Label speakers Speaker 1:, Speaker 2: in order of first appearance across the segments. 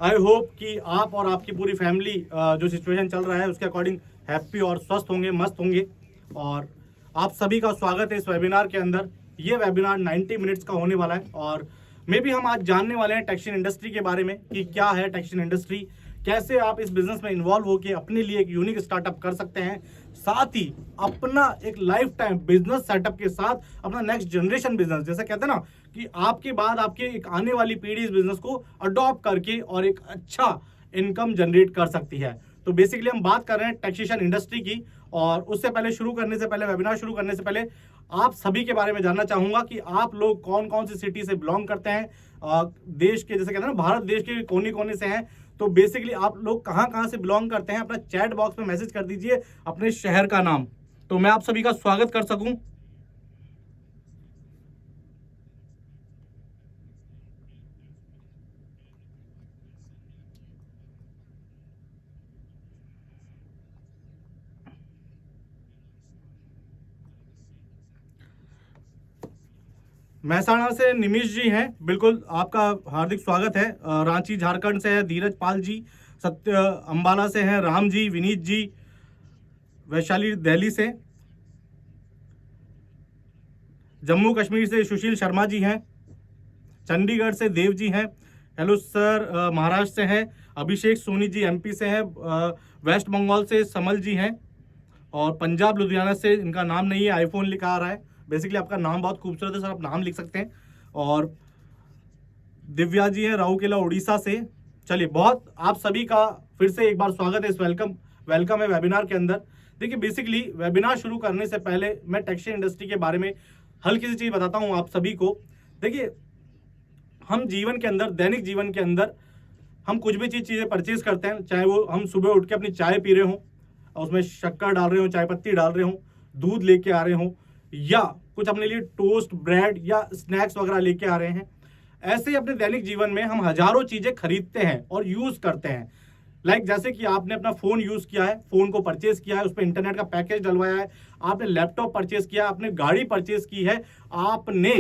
Speaker 1: I hope कि आप और आपकी पूरी फैमिली जो सिचुएशन चल रहा है उसके अकॉर्डिंग हैप्पी और स्वस्थ होंगे, मस्त होंगे। और आप सभी का स्वागत है इस वेबिनार के अंदर। ये वेबिनार 90 मिनट्स का होने वाला है और मे भी हम आज जानने वाले हैं टेक्सटाइल इंडस्ट्री के बारे में कि क्या है टेक्सटाइल इंडस्ट्री, कैसे आप इस बिजनेस में इन्वॉल्व होकर अपने लिए एक यूनिक स्टार्टअप कर सकते हैं, साथ ही अपना एक लाइफ टाइम बिजनेस सेटअप के साथ अपना नेक्स्ट जनरेशन बिजनेस, जैसे कहते हैं ना कि आपके बाद आपके एक आने वाली पीढ़ी इस बिजनेस को अडॉप्ट करके और एक अच्छा इनकम जनरेट कर सकती है। तो बेसिकली हम बात कर रहे हैं टैक्सेशन इंडस्ट्री की। और उससे पहले वेबिनार शुरू करने से पहले आप सभी के बारे में जानना चाहूंगा कि आप लोग कौन कौन सी सिटी से बिलोंग करते हैं, देश के, जैसे कहते हैं ना, भारत देश के कोने कोने से हैं। तो बेसिकली आप लोग कहाँ कहाँ से बिलोंग करते हैं, अपना चैट बॉक्स में मैसेज कर दीजिए अपने शहर का नाम, तो मैं आप सभी का स्वागत कर सकूं। महसाणा से निमिष जी हैं, बिल्कुल आपका हार्दिक स्वागत है। रांची झारखंड से है धीरज पाल जी, सत्य अंबाला से हैं राम जी, विनीत जी, वैशाली दिल्ली से, जम्मू कश्मीर से सुशील शर्मा जी हैं, चंडीगढ़ से देव जी हैं, हेलो सर, महाराष्ट्र से हैं अभिषेक सोनी जी, एमपी से हैं, वेस्ट बंगाल से समल जी हैं, और पंजाब लुधियाना से, इनका नाम नहीं है, आईफोन लिखा आ रहा है। बेसिकली आपका नाम बहुत खूबसूरत है सर, आप नाम लिख सकते हैं। और दिव्या जी हैं राउरकेला उड़ीसा से। चलिए, बहुत आप सभी का फिर से एक बार स्वागत है इस वेलकम है वेबिनार के अंदर। देखिए, बेसिकली वेबिनार शुरू करने से पहले मैं टेक्सटाइल इंडस्ट्री के बारे में हल्की सी चीज़ बताता हूँ आप सभी को। देखिए, हम जीवन के अंदर, दैनिक जीवन के अंदर हम कुछ भी चीज़ें परचेज करते हैं, चाहे वो हम सुबह उठ के अपनी चाय पी रहे हों, उसमें शक्कर डाल रहे हो, चाय पत्ती डाल रहे हो, दूध लेके आ रहे हो, या कुछ अपने लिए टोस्ट, ब्रेड या स्नैक्स वगैरह लेके आ रहे हैं। ऐसे ही अपने दैनिक जीवन में हम हजारों चीजें खरीदते हैं और यूज करते हैं। लाइक जैसे कि आपने अपना फोन यूज किया है, फोन को परचेज किया है, उस पर इंटरनेट का पैकेज डलवाया है, आपने लैपटॉप परचेज किया, आपने गाड़ी परचेज की है, आपने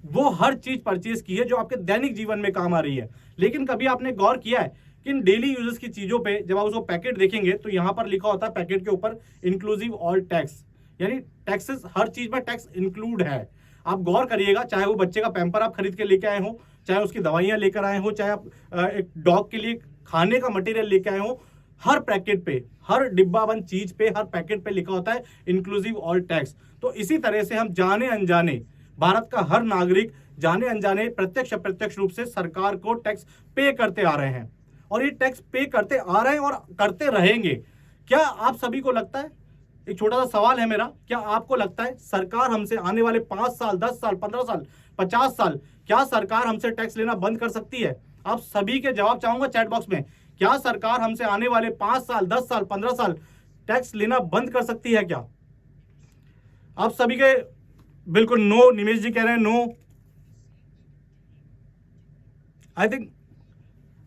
Speaker 1: वो हर चीज परचेज की है जो आपके दैनिक जीवन में काम आ रही है। लेकिन कभी आपने गौर किया है कि इन डेली यूजेस की चीजों पे जब आप उसको पैकेट देखेंगे तो यहाँ पर लिखा होता है पैकेट के ऊपर इंक्लूसिव ऑल टैक्स, यानी टैक्सेस, हर चीज में टैक्स इंक्लूड है। आप गौर करिएगा, चाहे वो बच्चे का पैम्पर आप खरीद के लेके आए हो, चाहे उसकी दवाइयां लेकर आए हो, चाहे आप एक डॉग के लिए खाने का मटेरियल लेके आए हो, हर पैकेट पे, हर डिब्बा बंद चीज पे, हर पैकेट पे लिखा होता है इंक्लूसिव ऑल टैक्स। तो इसी तरह से हम जाने अनजाने, भारत का हर नागरिक जाने अनजाने, प्रत्यक्ष अप्रत्यक्ष रूप से सरकार को टैक्स पे करते आ रहे हैं, और ये टैक्स पे करते आ रहे हैं और करते रहेंगे। क्या आप सभी को लगता है, एक छोटा सा सवाल है मेरा, क्या आपको लगता है सरकार हमसे आने वाले 5 साल, 10 साल, 15 साल, 50 साल, क्या सरकार हमसे टैक्स लेना बंद कर सकती है? आप सभी के जवाब चाहूंगा चैट बॉक्स में। क्या सरकार हमसे आने वाले 5 साल, 10 साल, 15 साल टैक्स लेना बंद कर सकती है क्या? आप सभी के बिल्कुल नो, निमेश जी कह रहे हैं नो। आई थिंक,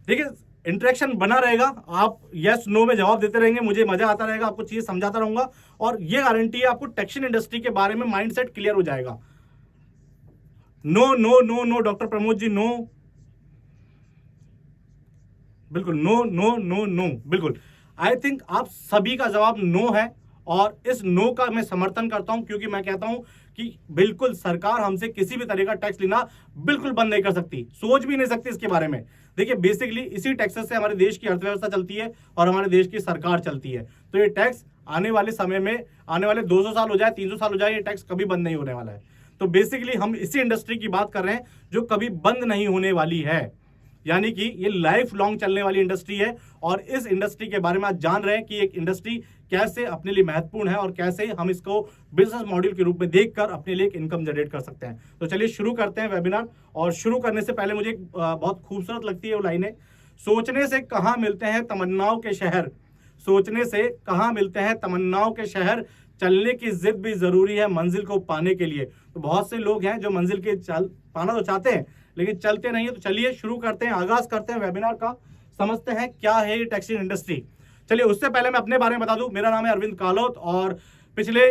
Speaker 1: देखिए, इंटरेक्शन बना रहेगा, आप यस नो में जवाब देते रहेंगे, मुझे मजा आता रहेगा, आपको चीजें समझाता रहूंगा, और ये गारंटी है आपको टेक्सटाइल इंडस्ट्री के बारे में माइंडसेट क्लियर हो जाएगा। No no no no, doctor Pramod ji no, बिल्कुल नो नो नो नो, बिल्कुल। आई थिंक आप सभी का जवाब नो है, और इस नो का मैं समर्थन करता हूं, क्योंकि मैं कहता हूं कि बिल्कुल सरकार हमसे किसी भी तरह का टैक्स लेना बिल्कुल बंद नहीं कर सकती, सोच भी नहीं सकती इसके बारे में। देखिए, बेसिकली इसी टैक्सेस से हमारे देश की अर्थव्यवस्था चलती है और हमारे देश की सरकार चलती है। तो ये टैक्स आने वाले समय में, आने वाले 200 साल हो जाए, 300 साल हो जाए, ये टैक्स कभी बंद नहीं होने वाला है। तो बेसिकली हम इसी इंडस्ट्री की बात कर रहे हैं जो कभी बंद नहीं होने वाली है, यानी कि ये लाइफ लॉन्ग चलने वाली इंडस्ट्री है। और इस इंडस्ट्री के बारे में आज जान रहे हैं कि एक इंडस्ट्री कैसे अपने लिए महत्वपूर्ण है और कैसे हम इसको बिजनेस मॉड्यूल के रूप में देखकर अपने लिए एक इनकम जनरेट कर सकते हैं। तो चलिए शुरू करते हैं वेबिनार। और शुरू करने से पहले मुझे बहुत खूबसूरत लगती है वो लाइनें, सोचने से कहाँ मिलते हैं तमन्नाओं के शहर, सोचने से कहाँ मिलते हैं तमन्नाओं के शहर, चलने की जिद भी जरूरी है मंजिल को पाने के लिए। तो बहुत से लोग हैं जो मंजिल के पाना तो चाहते हैं लेकिन चलते नहीं है। तो चलिए शुरू करते हैं, आगाज करते हैं वेबिनार का, समझते हैं क्या है ये टेक्सटाइल इंडस्ट्री। चलिए, उससे पहले मैं अपने बारे में बता दूं, मेरा नाम है अरविंद कालोत और पिछले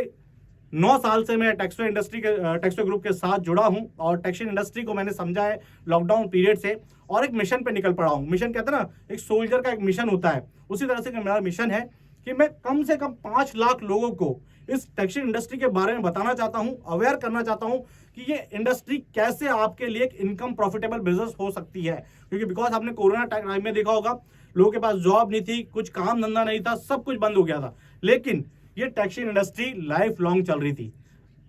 Speaker 1: 9 साल से मैं टेक्सटो ग्रुप के साथ जुड़ा हूं और टेक्सटाइल इंडस्ट्री को मैंने समझा है लॉकडाउन पीरियड से, और एक मिशन पे निकल पड़ा हूं। मिशन कहते हैं ना, एक सोल्जर का एक मिशन होता है, उसी तरह से मेरा मिशन है कि मैं कम से कम 5 लाख लोगों को इस टेक्सटाइल इंडस्ट्री के बारे में बताना चाहता हूं, अवेयर करना चाहता हूं कि ये इंडस्ट्री कैसे आपके लिए एक इनकम प्रॉफिटेबल बिजनेस हो सकती है। क्योंकि बिकॉज आपने कोरोना टाइम में देखा होगा, लोगों के पास जॉब नहीं थी, कुछ काम धंधा नहीं था, सब कुछ बंद हो गया था, लेकिन ये टेक्सटाइल इंडस्ट्री लाइफ लॉन्ग चल रही थी।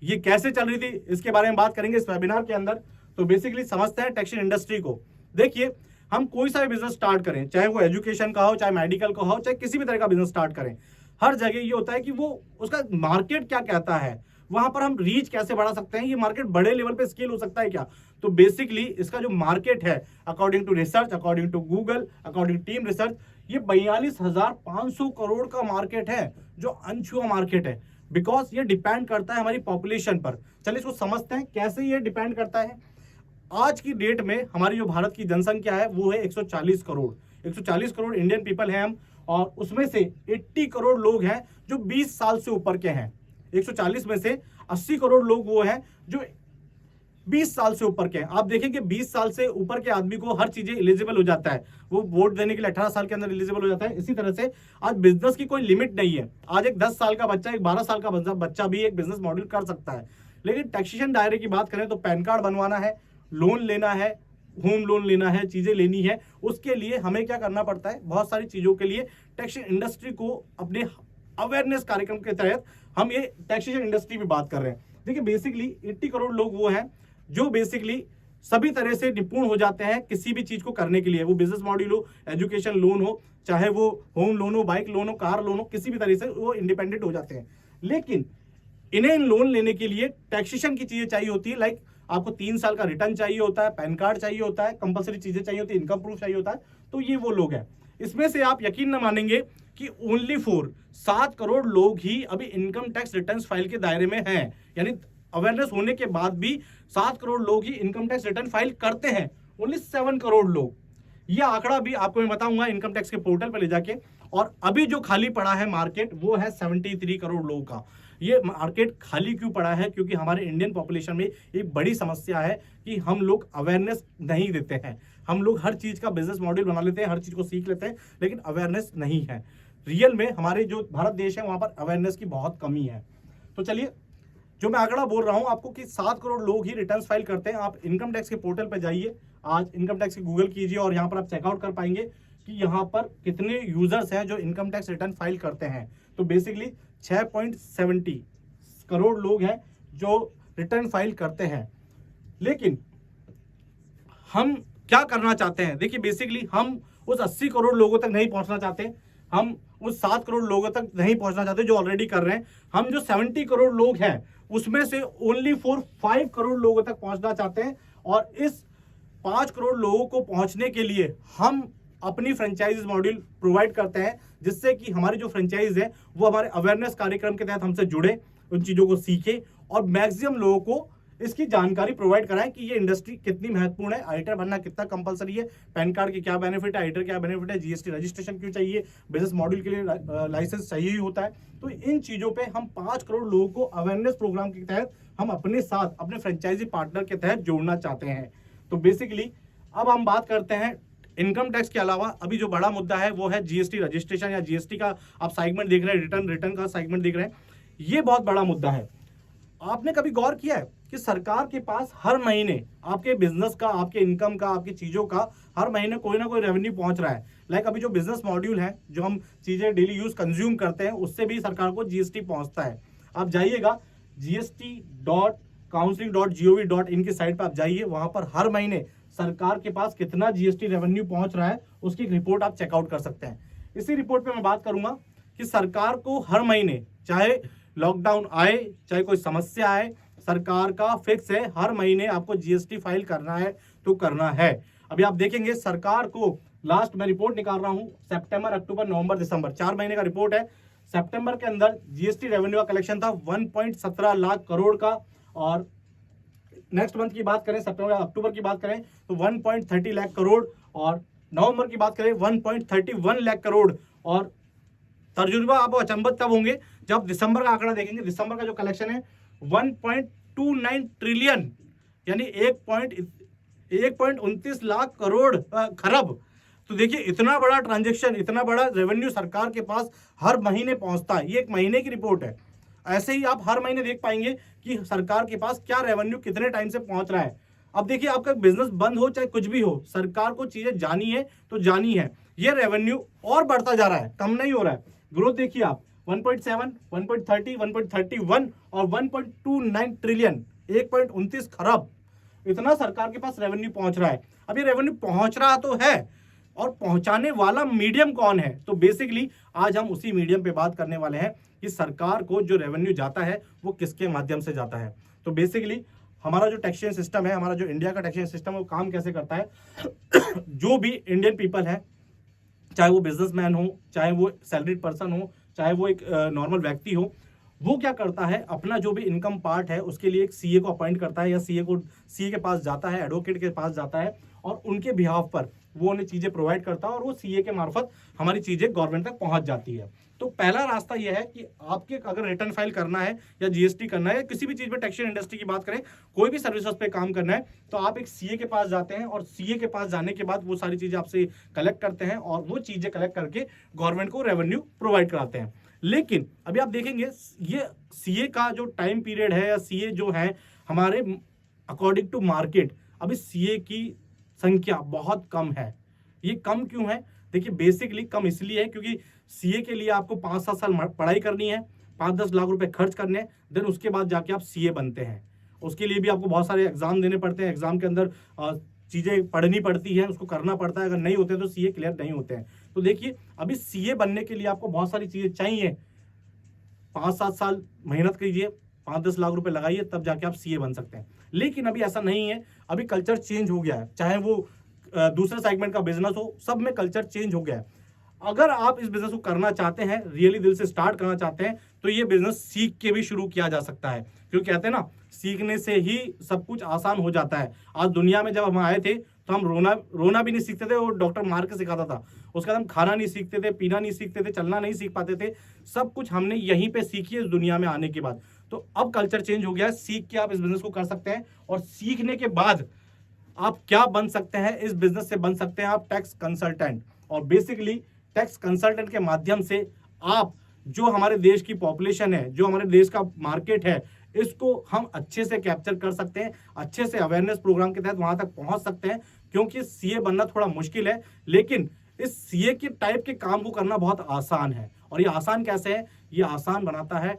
Speaker 1: ये कैसे चल रही थी इसके बारे में बात करेंगे इस वेबिनार के अंदर। तो बेसिकली समझते हैं टेक्सटाइल इंडस्ट्री को। देखिए, हम कोई सा भी बिजनेस स्टार्ट करें, चाहे वो एजुकेशन का हो, चाहे मेडिकल का हो, चाहे किसी भी तरह का बिजनेस स्टार्ट करें, हर जगह ये होता है कि वो उसका मार्केट क्या कहता है, वहां पर हम रीच कैसे बढ़ा सकते हैं, ये मार्केट बड़े लेवल पे स्केल हो सकता है क्या। तो बेसिकली इसका जो मार्केट है, according to research, according to Google, according team research, ये 42,500 करोड़ का मार्केट है, जो अनछुआ मार्केट है। बिकॉज ये डिपेंड करता है हमारी पॉपुलेशन पर। चलिए इसको समझते हैं कैसे ये डिपेंड करता है। आज की डेट में हमारी जो भारत की जनसंख्या है वो है 140 करोड़। 140 करोड़ इंडियन पीपल हैं हम, और उसमें से 80 करोड़ लोग हैं जो 20 साल से ऊपर के हैं। 140 में से 80 करोड़ लोग वो हैं जो 20 साल से ऊपर के हैं। आप देखेंगे 20 साल से ऊपर के आदमी को हर चीजें एलिजिबल हो जाता है, वो वोट देने के लिए 18 साल के अंदर एलिजिबल हो जाता है। इसी तरह से आज बिजनेस की कोई लिमिट नहीं है। आज एक 10 साल का बच्चा, एक 12 साल का बच्चा भी एक बिजनेस मॉडल कर सकता है। लेकिन टैक्सेशन दायरे की बात करें तो पैन कार्ड बनवाना है, लोन लेना है, होम लोन लेना है, चीजें लेनी है, उसके लिए हमें क्या करना पड़ता है, बहुत सारी चीजों के लिए टैक्सेशन इंडस्ट्री को अपने अवेयरनेस कार्यक्रम के तहत हम ये टैक्सेशन इंडस्ट्री में बात कर रहे हैं। देखिए बेसिकली 80 करोड़ लोग वो हैं जो बेसिकली सभी तरह से निपुण हो जाते हैं किसी भी चीज को करने के लिए, वो बिजनेस मॉडल हो, एजुकेशन लोन हो, चाहे वो होम लोन हो, बाइक लोन हो, कार लोन हो, किसी भी तरह से वो इंडिपेंडेंट हो जाते हैं। लेकिन इन्हें लोन लेने के लिए टैक्सेशन की चीजें चाहिए होती है। लाइक आपको 3 साल का रिटर्न चाहिए होता है, पैन कार्ड चाहिए होता है, कंपलसरी चीजें चाहिए होती है, इनकम प्रूफ चाहिए होता है। तो ये वो लोग हैं। इसमें से आप यकीन न मानेंगे कि ओनली 7 करोड़ लोग ही अभी इनकम टैक्स रिटर्न फाइल के दायरे में हैं। यानी अवेयरनेस होने के बाद भी 7 करोड़ लोग ही इनकम टैक्स रिटर्न फाइल करते हैं। ओनली 7 करोड़ लोग। ये आंकड़ा भी आपको मैं बताऊंगा इनकम टैक्स के पोर्टल पर ले जाके। और अभी जो खाली पड़ा है मार्केट वो है 73 करोड़ लोगों का। ये मार्केट खाली क्यों पड़ा है? क्योंकि हमारे इंडियन पॉपुलेशन में एक बड़ी समस्या है कि हम लोग अवेयरनेस नहीं देते हैं। हम लोग हर चीज का बिजनेस मॉडल बना लेते हैं, हर चीज को सीख लेते हैं, लेकिन अवेयरनेस नहीं है। रियल में हमारे जो भारत देश है वहां पर अवेयरनेस की बहुत कमी है। तो चलिए, जो मैं आंकड़ा बोल रहा हूं आपको कि 7 करोड़ लोग ही रिटर्न फाइल करते हैं। आप इनकम टैक्स के पोर्टल पर जाइए, आज इनकम टैक्स की गूगल कीजिए और यहाँ पर आप चेकआउट कर पाएंगे कि यहाँ पर कितने यूजर्स हैं जो इनकम टैक्स रिटर्न फाइल करते हैं। तो बेसिकली 6.70 करोड़ लोग हैं जो रिटर्न फाइल करते हैं। लेकिन हम क्या करना चाहते हैं? देखिए बेसिकली हम उस 80 करोड़ लोगों तक नहीं पहुंचना चाहते, हम उस 7 करोड़ लोगों तक नहीं पहुंचना चाहते जो ऑलरेडी कर रहे हैं। हम जो 70 करोड़ लोग हैं उसमें से ओनली 5 करोड़ लोगों तक पहुंचना चाहते हैं। और इस 5 करोड़ लोगों को पहुंचने के लिए हम अपनी फ्रेंचाइज मॉड्यूल प्रोवाइड करते हैं, जिससे कि हमारी जो फ्रेंचाइज है वो हमारे अवेयरनेस कार्यक्रम के तहत हमसे जुड़े, उन चीजों को सीखे और मैक्सिमम लोगों को इसकी जानकारी प्रोवाइड कराएं कि ये इंडस्ट्री कितनी महत्वपूर्ण है, आईटर बनना कितना कंपलसरी है, पैन कार्ड के क्या बेनिफिट है, आईटर क्या बेनिफिट है, जीएसटी रजिस्ट्रेशन क्यों चाहिए, बिजनेस मॉड्यूल के लिए लाइसेंस चाहिए ही होता है। तो इन चीजों पे हम 5 करोड़ लोगों को अवेयरनेस प्रोग्राम के तहत हम अपने साथ अपने फ्रेंचाइजी पार्टनर के तहत जोड़ना चाहते हैं। तो बेसिकली अब हम बात करते हैं इनकम टैक्स के अलावा अभी जो बड़ा मुद्दा है वो है जीएसटी रजिस्ट्रेशन, या जीएसटी का आप सेगमेंट देख रहे हैं, रिटर्न का सेगमेंट देख रहे हैं। ये बहुत बड़ा मुद्दा है। आपने कभी गौर किया है कि सरकार के पास हर महीने आपके बिजनेस का, आपके इनकम का, आपकी चीजों का हर महीने कोई ना कोई रेवेन्यू पहुंच रहा है। लाइक अभी जो बिजनेस मॉड्यूल है, जो हम चीजें डेली यूज कंज्यूम करते हैं, उससे भी सरकार को जीएसटी पहुंचता है। आप जाइएगा gst.counseling.gov.in की साइट पर आप जाइए, वहां पर हर महीने सरकार के पास कितना जीएसटी रेवेन्यू पहुंच रहा है उसकी एक रिपोर्ट आप चेकआउट कर सकते हैं। इसी रिपोर्ट पे मैं बात करूंगा कि सरकार को हर महीने, चाहे लॉकडाउन आए चाहे कोई समस्या आए, सरकार का फिक्स है हर महीने आपको जीएसटी फाइल करना है तो करना है। अभी आप देखेंगे सरकार को लास्ट मैं रिपोर्ट निकाल रहा हूं, सितंबर, अक्टूबर, नवंबर, दिसंबर 4 महीने का रिपोर्ट है। सितंबर के अंदर जीएसटी रेवेन्यू का कलेक्शन था 1.17 लाख करोड़ का, और नेक्स्ट मंथ की बात करें, सितंबर अक्टूबर की बात करें तो 1.30 लाख करोड़, और नवंबर की बात करें 1.31 लाख करोड़। और तर्जुमा आप अचंभित तब होंगे जब दिसंबर का आंकड़ा देखेंगे। दिसंबर का जो कलेक्शन है 1.29 ट्रिलियन, यानी 1.29 लाख करोड़ खरब। तो देखिए इतना बड़ा ट्रांजैक्शन, इतना बड़ा रेवेन्यू सरकार के पास हर महीने पहुंचता है। ये एक महीने की रिपोर्ट है। ऐसे ही आप हर महीने देख पाएंगे कि सरकार के पास क्या रेवेन्यू कितने टाइम से पहुंच रहा है। अब देखिए आपका बिजनेस बंद हो चाहे कुछ भी हो, सरकार को चीजें जानी है तो जानी है। ये रेवेन्यू और बढ़ता जा रहा है, कम नहीं हो रहा है। ग्रोथ देखिए आप 1.7, 1.30, 1.31 और 1.29 ट्रिलियन, 1.29 खरब, इतना सरकार के पास रेवेन्यू पहुंच रहा है। अब ये रेवेन्यू पहुंच रहा तो है, और पहुंचाने वाला मीडियम कौन है? तो बेसिकली आज हम उसी मीडियम पे बात करने वाले हैं कि सरकार को जो रेवेन्यू जाता है वो किसके माध्यम से जाता है। तो बेसिकली हमारा जो टैक्सेशन सिस्टम है, हमारा जो इंडिया का टैक्सेशन सिस्टम है, वो काम कैसे करता है। जो भी इंडियन पीपल है, चाहे वो बिजनेसमैन हो, चाहे वो सैलरीड पर्सन हो, चाहे वो एक नॉर्मल व्यक्ति हो, वो क्या करता है, अपना जो भी इनकम पार्ट है उसके लिए एक सीए को अपॉइंट करता है, या सीए के पास जाता है, एडवोकेट के पास जाता है, और उनके बिहाफ पर वो उन्हें चीजें प्रोवाइड करता है, और वो सीए के मार्फत हमारी चीजें गवर्नमेंट तक पहुंच जाती है। तो पहला रास्ता यह है कि आपके अगर रिटर्न फाइल करना है या जीएसटी करना है, या किसी भी चीज में टैक्सेशन इंडस्ट्री की बात करें, कोई भी सर्विसेज पे काम करना है, तो आप एक सीए के पास जाते हैं, और सीए के पास जाने के बाद वो सारी चीजें आपसे कलेक्ट करते हैं, और वो चीजें कलेक्ट करके गवर्नमेंट को रेवेन्यू प्रोवाइड कराते हैं। लेकिन अभी आप देखेंगे ये सीए का जो टाइम पीरियड है, या सीए जो है हमारे अकॉर्डिंग टू मार्केट, अभी सीए की संख्या बहुत कम है। ये कम क्यों है? देखिए बेसिकली कम इसलिए है क्योंकि सीए के लिए आपको 5-7 साल पढ़ाई करनी है, 5-10 लाख रुपए खर्च करने हैं, देन उसके बाद जाके आप सीए बनते हैं। उसके लिए भी आपको बहुत सारे एग्जाम देने पड़ते हैं, एग्जाम के अंदर चीजें पढ़नी पड़ती है, उसको करना पड़ता है। अगर नहीं होते तो सीए क्लियर नहीं होते हैं। तो देखिए अभी सीए बनने के लिए आपको बहुत सारी चीजें चाहिए। 5-7 साल मेहनत कीजिए, 5-10 लाख रुपए लगाइए, तब जाके आप सीए बन सकते हैं। लेकिन अभी ऐसा नहीं है, अभी कल्चर चेंज हो गया है। चाहे वो दूसरे सेगमेंट का बिजनेस हो, सब में कल्चर चेंज हो गया है। अगर आप इस बिजनेस को करना चाहते हैं, रियली दिल से स्टार्ट करना चाहते हैं, तो ये बिजनेस सीख के भी शुरू किया जा सकता है। क्योंकि कहते हैं ना, सीखने से ही सब कुछ आसान हो जाता है। आज दुनिया में जब हम आए थे तो हम रोना भी नहीं सीखते थे, वो डॉक्टर मार के सिखाता था। उसके बाद हम खाना नहीं सीखते थे, पीना नहीं सीखते थे, चलना नहीं सीख पाते थे। सब कुछ हमने यहीं पे सीखी है इस दुनिया में आने के बाद। तो अब कल्चर चेंज हो गया है, सीख के आप इस बिजनेस को कर सकते हैं, और सीखने के बाद आप क्या बन सकते हैं, इस बिजनेस से बन सकते हैं आप टैक्स कंसल्टेंट। और बेसिकली टैक्स कंसल्टेंट के माध्यम से आप जो हमारे देश की पॉपुलेशन है, जो हमारे देश का मार्केट है, इसको हम अच्छे से कैप्चर कर सकते हैं, अच्छे से अवेयरनेस प्रोग्राम के तहत वहां तक पहुंच सकते हैं। क्योंकि सीए बनना थोड़ा मुश्किल है, लेकिन इस सीए के टाइप के काम को करना बहुत आसान है। और ये आसान कैसे है? ये आसान बनाता है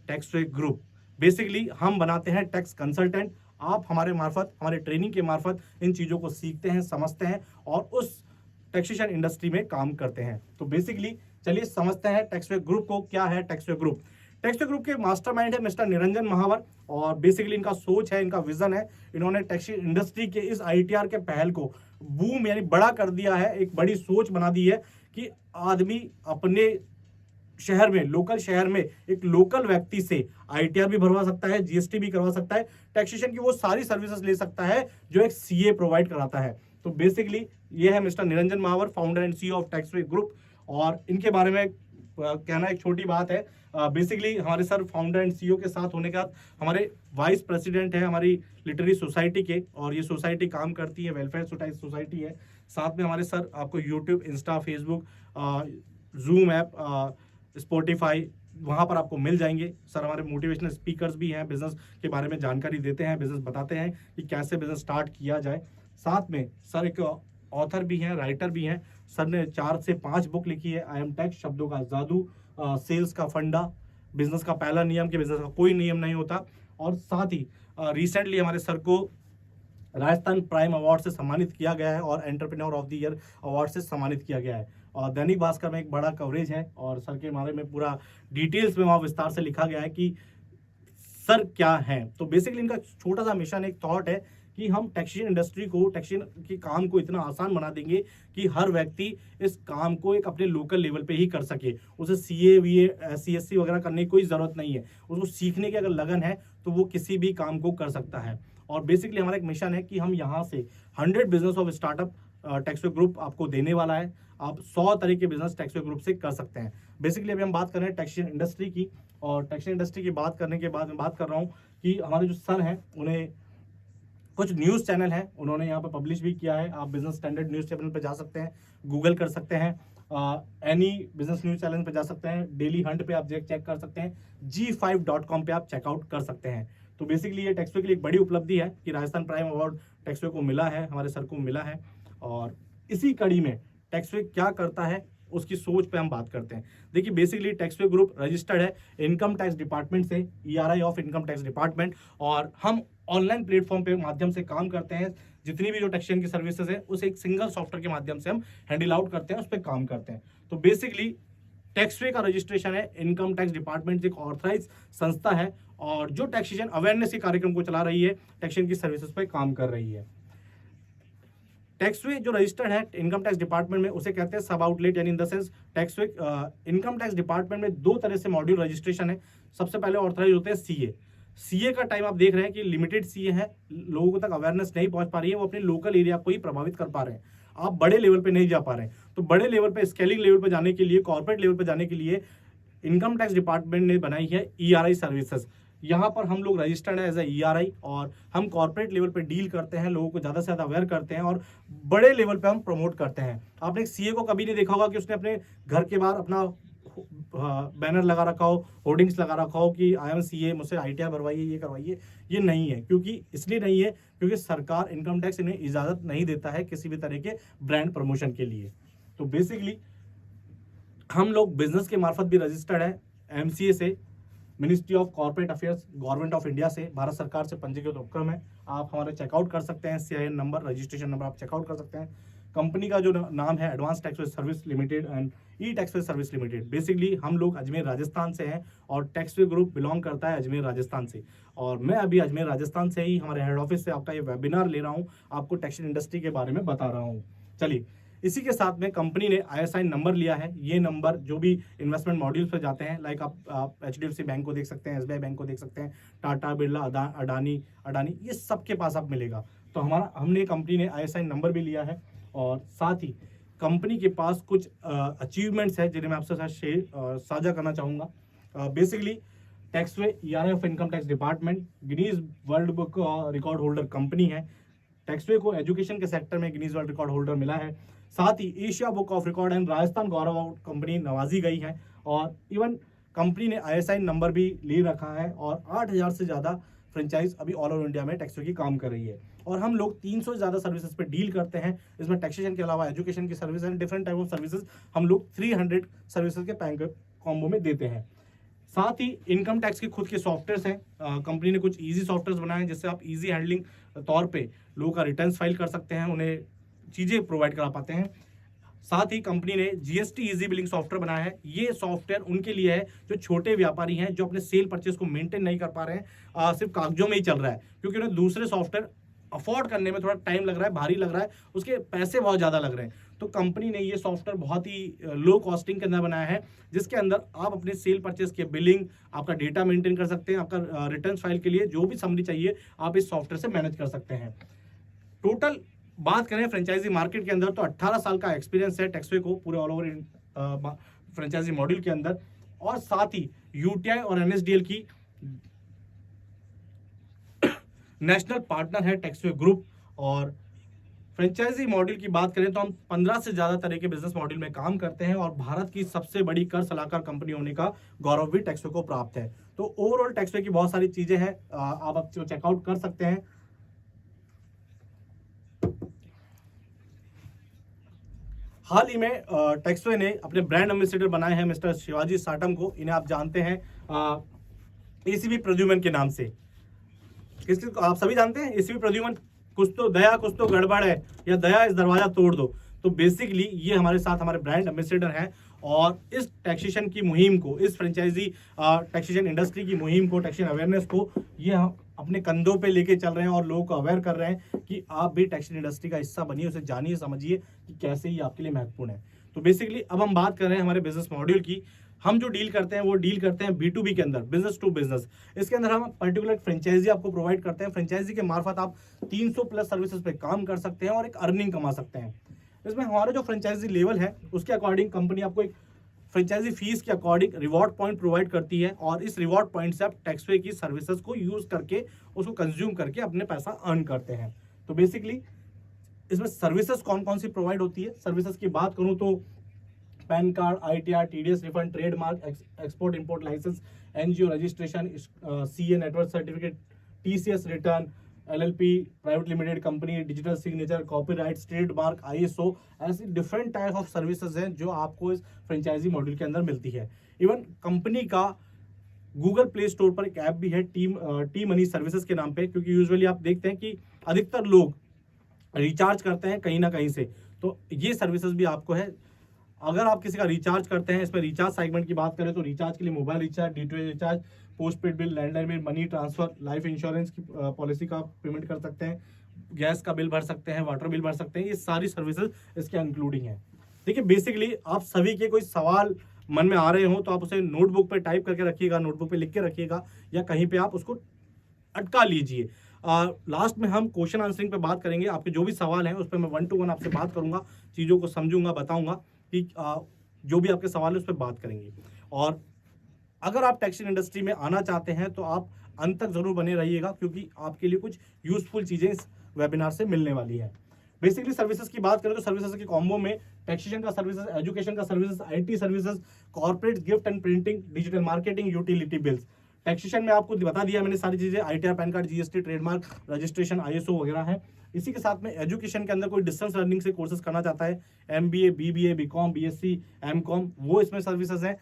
Speaker 1: टैक्सवे ग्रुप। बेसिकली हम बनाते हैं टैक्स कंसल्टेंट। आप हमारे मार्फत, हमारे ट्रेनिंग के मार्फत इन चीज़ों को सीखते हैं, समझते हैं, और उस टैक्सेशन इंडस्ट्री में काम करते हैं। तो बेसिकली चलिए समझते हैं टैक्सवे ग्रुप को। क्या है टैक्सवे ग्रुप? टैक्सवे ग्रुप के मास्टरमाइंड है मिस्टर निरंजन महावर, और बेसिकली इनका सोच है, इनका विजन है। इन्होंने टैक्सेशन इंडस्ट्री के इस आईटीआर के पहल को बूम यानी बड़ा कर दिया है, एक बड़ी सोच बना दी है कि आदमी अपने शहर में, लोकल शहर में एक लोकल व्यक्ति से आईटीआर भी भरवा सकता है, जीएसटी भी करवा सकता है, टैक्सेशन की वो सारी सर्विसेज ले सकता है जो एक सीए प्रोवाइड कराता है। तो बेसिकली ये है mister Niranjan Mahawar, founder and CEO of Taxway group. और इनके बारे में कहना एक छोटी बात है। बेसिकली हमारे सर फाउंडर एंड सीईओ के साथ होने के बाद हमारे वाइस प्रेसिडेंट है हमारी लिटरेरी सोसाइटी के, और ये सोसाइटी काम करती है, वेलफेयर सोसाइटी है। साथ में हमारे सर आपको YouTube, Insta, Facebook, zoom app, Spotify, वहाँ पर आपको मिल जाएंगे। सर हमारे मोटिवेशनल स्पीकर्स भी हैं, बिजनेस के बारे में जानकारी देते हैं, बिजनेस बताते हैं कि कैसे बिजनेस स्टार्ट किया जाए। साथ में सर एक ऑथर भी हैं, राइटर भी हैं। सर ने 4 से 5 बुक लिखी है। आई एम टैक्स, शब्दों का जादू, सेल्स का फंडा, बिजनेस का पहला नियम कि बिजनेस का कोई नियम नहीं होता। और साथ ही रिसेंटली हमारे सर को राजस्थान प्राइम अवार्ड से सम्मानित किया गया है, और entrepreneur of the year award से सम्मानित किया गया है। और दैनिक भास्कर में एक बड़ा कवरेज है, और सर के बारे में पूरा डिटेल्स में वहाँ विस्तार से लिखा गया है कि सर क्या है। तो बेसिकली इनका छोटा सा मिशन, एक थॉट है कि हम टैक्सेशन इंडस्ट्री को, टैक्सेशन के काम को इतना आसान बना देंगे कि हर व्यक्ति इस काम को एक अपने लोकल लेवल पे ही कर सके। उसे सीए, वीए, सीएससी वगैरह करने की कोई ज़रूरत नहीं है। उसको सीखने की अगर लगन है तो वो किसी भी काम को कर सकता है। और बेसिकली हमारा एक मिशन है कि हम यहाँ से 100 बिजनेस ऑफ स्टार्टअप टेक्सवे ग्रुप आपको देने वाला है। आप 100 तरह के बिजनेस टेक्सवे ग्रुप से कर सकते हैं। बेसिकली अभी हम बात कर रहे हैं टैक्सेशन इंडस्ट्री की, और टैक्सेशन इंडस्ट्री की बात करने के बाद मैं बात कर रहा हूँ कि हमारे जो सर हैं उन्हें कुछ न्यूज़ चैनल हैं, उन्होंने यहाँ पर पब्लिश भी किया है। आप बिजनेस स्टैंडर्ड न्यूज़ चैनल पर जा सकते हैं, गूगल कर सकते हैं, एनी बिजनेस न्यूज़ चैनल पे जा सकते हैं, डेली हंट पे आप चेक कर सकते हैं, g5.com पे आप चेकआउट कर सकते हैं। तो बेसिकली ये टेक्सवे के लिए एक बड़ी उपलब्धि है कि राजस्थान प्राइम अवार्ड टेक्सवे को मिला है, हमारे सर को मिला है। और इसी कड़ी में टेक्सवे क्या करता है उसकी सोच पे हम बात करते हैं। देखिए बेसिकली टेक्सवे ग्रुप रजिस्टर्ड है इनकम टैक्स डिपार्टमेंट से, ERI of income tax department, और हम ऑनलाइन प्लेटफॉर्म पे माध्यम से काम करते हैं। जितनी भी जो टैक्सेशन की सर्विसेज है उसे एक सिंगल सॉफ्टवेयर के माध्यम से हम हैंडल आउट करते हैं, उस पर काम करते हैं। तो बेसिकली टेक्सवे का रजिस्ट्रेशन है इनकम टैक्स डिपार्टमेंट, एक ऑथराइज संस्था है और जो टैक्सेशन अवेयरनेस के कार्यक्रम को चला रही है, टैक्सेशन की सर्विसेज पर काम कर रही है। टेक्सवे जो रजिस्टर्ड है इनकम टैक्स डिपार्टमेंट में उसे कहते हैं सब आउटलेट, यानी in the sense Taxway income tax department में 2 तरह से मॉड्यूल रजिस्ट्रेशन है। सबसे पहले ऑथराइज होते हैं सीए का टाइम आप देख रहे हैं कि लिमिटेड सीए है, लोगों तक अवेयरनेस नहीं पहुंच पा रही है, वो अपने लोकल एरिया को ही प्रभावित कर पा रहे हैं। आप बड़े लेवल पे नहीं जा पा रहे हैं, तो बड़े लेवल पे स्केलिंग लेवल पे जाने के लिए, कॉर्पोरेट लेवल पे जाने के लिए इनकम टैक्स डिपार्टमेंट ने बनाई है ERI सर्विसेज। यहाँ पर हम लोग रजिस्टर्ड है एज ए ERI और हम कॉर्पोरेट लेवल पे डील करते हैं, लोगों को ज़्यादा से ज़्यादा अवेयर करते हैं और बड़े लेवल पे हम प्रमोट करते हैं। आपने एक सीए को कभी नहीं देखा होगा कि उसने अपने घर के बाहर अपना बैनर लगा रखा हो, होर्डिंग्स लगा रखा हो कि आई एम सीए, मुझसे ITR भरवाइए, ये करवाइए। ये नहीं है, क्योंकि इसलिए नहीं है क्योंकि सरकार इनकम टैक्स इन्हें इजाज़त नहीं देता है किसी भी तरह के ब्रांड प्रमोशन के लिए। तो बेसिकली हम लोग बिजनेस के मार्फत भी रजिस्टर्ड है MCA से, ministry of corporate affairs, government of India से, भारत सरकार से पंजीकृत उपक्रम है। आप हमारे चेकआउट कर सकते हैं, CIN नंबर, रजिस्ट्रेशन नंबर आप चेकआउट कर सकते हैं। कंपनी का जो नाम है advance Taxway service limited and eTaxway service limited. Basically हम लोग अजमेर राजस्थान से हैं और टैक्सवे ग्रुप बिलोंग करता है अजमेर राजस्थान से, और मैं अभी अजमेर राजस्थान से ही हमारे हेड ऑफिस से आपका ये वेबिनार ले रहा हूँ, आपको टैक्सेशन इंडस्ट्री के बारे में बता रहा हूँ। चलिए, इसी के साथ में कंपनी ने ISI नंबर लिया है। ये नंबर जो भी इन्वेस्टमेंट मॉड्यूल्स पर जाते हैं, लाइक आप HDFC बैंक को देख सकते हैं, SBI बैंक को देख सकते हैं, टाटा, बिरला, अडानी, ये सबके पास आप मिलेगा। तो हमने कंपनी ने ISI नंबर भी लिया है और साथ ही कंपनी के पास कुछ अचीवमेंट्स है जिन्हें मैं आपसे साथ साझा करना चाहूँगा। Basically Taxway ERI of income tax department Guinness world book record holder company है। टेक्सवे को एजुकेशन के सेक्टर में गिनीज वर्ल्ड रिकॉर्ड होल्डर मिला है। साथ ही Asia book of record and Rajasthan Gaurav award company नवाजी गई है, और इवन कंपनी ने ISI नंबर भी ले रखा है और 8000 से ज़्यादा फ्रेंचाइज अभी ऑल ओवर इंडिया में टेक्सवे की काम कर रही है। और हम लोग 300 से ज़्यादा सर्विसेज पे डील करते हैं। इसमें टैक्सेशन के अलावा एजुकेशन की service and different type of services हम लोग 300 सर्विसेज के पैक कॉम्बो में देते हैं। साथ ही इनकम टैक्स के खुद के सॉफ्टवेयर्स हैं। कंपनी ने कुछ ईजी सॉफ्टवेयर्स बनाए हैं जिससे आप ईजी हैंडलिंग तौर पे लोगों का रिटर्न्स फाइल कर सकते हैं, उन्हें चीज़ें प्रोवाइड करा पाते हैं। साथ ही कंपनी ने GST इजी बिलिंग सॉफ्टवेयर बनाया है। ये सॉफ्टवेयर उनके लिए है जो छोटे व्यापारी हैं, जो अपने सेल परचेज को मेंटेन नहीं कर पा रहे हैं, सिर्फ कागजों में ही चल रहा है, क्योंकि उन्हें दूसरे सॉफ्टवेयर अफोर्ड करने में थोड़ा टाइम लग रहा है, भारी लग रहा है, उसके पैसे बहुत ज़्यादा लग रहे हैं। तो कंपनी ने ये सॉफ्टवेयर बहुत ही लो कॉस्टिंग के अंदर बनाया है, जिसके अंदर आप अपने सेल परचेज के बिलिंग, आपका डेटा मेंटेन कर सकते हैं, आपका रिटर्न फाइल के लिए जो भी समरी चाहिए आप इस सॉफ्टवेयर से मैनेज कर सकते हैं। टोटल बात करें फ्रेंचाइजी मार्केट के अंदर तो 18 साल का एक्सपीरियंस है टेक्सवे को पूरे ऑल ओवर फ्रेंचाइजी मॉड्यूल के अंदर, और साथ ही UTI और NSDL की नेशनल पार्टनर है टेक्सवे ग्रुप। और फ्रेंचाइजी मॉड्यूल की बात करें तो हम 15 से ज़्यादा तरह के बिजनेस मॉड्यूल में काम करते हैं और भारत की सबसे बड़ी कर सलाहकार कंपनी होने का गौरव भी टेक्सवे को प्राप्त है। तो ओवरऑल टेक्सवे की बहुत सारी चीज़ें हैं, आप चेकआउट कर सकते हैं। हाल ही में टेक्सवे ने अपने ब्रांड एम्बेसडर बनाए हैं मिस्टर शिवाजी साटम को। इन्हें आप जानते हैं ACB प्रद्युमन के नाम से। किसके आप सभी जानते हैं ACB प्रद्युमन, कुछ तो दया कुछ तो गड़बड़ है, या दया इस दरवाजा तोड़ दो। तो बेसिकली ये हमारे साथ हमारे ब्रांड एम्बेसडर हैं और इस टैक्सेशन की मुहिम को, इस फ्रेंचाइजी टैक्सेशन इंडस्ट्री की मुहिम को, टैक्सेशन अवेयरनेस को ये हम अपने कंधों पे लेके चल रहे हैं और लोगों को अवेयर कर रहे हैं कि आप भी टैक्सेशन इंडस्ट्री का हिस्सा बनिए, उसे जानिए, समझिए कि कैसे ये आपके लिए महत्वपूर्ण है। तो बेसिकली अब हम बात कर रहे हैं हमारे बिजनेस मॉड्यूल की। हम जो डील करते हैं वो डील करते हैं B2B के अंदर, बिजनेस टू बिजनेस। इसके अंदर हम पर्टिकुलर फ्रेंचाइजी आपको प्रोवाइड करते हैं। फ्रेंचाइजी के मार्फत आप 300 प्लस सर्विसेज पे काम कर सकते हैं और एक अर्निंग कमा सकते हैं। इसमें हमारा जो फ्रेंचाइजी लेवल है उसके अकॉर्डिंग कंपनी आपको एक फ्रेंचाइजी फीस के अकॉर्डिंग रिवॉर्ड पॉइंट प्रोवाइड करती है और इस रिवॉर्ड पॉइंट से आप टैक्सवे की सर्विसेज को यूज करके उसको कंज्यूम करके अपने पैसा अर्न करते हैं। तो बेसिकली इसमें सर्विसेज कौन कौन सी प्रोवाइड होती है, सर्विसेज की बात करूं तो pan card, ITR, TDS refund, trademark, export import license, NGO registration, CA network certificate, TCS return, LLP private limited company, digital signature, copyright, trademark, ISO, ऐसी डिफरेंट टाइप ऑफ सर्विसेज हैं जो आपको इस फ्रेंचाइजी मॉड्यूल के अंदर मिलती है। Even company का गूगल प्ले स्टोर पर एक ऐप भी है टी मनी सर्विसेज के नाम पे, क्योंकि यूजुअली आप देखते हैं कि अधिकतर लोग रिचार्ज करते हैं कहीं ना कहीं से, तो ये सर्विसेज भी आपको है। अगर आप किसी का रिचार्ज करते हैं, इस पर रिचार्ज सेगमेंट की बात करें तो रिचार्ज के लिए mobile recharge, DTH recharge, postpaid bill, landline bill, money transfer, life insurance की पॉलिसी का पेमेंट कर सकते हैं, गैस का बिल भर सकते हैं, वाटर बिल भर सकते हैं, ये सारी सर्विसेज इसके इंक्लूडिंग है। देखिए बेसिकली आप सभी के कोई सवाल मन में आ रहे हो तो आप उसे नोटबुक पे टाइप करके रखिएगा, नोटबुक पे लिख के रखिएगा या कहीं पे आप उसको अटका लीजिए। लास्ट में हम क्वेश्चन आंसरिंग पे बात करेंगे। आपके जो भी सवाल हैं उस पर मैं 1 to 1 आपसे बात करूंगा, चीज़ों को समझूंगा, बताऊंगा कि जो भी आपके सवाल है उस पर बात करेंगे। और अगर आप टेक्सटाइल इंडस्ट्री में आना चाहते हैं तो आप अंत तक जरूर बने रहिएगा, क्योंकि आपके लिए कुछ यूजफुल चीज़ें इस वेबिनार से मिलने वाली है। बेसिकली सर्विसेज की बात करें तो सर्विसेज के कॉम्बो में टैक्सेशन का सर्विसेज, एजुकेशन का services, IT services, corporate gift and printing, digital marketing, utility bills. Taxation में आपको बता दिया मैंने सारी चीजें, ITR, pan card, GST, trademark, registration, ISO वगैरह है। इसी के साथ में एजुकेशन के अंदर कोई डिस्टेंस लर्निंग से कोर्सेज करना चाहता है, MBA, BBA, BCom, BSc, MCom, वो इसमें सर्विसेज है।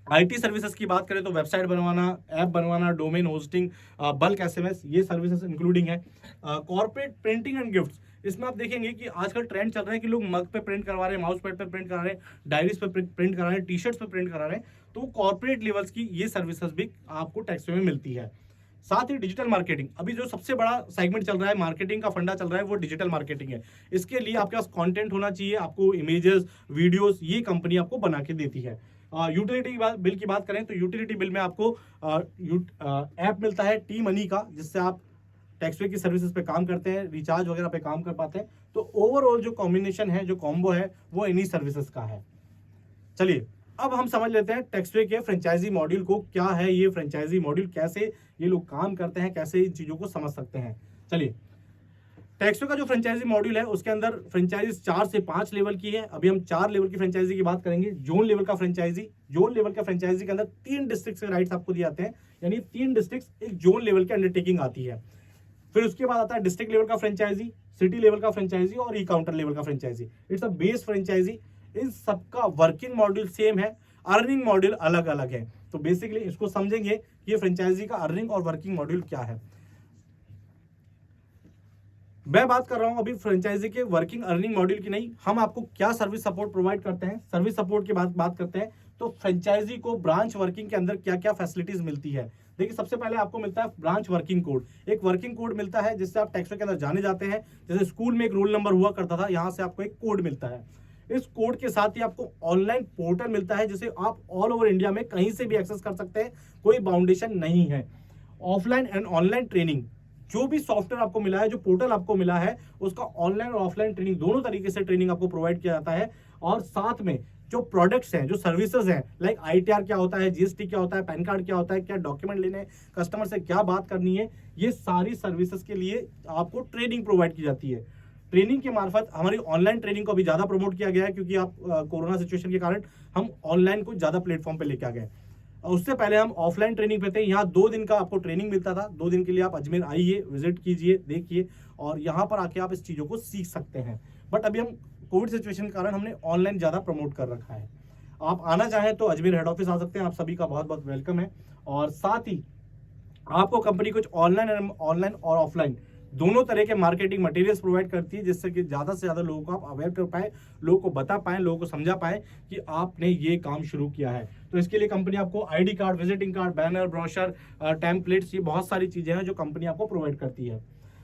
Speaker 1: IT सर्विसेज की बात करें तो वेबसाइट बनवाना, ऐप बनवाना, डोमेन होस्टिंग, बल्क SMS, ये सर्विसेज इंक्लूडिंग है। कॉर्पोरेट प्रिंटिंग एंड गिफ्ट्स, इसमें आप देखेंगे कि आजकल ट्रेंड चल रहा है कि लोग मग पे प्रिंट करवा रहे हैं, माउस पैड पे प्रिंट करा रहे हैं, डायरीज पे प्रिंट करा रहे हैं, टी-शर्ट्स पे प्रिंट करा रहे हैं, तो कॉर्पोरेट लेवल्स की ये सर्विसेज भी आपको टैक्सवे में मिलती है। साथ ही डिजिटल मार्केटिंग, अभी जो सबसे बड़ा सेगमेंट चल रहा है, मार्केटिंग का फंडा चल रहा है, वो डिजिटल मार्केटिंग है। इसके लिए आपके पास कंटेंट होना चाहिए, आपको इमेजेस, वीडियोस, ये कंपनी आपको बना के देती है। यूटिलिटी बिल की बात करें तो यूटिलिटी बिल में आपको ऐप मिलता है टी मनी का, जिससे आप टैक्सवे की सर्विसेज पे काम करते हैं, रिचार्ज वगैरह पे काम कर पाते हैं। तो ओवरऑल जो कॉम्बिनेशन है, जो कॉम्बो है, वो इन्हीं सर्विसेज का है। चलिए अब हम समझ लेते हैं टैक्सवे के फ्रेंचाइजी मॉड्यूल को, क्या है ये फ्रेंचाइजी मॉड्यूल, कैसे ये लोग काम करते हैं, कैसे इन चीजों को समझ सकते हैं। चलिए, टैक्सवे का जो फ्रेंचाइजी मॉड्यूल है उसके अंदर फ्रेंचाइजी 4 से 5 लेवल की है। अभी हम 4 लेवल की फ्रेंचाइजी की बात करेंगे। जोन लेवल का फ्रेंचाइजी, जोन लेवल का फ्रेंचाइजी के अंदर 3 डिस्ट्रिक्ट के राइट्स आपको दिए जाते हैं, यानी 3 डिस्ट्रिक्ट एक जोन लेवल की अंडरटेकिंग आती है। फिर उसके बाद आता है डिस्ट्रिक्ट लेवल का फ्रेंचाइजी, सिटी लेवल का फ्रेंचाइजी और ई काउंटर लेवल का franchisee. It's a base franchisee. इन सबका वर्किंग मॉड्यूल सेम है, अर्निंग मॉड्यूल अलग अलग है। तो बेसिकली इसको समझेंगे कि ये फ्रेंचाइजी का अर्निंग और वर्किंग मॉड्यूल क्या है। मैं बात कर रहा हूं अभी फ्रेंचाइजी के वर्किंग अर्निंग मॉड्यूल की नहीं, हम आपको क्या सर्विस सपोर्ट प्रोवाइड करते हैं। सर्विस सपोर्ट की बात करते हैं तो फ्रेंचाइजी को ब्रांच वर्किंग के अंदर क्या क्या फैसिलिटीज मिलती है। देखिए, सबसे पहले आपको मिलता है ब्रांच वर्किंग कोड। एक वर्किंग कोड मिलता है जिससे आप टैक्सवे के अंदर जाने जाते हैं। जैसे स्कूल में एक रोल नंबर हुआ करता था, यहाँ से आपको एक कोड मिलता है। इस कोड के साथ ही आपको ऑनलाइन पोर्टल मिलता है जिसे आप ऑल ओवर इंडिया में कहीं से भी एक्सेस कर सकते हैं, कोई बाउंडेशन नहीं है। ऑफलाइन एंड ऑनलाइन ट्रेनिंग, जो भी सॉफ्टवेयर आपको मिला है, जो पोर्टल आपको मिला है, उसका ऑनलाइन और ऑफलाइन ट्रेनिंग दोनों तरीके से ट्रेनिंग आपको प्रोवाइड किया जाता है। और साथ में जो प्रोडक्ट्स हैं, जो सर्विसेज हैं, लाइक ITR क्या होता है, GST क्या होता है, पैन कार्ड क्या होता है, क्या डॉक्यूमेंट लेने, कस्टमर से क्या बात करनी है, ये सारी सर्विसेज के लिए आपको ट्रेनिंग प्रोवाइड की जाती है। ट्रेनिंग के मार्फत हमारी ऑनलाइन ट्रेनिंग को अभी ज्यादा प्रमोट किया गया है, क्योंकि आप कोरोना सिचुएशन के कारण हम ऑनलाइन को ज्यादा प्लेटफॉर्म पे लेके आ गए। उससे पहले हम ऑफलाइन ट्रेनिंग पे थे। यहाँ 2 दिन का आपको ट्रेनिंग मिलता था। 2 दिन के लिए आप अजमेर आइए, विजिट कीजिए, देखिए, और यहाँ पर आके आप इस चीज़ों को सीख सकते हैं। बट अभी हम कोविड सिचुएशन के कारण हमने ऑनलाइन ज़्यादा प्रमोट कर रखा है। आप आना चाहें तो अजमेर हेड ऑफिस आ सकते हैं, आप सभी का बहुत बहुत वेलकम है। और साथ ही आपको कंपनी कुछ ऑनलाइन और ऑफलाइन दोनों तरह के मार्केटिंग मटेरियल्स प्रोवाइड करती है, जिससे कि ज़्यादा से ज़्यादा लोगों को आप अवेयर कर पाए, लोगों को बता पाएँ, लोगों को समझा पाएँ कि आपने ये काम शुरू किया है। तो इसके लिए कंपनी आपको ID card, visiting card, banner, brochure, templates, ये बहुत सारी चीज़ें हैं जो कंपनी आपको प्रोवाइड करती है।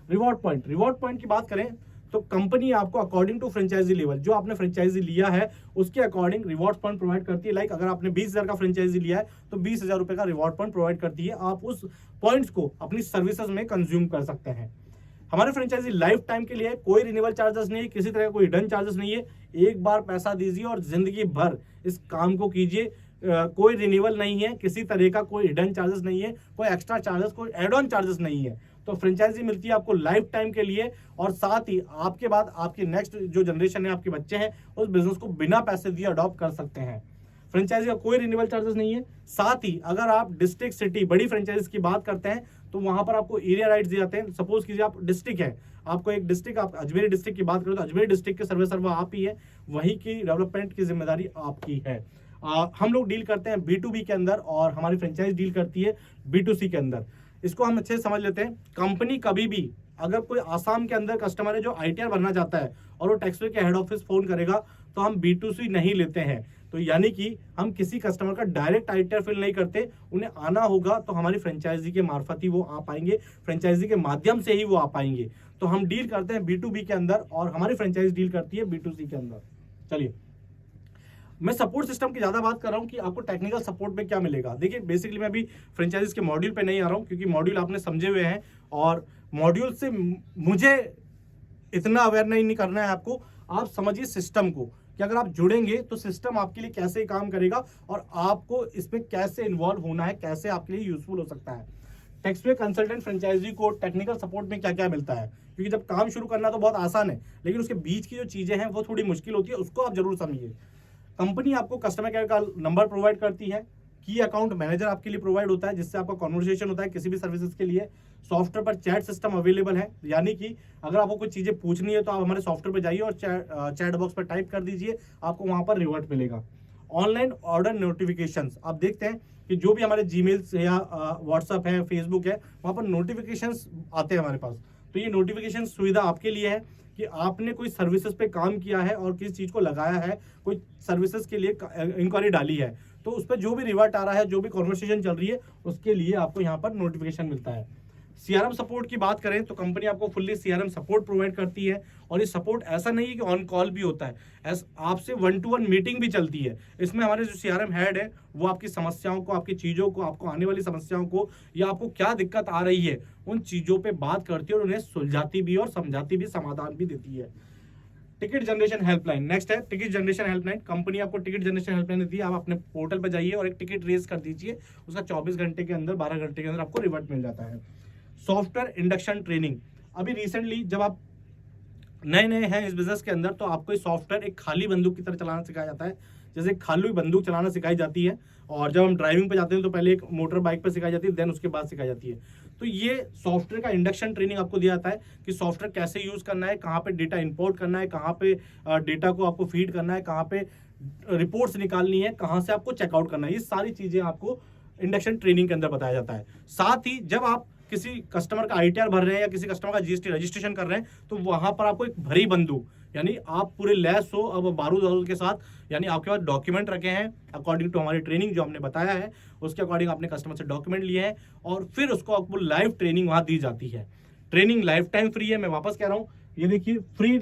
Speaker 1: रिवॉर्ड पॉइंट की बात करें तो कंपनी आपको अकॉर्डिंग टू फ्रेंचाइजी लेवल, जो आपने फ्रेंचाइजी लिया है उसके अकॉर्डिंग रिवॉर्ड पॉइंट प्रोवाइड करती है। लाइक अगर आपने 20,000 का फ्रेंचाइजी लिया है तो 20,000 रुपए का रिवॉर्ड पॉइंट प्रोवाइड करती है। आप उस पॉइंट्स को अपनी सर्विसेज में कंज्यूम कर सकते हैं। हमारे फ्रेंचाइजी लाइफ टाइम के लिए, कोई रिन्यूअल चार्जेस नहीं है, किसी तरह का कोई हिडन चार्जेस नहीं है। एक बार पैसा दीजिए और जिंदगी भर इस काम को कीजिए। कोई रिन्यूअल नहीं है, किसी तरह का कोई हिडन चार्जेस नहीं है, कोई एक्स्ट्रा चार्जेस, कोई एड ऑन चार्जेस नहीं है। तो फ्रेंचाइजी मिलती है आपको लाइफ टाइम के लिए, और साथ ही आपके बाद आपकी नेक्स्ट जो जनरेशन है, आपके बच्चे हैं, उस बिजनेस को बिना पैसे दिए अडॉप्ट कर सकते हैं। फ्रेंचाइजी का कोई रिन्यूअल चार्जेस नहीं है। साथ ही अगर आप डिस्ट्रिक्ट, सिटी, बड़ी फ्रेंचाइजीज की बात करते हैं तो वहां पर आपको एरिया राइट्स दिए जाते हैं। सपोज कीजिए आप डिस्ट्रिक्ट है, आपको एक डिस्ट्रिक्ट, आप अजमेर डिस्ट्रिक्ट की बात करें तो अजमेर डिस्ट्रिक्ट के सर्वे सर्वा आप ही है, वहीं की डेवलपमेंट की जिम्मेदारी आपकी है। हम लोग डील करते हैं B2B के अंदर और हमारी फ्रेंचाइज डील करती है B2C के अंदर। इसको हम अच्छे से समझ लेते हैं। कंपनी कभी भी, अगर कोई आसाम के अंदर कस्टमर है जो ITR भरना चाहता है और वो टैक्सवे के हेड ऑफिस फोन करेगा, तो हम B2C नहीं लेते हैं। तो यानी कि हम किसी कस्टमर का डायरेक्ट ITR फिल नहीं करते, उन्हें आना होगा तो हमारी फ्रेंचाइजी के मार्फत ही वो आ पाएंगे, फ्रेंचाइजी के माध्यम से ही वो आ पाएंगे। तो हम डील करते हैं B2B के अंदर और हमारी फ्रेंचाइज डील करती है B2C के अंदर। चलिए, मैं सपोर्ट सिस्टम की ज्यादा बात कर रहा हूं कि आपको टेक्निकल सपोर्ट में क्या मिलेगा। देखिए, बेसिकली मैं अभी फ्रेंचाइजीज के मॉड्यूल पे नहीं आ रहा हूं, क्योंकि मॉड्यूल आपने समझे हुए हैं और मॉड्यूल से मुझे इतना अवेयर नहीं करना है आपको। आप समझिए सिस्टम को, कि अगर आप जुड़ेंगे तो सिस्टम आपके लिए कैसे काम करेगा और आपको इसमें कैसे इन्वॉल्व होना है, कैसे आपके लिए यूजफुल हो सकता है। टैक्सवे कंसल्टेंट फ्रेंचाइजी को टेक्निकल सपोर्ट में क्या क्या मिलता है, क्योंकि जब काम शुरू करना तो बहुत आसान है, लेकिन उसके बीच की जो चीजें हैं वो थोड़ी मुश्किल होती है, उसको आप जरूर समझिए। कंपनी आपको कस्टमर केयर का नंबर प्रोवाइड करती है। की अकाउंट मैनेजर आपके लिए प्रोवाइड होता है, जिससे आपका कॉन्वर्सेशन होता है किसी भी सर्विसेज के लिए। सॉफ्टवेयर पर चैट सिस्टम अवेलेबल है, यानी कि अगर आपको कुछ चीजें पूछनी है तो आप हमारे सॉफ्टवेयर पर जाइए और चैट बॉक्स पर टाइप कर दीजिए, आपको वहां पर रिवर्ट मिलेगा। ऑनलाइन ऑर्डर नोटिफिकेशंस, आप देखते हैं कि जो भी हमारे जीमेल्स या व्हाट्सएप है, फेसबुक है, वहां पर नोटिफिकेशंस आते हैं हमारे पास। तो ये नोटिफिकेशन सुविधा आपके लिए है कि आपने कोई सर्विसेज पे काम किया है और किसी चीज को लगाया है, कोई सर्विसेज के लिए इंक्वायरी डाली है, तो उस पर जो भी रिवर्ट आ रहा है, जो भी कॉन्वर्सेशन चल रही है, उसके लिए आपको यहाँ पर नोटिफिकेशन मिलता है। CRM सपोर्ट की बात करें तो कंपनी आपको फुल्ली CRM सपोर्ट प्रोवाइड करती है, और ये सपोर्ट ऐसा नहीं है कि ऑन कॉल भी होता है, आपसे 1-to-1 मीटिंग भी चलती है। इसमें हमारे जो CRM हेड है वो आपकी समस्याओं को, आपकी चीज़ों को, आपको आने वाली समस्याओं को, या आपको क्या दिक्कत आ रही है, उन चीज़ों पे बात करती है और उन्हें सुलझाती भी और समझाती भी, समाधान भी देती है। टिकट जनरेशन हेल्पलाइन नेक्स्ट है। टिकट जनरेशन हेल्पलाइन, कंपनी आपको टिकट जनरेशन हेल्पलाइन देती है। आप अपने पोर्टल पर जाइए और एक टिकट रेज कर दीजिए, उसका 24 घंटे के अंदर, 12 घंटे के अंदर आपको रिवर्ट मिल जाता है। सॉफ्टवेयर इंडक्शन ट्रेनिंग, अभी रिसेंटली जब आप नए नए हैं इस बिजनेस के अंदर तो आपको सॉफ्टवेयर एक खाली बंदूक की तरह चलाना सिखाया जाता है, जैसे खाली बंदूक चलाना सिखाई जाती है। और जब हम ड्राइविंग पे जाते हैं तो पहले एक मोटर बाइक पे सिखाई जाती है, देन उसके बाद सिखाई जाती है। तो ये सॉफ्टवेयर का इंडक्शन ट्रेनिंग आपको दिया जाता है कि सॉफ्टवेयर कैसे यूज करना है, कहाँ पे डेटा इंपोर्ट करना है, कहाँ पे डेटा को आपको फीड करना है, कहाँ पे रिपोर्ट्स निकालनी है, कहाँ से आपको चेकआउट करना है, ये सारी चीजें आपको इंडक्शन ट्रेनिंग के अंदर बताया जाता है। साथ ही जब आप किसी कस्टमर का ITR भर रहे हैं या किसी कस्टमर का GST रजिस्ट्रेशन कर रहे हैं, तो वहां पर आपको एक भरी बंदूक, यानी आप पूरे लैस हो अब बारूद के साथ, यानी आपके पास डॉक्यूमेंट रखे हैं अकॉर्डिंग टू हमारी ट्रेनिंग जो हमने बताया है, उसके अकॉर्डिंग आपने कस्टमर से डॉक्यूमेंट लिए हैं और फिर उसको आपको लाइव ट्रेनिंग वहां दी जाती है। ट्रेनिंग लाइफ टाइम फ्री है, मैं वापस कह रहा हूँ, ये देखिए, free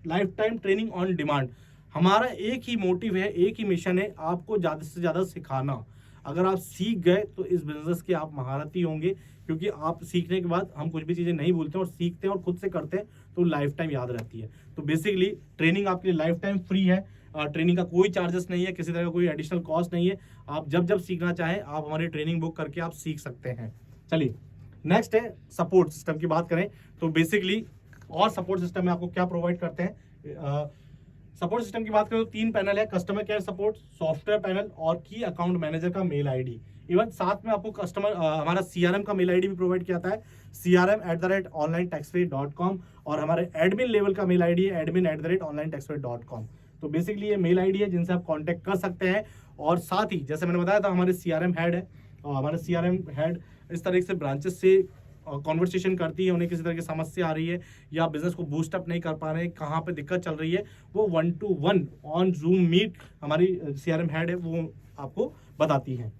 Speaker 1: life time training on demand. हमारा एक ही मोटिव है, एक ही मिशन है, आपको ज्यादा से ज्यादा सिखाना। अगर आप सीख गए तो इस बिजनेस के आप महारथी होंगे, क्योंकि आप सीखने के बाद, हम कुछ भी चीजें नहीं भूलते और सीखते हैं और खुद से करते हैं तो लाइफ टाइम याद रहती है। तो बेसिकली ट्रेनिंग आपके लिए लाइफ टाइम फ्री है, ट्रेनिंग का कोई चार्जेस नहीं है, किसी तरह का कोई एडिशनल कॉस्ट नहीं है। आप जब जब सीखना चाहें आप हमारी ट्रेनिंग बुक करके आप सीख सकते हैं। चलिए, नेक्स्ट है सपोर्ट सिस्टम की बात करें तो बेसिकली और सपोर्ट सिस्टम में आपको क्या प्रोवाइड करते हैं। सपोर्ट सिस्टम की बात करें तो 3 पैनल है, customer care support, software panel और की अकाउंट मैनेजर का मेल ID। इवन साथ में आपको कस्टमर हमारा CRM का मेल ID भी प्रोवाइड किया जाता है, crm@onlinetaxway.com, और हमारे एडमिन लेवल का मेल ID है admin@onlinetaxway.com। तो बेसिकली ये मेल ID है जिनसे आप कांटेक्ट कर सकते हैं। और साथ ही जैसे मैंने बताया था, हमारे CRM हेड है, और हमारे CRM हेड इस तरीके से ब्रांचेस से कॉन्वर्सेशन करती है, उन्हें किसी तरह की समस्या आ रही है या बिजनेस को बूस्ट अप नहीं कर पा रहे हैं, कहाँ पे दिक्कत चल रही है, वो 1-to-1 ऑन जूम मीट हमारी CRM हेड है वो आपको बताती है।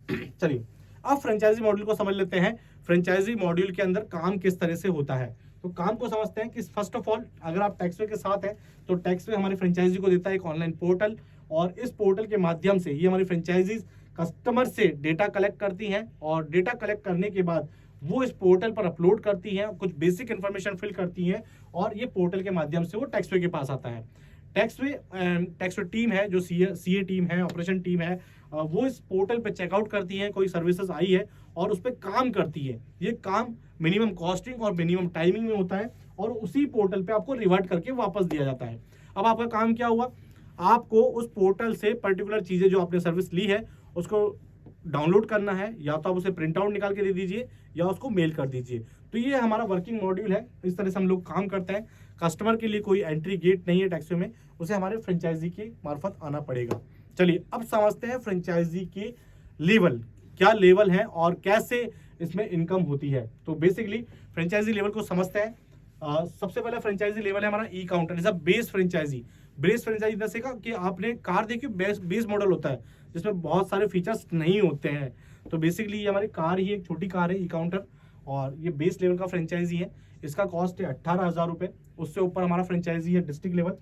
Speaker 1: चलिए, अब फ्रेंचाइजी मॉड्यूल को समझ लेते हैं। फ्रेंचाइजी मॉड्यूल के अंदर काम किस तरह से होता है। तो काम को समझते हैं कि फर्स्ट ऑफ ऑल अगर आप टैक्सवे के साथ हैं तो टैक्सवे हमारी फ्रेंचाइजी को देता है एक ऑनलाइन पोर्टल, और इस पोर्टल के माध्यम से ये हमारी फ्रेंचाइजीज कस्टमर से डेटा कलेक्ट करती हैं, और डेटा कलेक्ट करने के बाद वो इस पोर्टल पर अपलोड करती हैं, कुछ बेसिक इन्फॉर्मेशन फिल करती हैं, और ये पोर्टल के माध्यम से वो टैक्सवे के पास आता है। टैक्सवे टीम है जो सीए टीम है, ऑपरेशन टीम है, वो इस पोर्टल पे चेकआउट करती है कोई सर्विसेज आई है और उस पर काम करती है। ये काम मिनिमम कॉस्टिंग और मिनिमम टाइमिंग में होता है और उसी पोर्टल पे आपको रिवर्ट करके वापस दिया जाता है। अब आपका काम क्या हुआ, आपको उस पोर्टल से पर्टिकुलर चीज़ें जो आपने सर्विस ली है उसको डाउनलोड करना है, या तो आप उसे प्रिंट आउट निकाल के दे दीजिए या उसको मेल कर दीजिए। तो ये हमारा वर्किंग मॉड्यूल है, इस तरह से हम लोग काम करते हैं। कस्टमर के लिए कोई एंट्री गेट नहीं है टैक्सवे में, उसे हमारे फ्रेंचाइजी के मार्फत आना पड़ेगा। चलिए अब समझते हैं फ्रेंचाइजी के लेवल, क्या लेवल है और कैसे इसमें इनकम होती है। तो बेसिकली फ्रेंचाइजी लेवल को समझते हैं। सबसे पहला फ्रेंचाइजी लेवल है हमारा E counter, is a base franchisee. Base franchisee जैसे का कि आपने कार देखी, बेस मॉडल होता है जिसमें बहुत सारे फीचर्स नहीं होते हैं। तो बेसिकली ये हमारी कार ही एक छोटी कार है ई काउंटर, और ये बेस लेवल का फ्रेंचाइजी है। इसका कॉस्ट है 18,000 रुपये। उससे ऊपर हमारा फ्रेंचाइजी है डिस्ट्रिक्ट लेवल,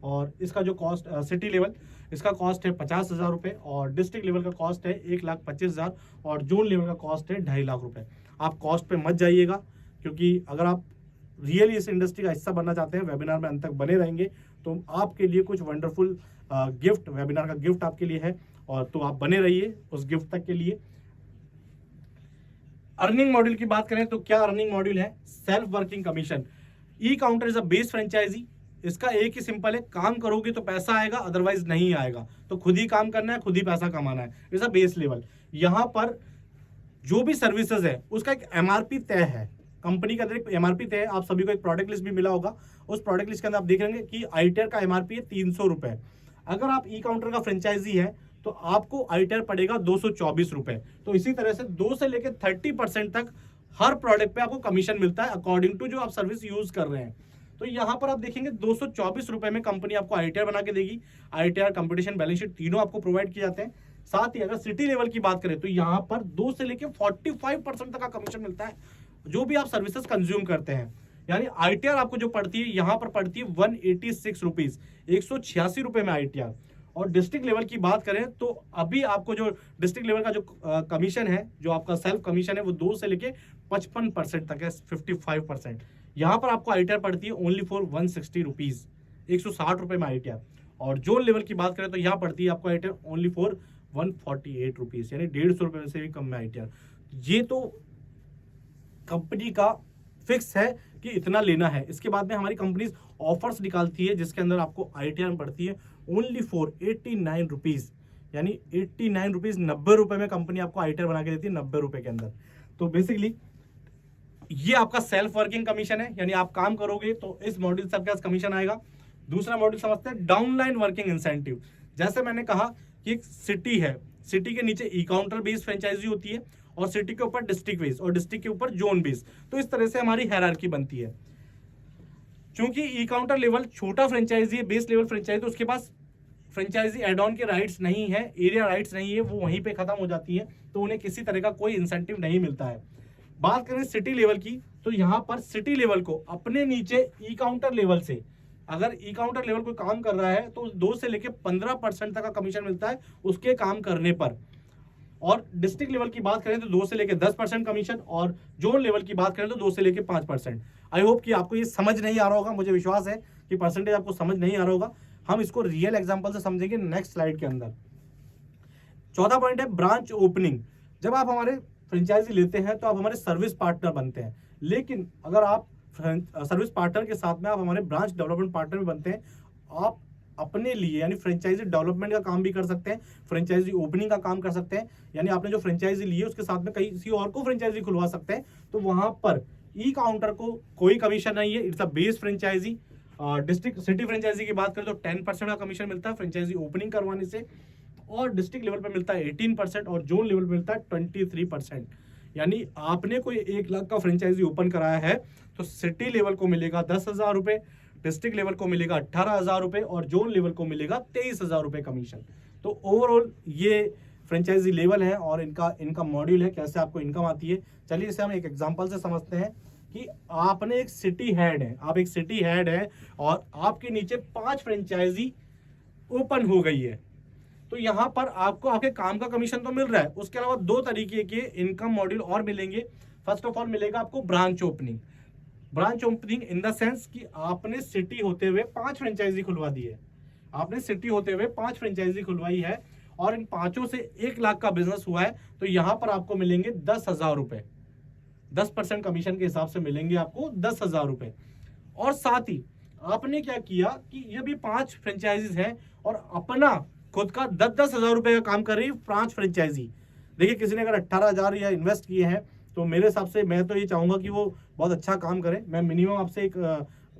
Speaker 1: और इसका जो कॉस्ट सिटी लेवल, इसका कॉस्ट है 50,000 रुपये, और डिस्ट्रिक्ट लेवल का कॉस्ट है 1,25,000, और जोन लेवल का कॉस्ट है 2.5 लाख रुपये। आप कॉस्ट पे मत जाइएगा, क्योंकि अगर आप रियली इस इंडस्ट्री का हिस्सा बनना चाहते हैं, वेबिनार में अंत तक बने रहेंगे तो आपके लिए कुछ वंडरफुल गिफ्ट, वेबिनार का गिफ्ट आपके लिए है, और तो आप बने रहिए उस गिफ्ट तक के लिए। अर्निंग मॉड्यूल की बात करें तो क्या अर्निंग मॉड्यूल है, self working commission. E counter is a base franchise. इसका एक ही सिंपल है, काम करोगे तो पैसा आएगा, अदरवाइज नहीं आएगा। तो खुद ही काम करना है, खुद ही पैसा कमाना है। Is a base level. यहाँ पर जो भी सर्विसेज है उसका एक एमआरपी तय है, कंपनी के अंदर एक एमआरपी तय है। आप सभी को एक प्रोडक्ट लिस्ट भी मिला होगा, उस प्रोडक्ट लिस्ट के अंदर आप देख लेंगे कि आईटीआर का एमआरपी है 300 रुपये। अगर आप ई काउंटर का फ्रेंचाइजी है तो आपको आईटीआर पड़ेगा 224 रुपये। तो इसी तरह से 2 से लेकर 30% तक हर प्रोडक्ट पे आपको कमीशन मिलता है अकॉर्डिंग टू जो आप सर्विस यूज कर रहे हैं। तो यहाँ पर आप देखेंगे 224 रुपये में कंपनी आपको आईटीआर बना के देगी। आईटीआर, कंपटीशन, बैलेंस शीट तीनों आपको प्रोवाइड किए जाते हैं। साथ ही अगर सिटी लेवल की बात करें तो यहाँ पर 2 से लेकर 45% तक का कमीशन मिलता है जो भी आप सर्विसेज कंज्यूम करते हैं। यानी आईटीआर आपको जो पड़ती है यहाँ पर पड़ती है 186 रुपीज, 186 रुपये में आईटीआर। और डिस्ट्रिक्ट लेवल की बात करें तो अभी आपको जो डिस्ट्रिक्ट लेवल का जो कमीशन है, जो आपका सेल्फ कमीशन है, वो 2 से लेके 55% तक है, 55%। यहाँ पर आपको आईटीआर पड़ती है ओनली फॉर 160 रुपीज, 160 रुपये में आईटीआर। और जोन लेवल की बात करें तो यहाँ पड़ती है आपको आईटीआर ओनली फॉर 148 रुपीज, यानी 150 रुपये से भी कम में आईटीआर। ये तो कंपनी का फिक्स है कि इतना लेना है। इसके बाद में हमारी कंपनीज ऑफर्स निकालती है जिसके अंदर आपको आईटीआर पड़ती है ओनली फॉर 89 रुपीज, यानी 89 रुपीज, 90 रुपये में कंपनी आपको आईटीआर बना के देती है 90 रुपये के अंदर। तो बेसिकली ये आपका सेल्फ वर्किंग कमीशन है, यानी आप काम करोगे तो इस मॉड्यूल से आपके पास कमीशन आएगा। दूसरा मॉड्यूल समझते हैं डाउनलाइन वर्किंग इंसेंटिव। जैसे मैंने कहा कि एक सिटी है, सिटी के नीचे ई काउंटर बेस्ड फ्रेंचाइजी होती है, और सिटी के ऊपर डिस्ट्रिक्ट बेस, और डिस्ट्रिक्ट के ऊपर जोन बेस। तो इस तरह से हमारी हायरार्की बनती है। क्योंकि ई काउंटर लेवल छोटा फ्रेंचाइजी है, बेस लेवल फ्रेंचाइजी, तो उसके पास फ्रेंचाइजी एड ऑन के राइट्स नहीं है, एरिया राइट्स नहीं है, वो वहीं पे खत्म हो जाती है, तो उन्हें किसी तरह का कोई इंसेंटिव नहीं मिलता है। बात करें सिटी लेवल की तो यहाँ पर सिटी लेवल को अपने नीचे ई काउंटर लेवल से, अगर ई काउंटर लेवल कोई काम कर रहा है तो 2 से लेकर 15% तक का कमीशन मिलता है उसके काम करने पर। और डिस्ट्रिक्ट लेवल की बात करें तो 2 से लेकर 10% कमीशन, और जोन लेवल की बात करें तो 2 से लेकर 5%। आई होप कि आपको ये समझ नहीं आ रहा होगा, मुझे विश्वास है कि परसेंटेज आपको समझ नहीं आ रहा होगा। हम इसको रियल एग्जांपल से समझेंगे नेक्स्ट स्लाइड के अंदर। चौथा पॉइंट है ब्रांच ओपनिंग। जब आप हमारे फ्रेंचाइजी लेते हैं तो आप हमारे सर्विस पार्टनर बनते हैं, लेकिन अगर आप सर्विस पार्टनर के साथ में आप हमारे ब्रांच डेवलपमेंट पार्टनर भी बनते हैं, आप अपने लिए यानी फ्रेंचाइजी डेवलपमेंट का काम भी कर सकते हैं, फ्रेंचाइजी ओपनिंग का काम कर सकते हैं। यानी आपने जो फ्रेंचाइजी ली है उसके साथ में किसी और को फ्रेंचाइजी खुलवा सकते हैं। तो वहां पर ई काउंटर को कोई कमीशन नहीं है, it's a base franchise. District city franchise की बात करें तो 10% का कमीशन मिलता है फ्रेंचाइजी ओपनिंग करवाने से, और डिस्ट्रिक्ट लेवल पे मिलता है 18%, और जोन लेवल पे मिलता है 23%। यानी आपने कोई 1 लाख का फ्रेंचाइजी ओपन कराया है तो सिटी लेवल को मिलेगा 10,000 रुपये, डिस्ट्रिक्ट लेवल को मिलेगा 18,000 रुपये, और जोन लेवल को मिलेगा 23,000 रुपये कमीशन। तो ओवरऑल ये फ्रेंचाइजी लेवल है और इनका मॉड्यूल है, कैसे आपको इनकम आती है। चलिए इसे हम एक एग्जांपल से समझते हैं कि आपने एक सिटी हेड है, आप एक सिटी हेड है और आपके नीचे 5 फ्रेंचाइजी ओपन हो गई है, तो यहां पर आपको आपके काम का कमीशन तो मिल रहा है, उसके अलावा 2 तरीके के इनकम मॉड्यूल और मिलेंगे। फर्स्ट ऑफ ऑल मिलेगा आपको branch opening. Branch opening in the sense कि आपने सिटी होते हुए 5 फ्रेंचाइजी खुलवा दी है, आपने सिटी होते हुए 5 फ्रेंचाइजी खुलवाई है और इन पांचों से 1 लाख का बिजनेस हुआ है, तो यहां पर आपको मिलेंगे 10,000 रुपए। 10% कमीशन के हिसाब से मिलेंगे आपको 10,000 रुपए। और साथ ही आपने क्या किया कि ये भी 5 फ्रेंचाइजीज हैं और अपना खुद का 10,000 रुपए का काम कर रही है 5 फ्रेंचाइजी। देखिए किसी ने अगर 18,000 या इन्वेस्ट किए हैं तो मेरे हिसाब से मैं तो ये चाहूंगा कि वो बहुत अच्छा काम करे। मैं मिनिमम आपसे एक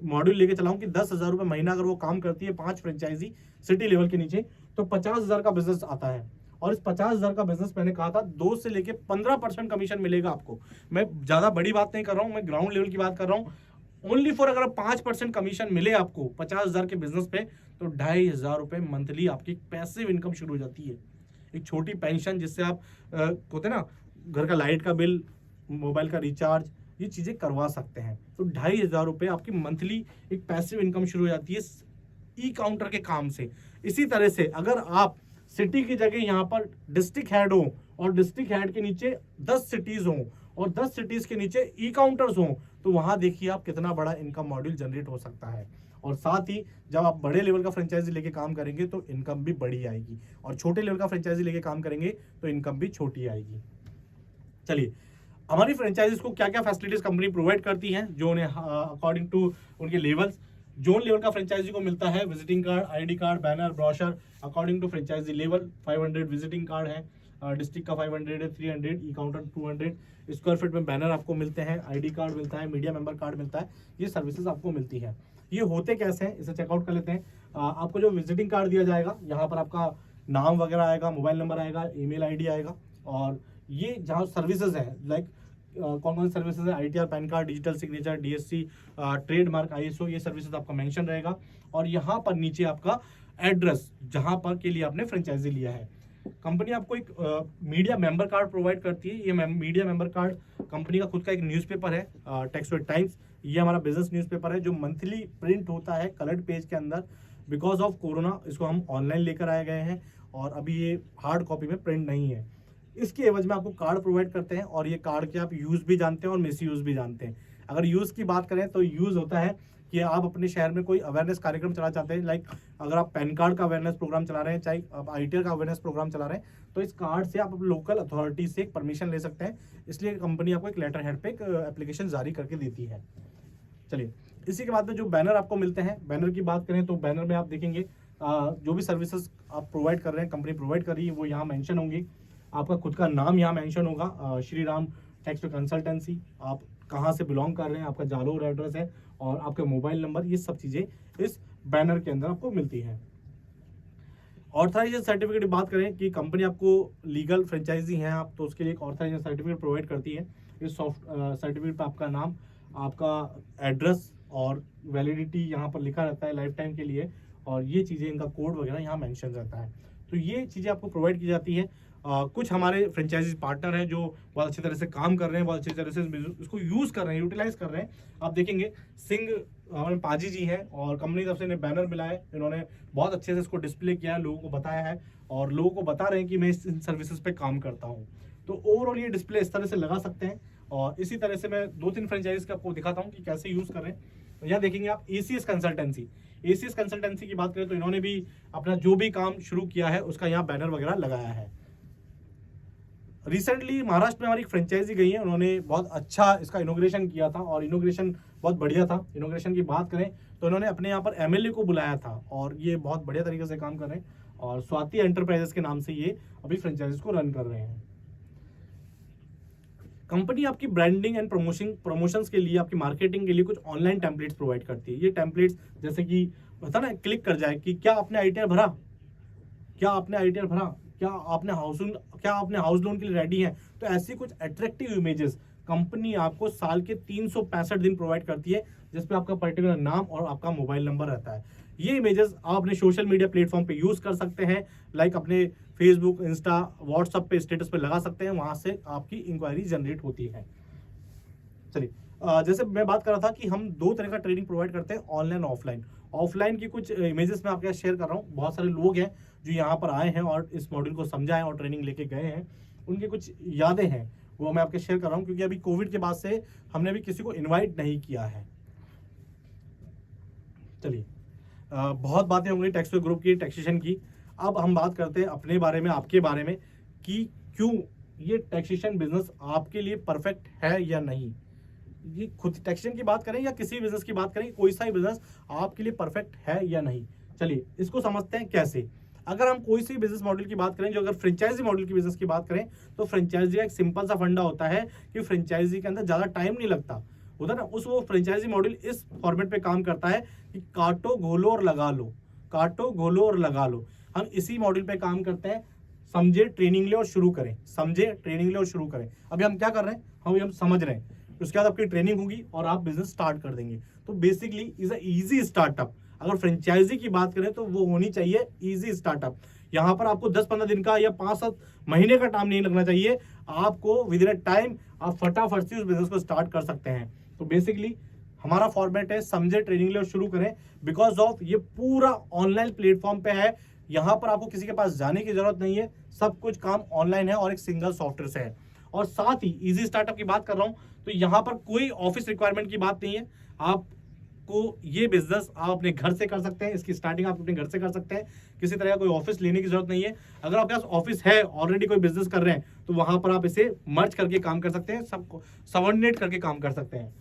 Speaker 1: मॉड्यूल लेके चलाऊं कि 10,000 रुपए महीना अगर वो काम करती है 5 फ्रेंचाइजी सिटी लेवल के नीचे, तो 50,000 का बिजनेस आता है। और इस 50,000 का बिजनेस मैंने कहा था 2 से लेके 15% कमीशन मिलेगा आपको। मैं ज्यादा बड़ी बात नहीं कर रहा हूं, मैं ग्राउंड लेवल की बात कर रहा हूं। ओनली फॉर अगर 5% कमीशन मिले आपको 50,000 के बिजनेस पे, तो 2,500 रुपए मंथली आपकी पैसिव इनकम शुरू हो जाती है। एक छोटी पेंशन जिससे आप होते ना घर का लाइट का बिल, मोबाइल का रिचार्ज, ये चीजें करवा सकते हैं। तो 2,500 रुपए आपकी मंथली एक पैसिव इनकम शुरू हो जाती है ई काउंटर के काम से। इसी तरह से अगर आप सिटी की जगह यहाँ पर डिस्ट्रिक्ट हेड हो और डिस्ट्रिक्ट हेड के नीचे 10 सिटीज हो और 10 सिटीज के नीचे ई काउंटर्स हो, तो वहां देखिए आप कितना बड़ा इनकम मॉड्यूल जनरेट हो सकता है। और साथ ही जब आप बड़े लेवल का फ्रेंचाइजी लेके काम करेंगे तो इनकम भी बड़ी आएगी, और छोटे लेवल का फ्रेंचाइजी लेके काम करेंगे तो इनकम भी छोटी आएगी। चलिए, हमारी फ्रेंचाइजीज को क्या क्या फैसिलिटीज कंपनी प्रोवाइड करती हैं जो उन्हें अकॉर्डिंग टू उनके लेवल्स। जोन लेवल का फ्रेंचाइजी को मिलता है visiting card, ID card, banner, brochure according to franchise level. 500 visiting card है, डिस्ट्रिक्ट का 500 है, 300 ई काउंटर 200 स्क्वायर फीट में बैनर आपको मिलते हैं, आईडी कार्ड मिलता है, मीडिया मेंबर कार्ड मिलता है। ये सर्विसेज आपको मिलती है। ये होते कैसे हैं इसे चेकआउट कर लेते हैं। आपको जो विजिटिंग कार्ड दिया जाएगा यहाँ पर आपका नाम वगैरह आएगा, मोबाइल नंबर आएगा, ईमेल आईडी आएगा, और ये जहाँ सर्विसेज है लाइक कौन कौन सी सर्विसेज है, ITR, pan card, digital signature, DSC, trademark, ISO, ये सर्विसेज आपका मेंशन रहेगा। और यहाँ पर नीचे आपका एड्रेस जहाँ पर के लिए आपने फ्रेंचाइजी लिया है। कंपनी आपको एक मीडिया मेंबर कार्ड प्रोवाइड करती है। ये मीडिया मेंबर कार्ड कंपनी का खुद का एक न्यूज़पेपर है, टेक्सटाइल टाइम्स। ये हमारा बिजनेस न्यूज़पेपर है जो मंथली प्रिंट होता है कलर्ड पेज के अंदर। बिकॉज ऑफ कोरोना इसको हम ऑनलाइन लेकर आए गए हैं और अभी ये हार्ड कॉपी में प्रिंट नहीं है। इसके एवज में आपको कार्ड प्रोवाइड करते हैं और ये कार्ड के आप यूज़ भी जानते हैं और मिस यूज़ भी जानते हैं। अगर यूज़ की बात करें तो यूज़ होता है कि आप अपने शहर में कोई अवेयरनेस कार्यक्रम चला चाहते हैं, लाइक अगर आप पैन कार्ड का अवेयरनेस प्रोग्राम चला रहे हैं, चाहे आप ITR का अवेयरनेस प्रोग्राम चला रहे हैं, तो इस कार्ड से आप लोकल अथॉरिटी से एक परमिशन ले सकते हैं। इसलिए कंपनी आपको एक लेटर हेड पे एक एप्लीकेशन जारी करके देती है। चलिए, इसी के बाद में जो बैनर आपको मिलते हैं, बैनर की बात करें तो बैनर में आप देखेंगे जो भी सर्विसेज आप प्रोवाइड कर रहे हैं, कंपनी प्रोवाइड कर रही है, वो यहाँ मेंशन होंगी। आपका खुद का नाम यहाँ मेंशन होगा, श्री राम टेक्स्ट कंसल्टेंसी, आप कहाँ से बिलोंग कर रहे हैं, आपका जालोर एड्रेस है और आपका मोबाइल नंबर, ये सब चीज़ें इस बैनर के अंदर आपको मिलती हैं। ऑथराइजेशन सर्टिफिकेट की बात करें कि कंपनी आपको लीगल फ्रेंचाइजी हैं आप, तो उसके लिए एक ऑथराइजेशन सर्टिफिकेट प्रोवाइड करती है। इस सॉफ्ट सर्टिफिकेट पर आपका नाम, आपका एड्रेस और वैलिडिटी यहाँ पर लिखा रहता है लाइफ टाइम के लिए, और ये चीज़ें इनका कोड वगैरह यहाँ मेंशन रहता है। तो ये चीज़ें आपको प्रोवाइड की जाती है। कुछ हमारे फ्रेंचाइजी पार्टनर हैं जो बहुत अच्छी तरह से काम कर रहे हैं, बहुत अच्छी तरह से इसको यूज़ कर रहे हैं, यूटिलाइज कर रहे हैं। आप देखेंगे सिंह हमारे पाजी जी हैं और कंपनी तरफ से इन्हें बैनर मिला है, इन्होंने बहुत अच्छे से इसको डिस्प्ले किया है, लोगों को बताया है और लोगों को बता रहे हैं कि मैं इन सर्विसेज पे काम करता हूँ। तो ओवरऑल ये डिस्प्ले इस तरह से लगा सकते हैं। और इसी तरह से मैं 2-3 फ्रेंचाइज का आपको दिखाता हूँ कि कैसे यूज़ कर रहे हैं। यहाँ देखेंगे आप ACS कंसल्टेंसी। ACS कंसल्टेंसी की बात करें तो इन्होंने भी अपना जो भी काम शुरू किया है उसका यहाँ बैनर वगैरह लगाया है। रिसेंटली महाराष्ट्र में हमारी फ्रेंचाइजी गई है, उन्होंने बहुत अच्छा इसका इनोग्रेशन किया था और इनोग्रेशन बहुत बढ़िया था। इनोग्रेशन की बात करें तो इन्होंने अपने यहाँ पर MLA को बुलाया था और ये बहुत बढ़िया तरीके से काम कर रहे हैं और स्वाति एंटरप्राइजेस के नाम से ये अभी फ्रेंचाइजीज को रन कर रहे हैं। कंपनी आपकी ब्रांडिंग एंड प्रमोशंस के लिए, आपकी मार्केटिंग के लिए कुछ ऑनलाइन टेम्पलेट्स प्रोवाइड करती है। ये टेम्पलेट्स जैसे कि होता ना, क्लिक कर जाए कि क्या आपने ITR भरा, क्या आपने ITR भरा, क्या आपने हाउस लोन के लिए रेडी हैं। तो ऐसी कुछ अट्रैक्टिव इमेजेस कंपनी आपको साल के 365 दिन प्रोवाइड करती है, जिसपे आपका पर्टिकुलर नाम और आपका मोबाइल नंबर रहता है। ये इमेजेस आप अपने सोशल मीडिया प्लेटफॉर्म पे यूज कर सकते हैं, लाइक अपने फेसबुक, इंस्टा, व्हाट्सएप पे स्टेटस पे लगा सकते हैं, वहां से आपकी इंक्वायरी जनरेट होती है। चलिए, जैसे मैं बात कर रहा था कि हम दो तरह का ट्रेनिंग प्रोवाइड करते हैं, ऑनलाइन ऑफलाइन। ऑफलाइन की कुछ इमेजेस मैं आपके साथ शेयर कर रहा हूँ। बहुत सारे लोग हैं जो यहाँ पर आए हैं और इस मॉड्यूल को समझा है और ट्रेनिंग लेके गए हैं, उनकी कुछ यादें हैं वो मैं आपके शेयर कर रहा हूँ, क्योंकि अभी कोविड के बाद से हमने अभी किसी को इन्वाइट नहीं किया है। चलिए, बहुत बातें होंगी टैक्स ग्रुप की, टैक्सेशन की। अब हम बात करते हैं अपने बारे में, आपके बारे में, कि क्यों ये टैक्सेशन बिजनेस आपके लिए परफेक्ट है या नहीं। ये खुद टैक्सेशन की बात करें या किसी बिजनेस की बात करें, कोई सा ही बिजनेस आपके लिए परफेक्ट है या नहीं। चलिए इसको समझते हैं कैसे। अगर हम कोई सी बिजनेस मॉडल की बात करें, जो अगर फ्रेंचाइजी मॉडल की बिजनेस की बात करें, तो फ्रेंचाइजी का एक सिंपल सा फंडा होता है कि फ्रेंचाइजी के अंदर ज्यादा टाइम नहीं लगता होता ना। उस वो फ्रेंचाइजी मॉडल इस फॉर्मेट पे काम करता है कि काटो घोलो और लगा लो, काटो घोलो और लगा लो। हम इसी मॉडल पे काम करते हैं, समझे ट्रेनिंग ले और शुरू करें, समझे ट्रेनिंग ले और शुरू करें। अभी हम क्या कर रहे हैं, हम समझ रहे हैं, उसके बाद आपकी ट्रेनिंग होगी और आप बिजनेस स्टार्ट कर देंगे। तो basically is a easy startup. अगर फ्रेंचाइजी की बात करें तो वो होनी चाहिए इजी स्टार्टअप। यहाँ पर आपको 10-15 दिन का या 5-7 महीने का टाइम नहीं लगना चाहिए। आपको विद इन अ टाइम आप फटाफट से उस बिजनेस को स्टार्ट कर सकते हैं। तो बेसिकली हमारा फॉर्मेट है, समझे ट्रेनिंग ले और शुरू करें। बिकॉज ऑफ ये पूरा ऑनलाइन प्लेटफॉर्म पे है, यहाँ पर आपको किसी के पास जाने की जरूरत नहीं है, सब कुछ काम ऑनलाइन है और एक सिंगल सॉफ्टवेयर से है। और साथ ही इजी स्टार्टअप की बात कर रहा हूं, तो यहाँ पर कोई ऑफिस रिक्वायरमेंट की बात नहीं है। आपको ये बिजनेस आप अपने घर से कर सकते हैं, इसकी स्टार्टिंग आप अपने घर से कर सकते हैं, किसी तरह का कोई ऑफिस लेने की जरूरत नहीं है। अगर आपके पास ऑफिस है, ऑलरेडी कोई बिजनेस कर रहे हैं, तो वहां पर आप इसे मर्ज करके काम कर सकते हैं, सबको सबऑर्डिनेट करके काम कर सकते हैं।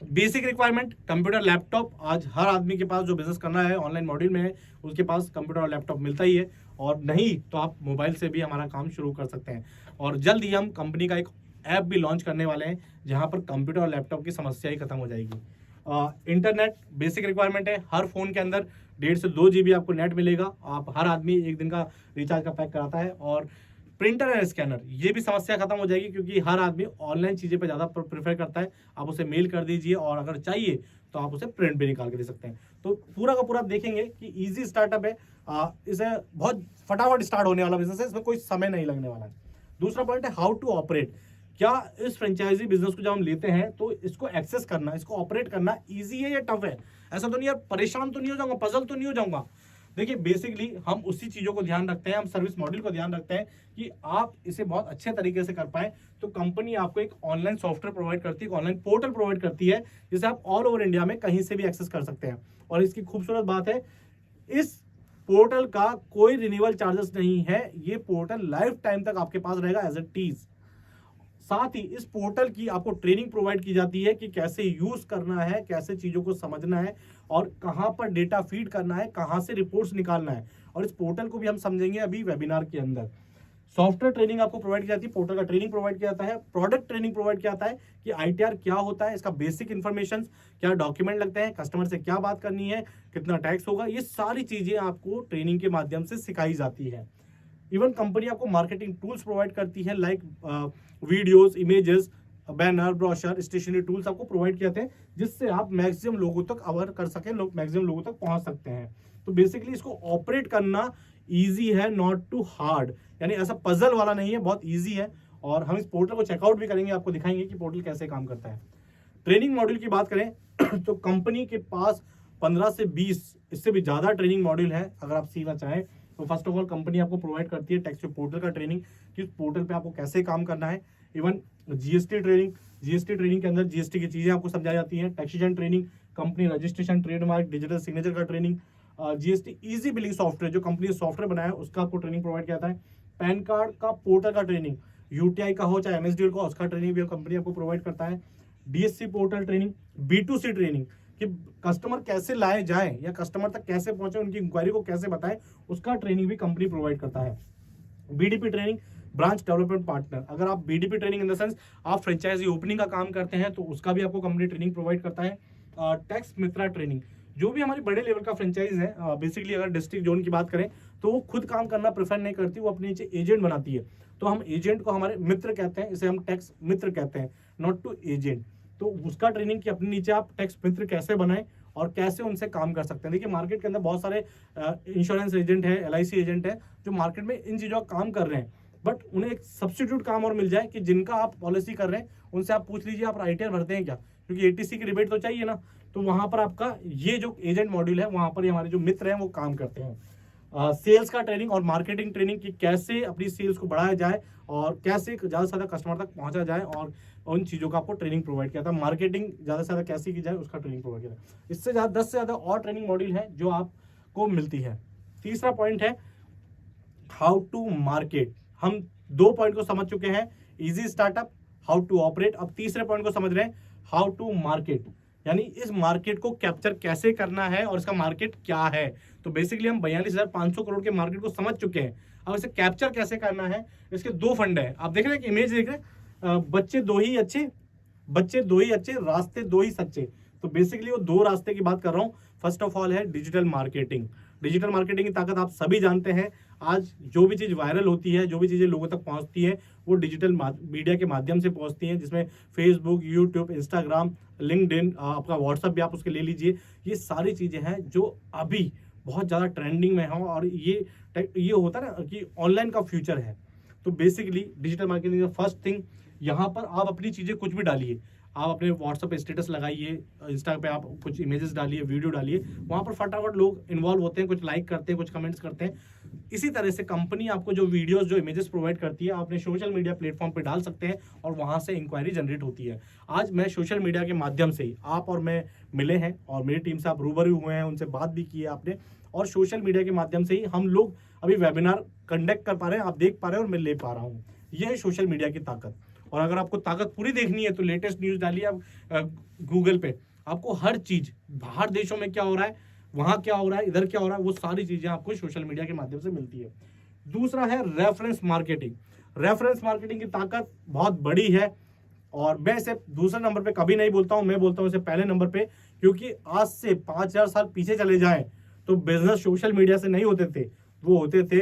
Speaker 1: बेसिक रिक्वायरमेंट कंप्यूटर लैपटॉप, आज हर आदमी के पास जो बिजनेस करना है ऑनलाइन मॉड्यूल में है, उसके पास कंप्यूटर और लैपटॉप मिलता ही है। और नहीं तो आप मोबाइल से भी हमारा काम शुरू कर सकते हैं। और जल्द ही हम कंपनी का एक ऐप भी लॉन्च करने वाले हैं, जहां पर कंप्यूटर और लैपटॉप की समस्या ही खत्म हो जाएगी। इंटरनेट बेसिक रिक्वायरमेंट है, हर फोन के अंदर 1.5 से 2 GB आपको नेट मिलेगा। आप हर आदमी 1 दिन का रिचार्ज का पैक कराता है। और प्रिंटर एंड स्कैनर, ये भी समस्या खत्म हो जाएगी, क्योंकि हर आदमी ऑनलाइन चीजें पे ज्यादा प्रेफर करता है। आप उसे मेल कर दीजिए और अगर चाहिए तो आप उसे प्रिंट भी निकाल के दे सकते हैं। तो पूरा का पूरा देखेंगे कि इजी स्टार्टअप है, इसे बहुत फटाफट स्टार्ट होने वाला बिजनेस है, इसमें कोई समय नहीं लगने वाला है। दूसरा पॉइंट है हाउ टू ऑपरेट। क्या इस फ्रेंचाइजी बिजनेस को जब हम लेते हैं तो इसको एक्सेस करना, इसको ऑपरेट करना ईजी है या टफ है। ऐसा तो नहीं यार, परेशान तो नहीं हो जाऊंगा, पजल तो नहीं हो जाऊंगा। देखिए बेसिकली हम उसी चीजों को ध्यान रखते हैं, हम सर्विस मॉडल को ध्यान रखते हैं कि आप इसे बहुत अच्छे तरीके से कर पाए। तो कंपनी आपको एक ऑनलाइन सॉफ्टवेयर प्रोवाइड करती है, ऑनलाइन पोर्टल प्रोवाइड करती है, जिसे आप ऑल ओवर इंडिया में कहीं से भी एक्सेस कर सकते हैं। और इसकी खूबसूरत बात है, इस पोर्टल का कोई रिन्यूअल चार्जेस नहीं है। ये पोर्टल लाइफ टाइम तक आपके पास रहेगा एज इट इज। साथ ही इस पोर्टल की आपको ट्रेनिंग प्रोवाइड की जाती है कि कैसे यूज करना है, कैसे चीजों को समझना है और कहां पर डेटा फीड करना है, कहां से रिपोर्ट्स निकालना है। और इस पोर्टल को भी हम समझेंगे अभी वेबिनार के अंदर। सॉफ्टवेयर ट्रेनिंग आपको प्रोवाइड की जाती है, पोर्टल का ट्रेनिंग प्रोवाइड किया जाता है, प्रोडक्ट ट्रेनिंग प्रोवाइड किया जाता है कि ITR क्या होता है, इसका बेसिक इन्फॉर्मेशन, क्या डॉक्यूमेंट लगते हैं, कस्टमर से क्या बात करनी है, कितना टैक्स होगा, ये सारी चीजें आपको ट्रेनिंग के माध्यम से सिखाई जाती है। इवन कंपनी आपको मार्केटिंग टूल्स प्रोवाइड करती है, like videos, images, banner, brochure, stationery tools आपको प्रोवाइड किए जाते हैं, जिससे आप मैक्सिमम लोगों तक अवर कर सकें, लोग मैक्सिमम लोगों तक पहुंच सकते हैं। तो बेसिकली इसको ऑपरेट करना इजी है, नॉट टू हार्ड, यानी ऐसा पजल वाला नहीं है, बहुत इजी है। और हम इस पोर्टल को चेकआउट भी करेंगे, आपको दिखाएंगे कि पोर्टल कैसे काम करता है। ट्रेनिंग मॉड्यूल की बात करें तो कंपनी के पास 15 से 20 इससे भी ज्यादा ट्रेनिंग मॉड्यूल है। अगर आप सीखना चाहें तो फर्स्ट ऑफ ऑल कंपनी आपको प्रोवाइड करती है टैक्स पोर्टल का ट्रेनिंग, कि पोर्टल पे आपको कैसे काम करना है। इवन जीएसटी ट्रेनिंग के अंदर जीएसटी की चीजें आपको समझाई जाती है। Taxation training, company registration, trademark, digital signature का training, GST easy billing software, जो कंपनी ने सॉफ्टवेयर बनाया है उसका आपको ट्रेनिंग प्रोवाइड किया जाता है। पैन कार्ड का पोर्टल का ट्रेनिंग, यूटीआई का हो चाहे MSDL का, उसका ट्रेनिंग भी कंपनी आपको प्रोवाइड करता है। DSC portal training, B2C training कि कस्टमर कैसे लाए जाए या कस्टमर तक कैसे पहुंचे, उनकी इंक्वायरी को कैसे बताएं, उसका ट्रेनिंग भी कंपनी प्रोवाइड करता है। BDP training, branch development partner, अगर आप BDP training in the sense आप फ्रेंचाइजी ओपनिंग का काम करते हैं तो उसका भी आपको कंपनी ट्रेनिंग प्रोवाइड करता है। टैक्स मित्रा ट्रेनिंग, जो भी हमारी बड़े लेवल का फ्रेंचाइज है, बेसिकली अगर डिस्ट्रिक्ट जोन की बात करें तो वो खुद काम करना प्रेफर नहीं करती, वो अपने नीचे एजेंट बनाती है। तो हम एजेंट को हमारे मित्र कहते हैं, इसे हम टैक्स मित्र कहते हैं, नॉट टू एजेंट। तो उसका ट्रेनिंग कि अपने नीचे आप टैक्स मित्र कैसे बनाएं और कैसे उनसे काम कर सकते हैं। देखिए मार्केट के अंदर बहुत सारे इंश्योरेंस एजेंट है, LIC एजेंट है, जो मार्केट में इन चीज़ों का काम कर रहे हैं। बट उन्हें एक सब्स्टिट्यूट काम और मिल जाए कि जिनका आप पॉलिसी कर रहे हैं उनसे आप पूछ लीजिए आप आईटीआर भरते हैं क्या, क्योंकि एटीसी की रिबेट तो चाहिए ना। तो वहां पर आपका ये जो एजेंट मॉड्यूल है वहां पर हमारे जो मित्र हैं वो काम करते हैं। सेल्स का ट्रेनिंग और मार्केटिंग ट्रेनिंग की कैसे अपनी सेल्स को बढ़ाया जाए और कैसे ज़्यादा से ज़्यादा कस्टमर तक पहुंचा जाए, और उन चीज़ों का आपको ट्रेनिंग प्रोवाइड किया था। मार्केटिंग ज़्यादा से ज़्यादा कैसे की जाए उसका ट्रेनिंग प्रोवाइड किया था। इससे ज़्यादा 10 से ज़्यादा और ट्रेनिंग मॉड्यूल है जो आपको मिलती है। तीसरा पॉइंट है हाउ टू मार्केट। हम 2 पॉइंट को समझ चुके हैं, easy startup, how to operate. अब तीसरे पॉइंट को समझ रहे हैं हाउ टू मार्केट, यानी इस मार्केट को कैप्चर कैसे करना है और इसका मार्केट क्या है। तो बेसिकली हम 42,500 करोड़ के मार्केट को समझ चुके हैं। अब इसे कैप्चर कैसे करना है, इसके 2 फंडे हैं। आप देख रहे हैं कि इमेज देख रहे हैं, बच्चे 2 ही अच्छे, बच्चे 2 ही अच्छे, रास्ते 2 ही सच्चे। तो बेसिकली वो 2 रास्ते की बात कर रहा हूं। फर्स्ट ऑफ ऑल है डिजिटल मार्केटिंग। डिजिटल मार्केटिंग की ताकत आप सभी जानते हैं। आज जो भी चीज़ वायरल होती है, जो भी चीज़ें लोगों तक पहुंचती है, वो डिजिटल मीडिया के माध्यम से पहुंचती हैं, जिसमें फेसबुक, यूट्यूब, इंस्टाग्राम, लिंक्डइन, आपका व्हाट्सअप भी आप उसके ले लीजिए। ये सारी चीज़ें हैं जो अभी बहुत ज़्यादा ट्रेंडिंग में हो, और ये होता है ना कि ऑनलाइन का फ्यूचर है। तो basically digital marketing first thing, यहाँ पर आप अपनी चीज़ें कुछ भी डालिए। आप अपने व्हाट्सएप पे स्टेटस लगाइए, इंस्टा पे आप कुछ इमेजेस डालिए, वीडियो डालिए, वहाँ पर फटाफट लोग इन्वॉल्व होते हैं, कुछ लाइक करते हैं, कुछ कमेंट्स करते हैं। इसी तरह से कंपनी आपको जो वीडियोस, जो इमेजेस प्रोवाइड करती है, आप अपने सोशल मीडिया प्लेटफॉर्म पे डाल सकते हैं और वहाँ से इंक्वायरी जनरेट होती है। आज मैं सोशल मीडिया के माध्यम से ही, आप और मैं मिले हैं और मेरी टीम से आप रूबरू हुए हैं, उनसे बात भी की है आपने, और सोशल मीडिया के माध्यम से ही हम लोग अभी वेबिनार कंडक्ट कर पा रहे हैं, आप देख पा रहे हैं और मैं ले पा रहा हूँ। यह है सोशल मीडिया की ताकत। और अगर आपको ताकत पूरी देखनी है तो लेटेस्ट न्यूज़ डालिए आप गूगल पे, आपको हर चीज़, बाहर देशों में क्या हो रहा है, वहाँ क्या हो रहा है, इधर क्या हो रहा है, वो सारी चीज़ें आपको सोशल मीडिया के माध्यम से मिलती है। दूसरा है रेफरेंस मार्केटिंग। रेफरेंस मार्केटिंग की ताकत बहुत बड़ी है, और मैं इसे दूसरे नंबर पे कभी नहीं बोलता हूँ, मैं बोलता हूँ इसे पहले नंबर पे, क्योंकि आज से 5,000 साल पीछे चले जाएं तो बिजनेस सोशल मीडिया से नहीं होते थे, वो होते थे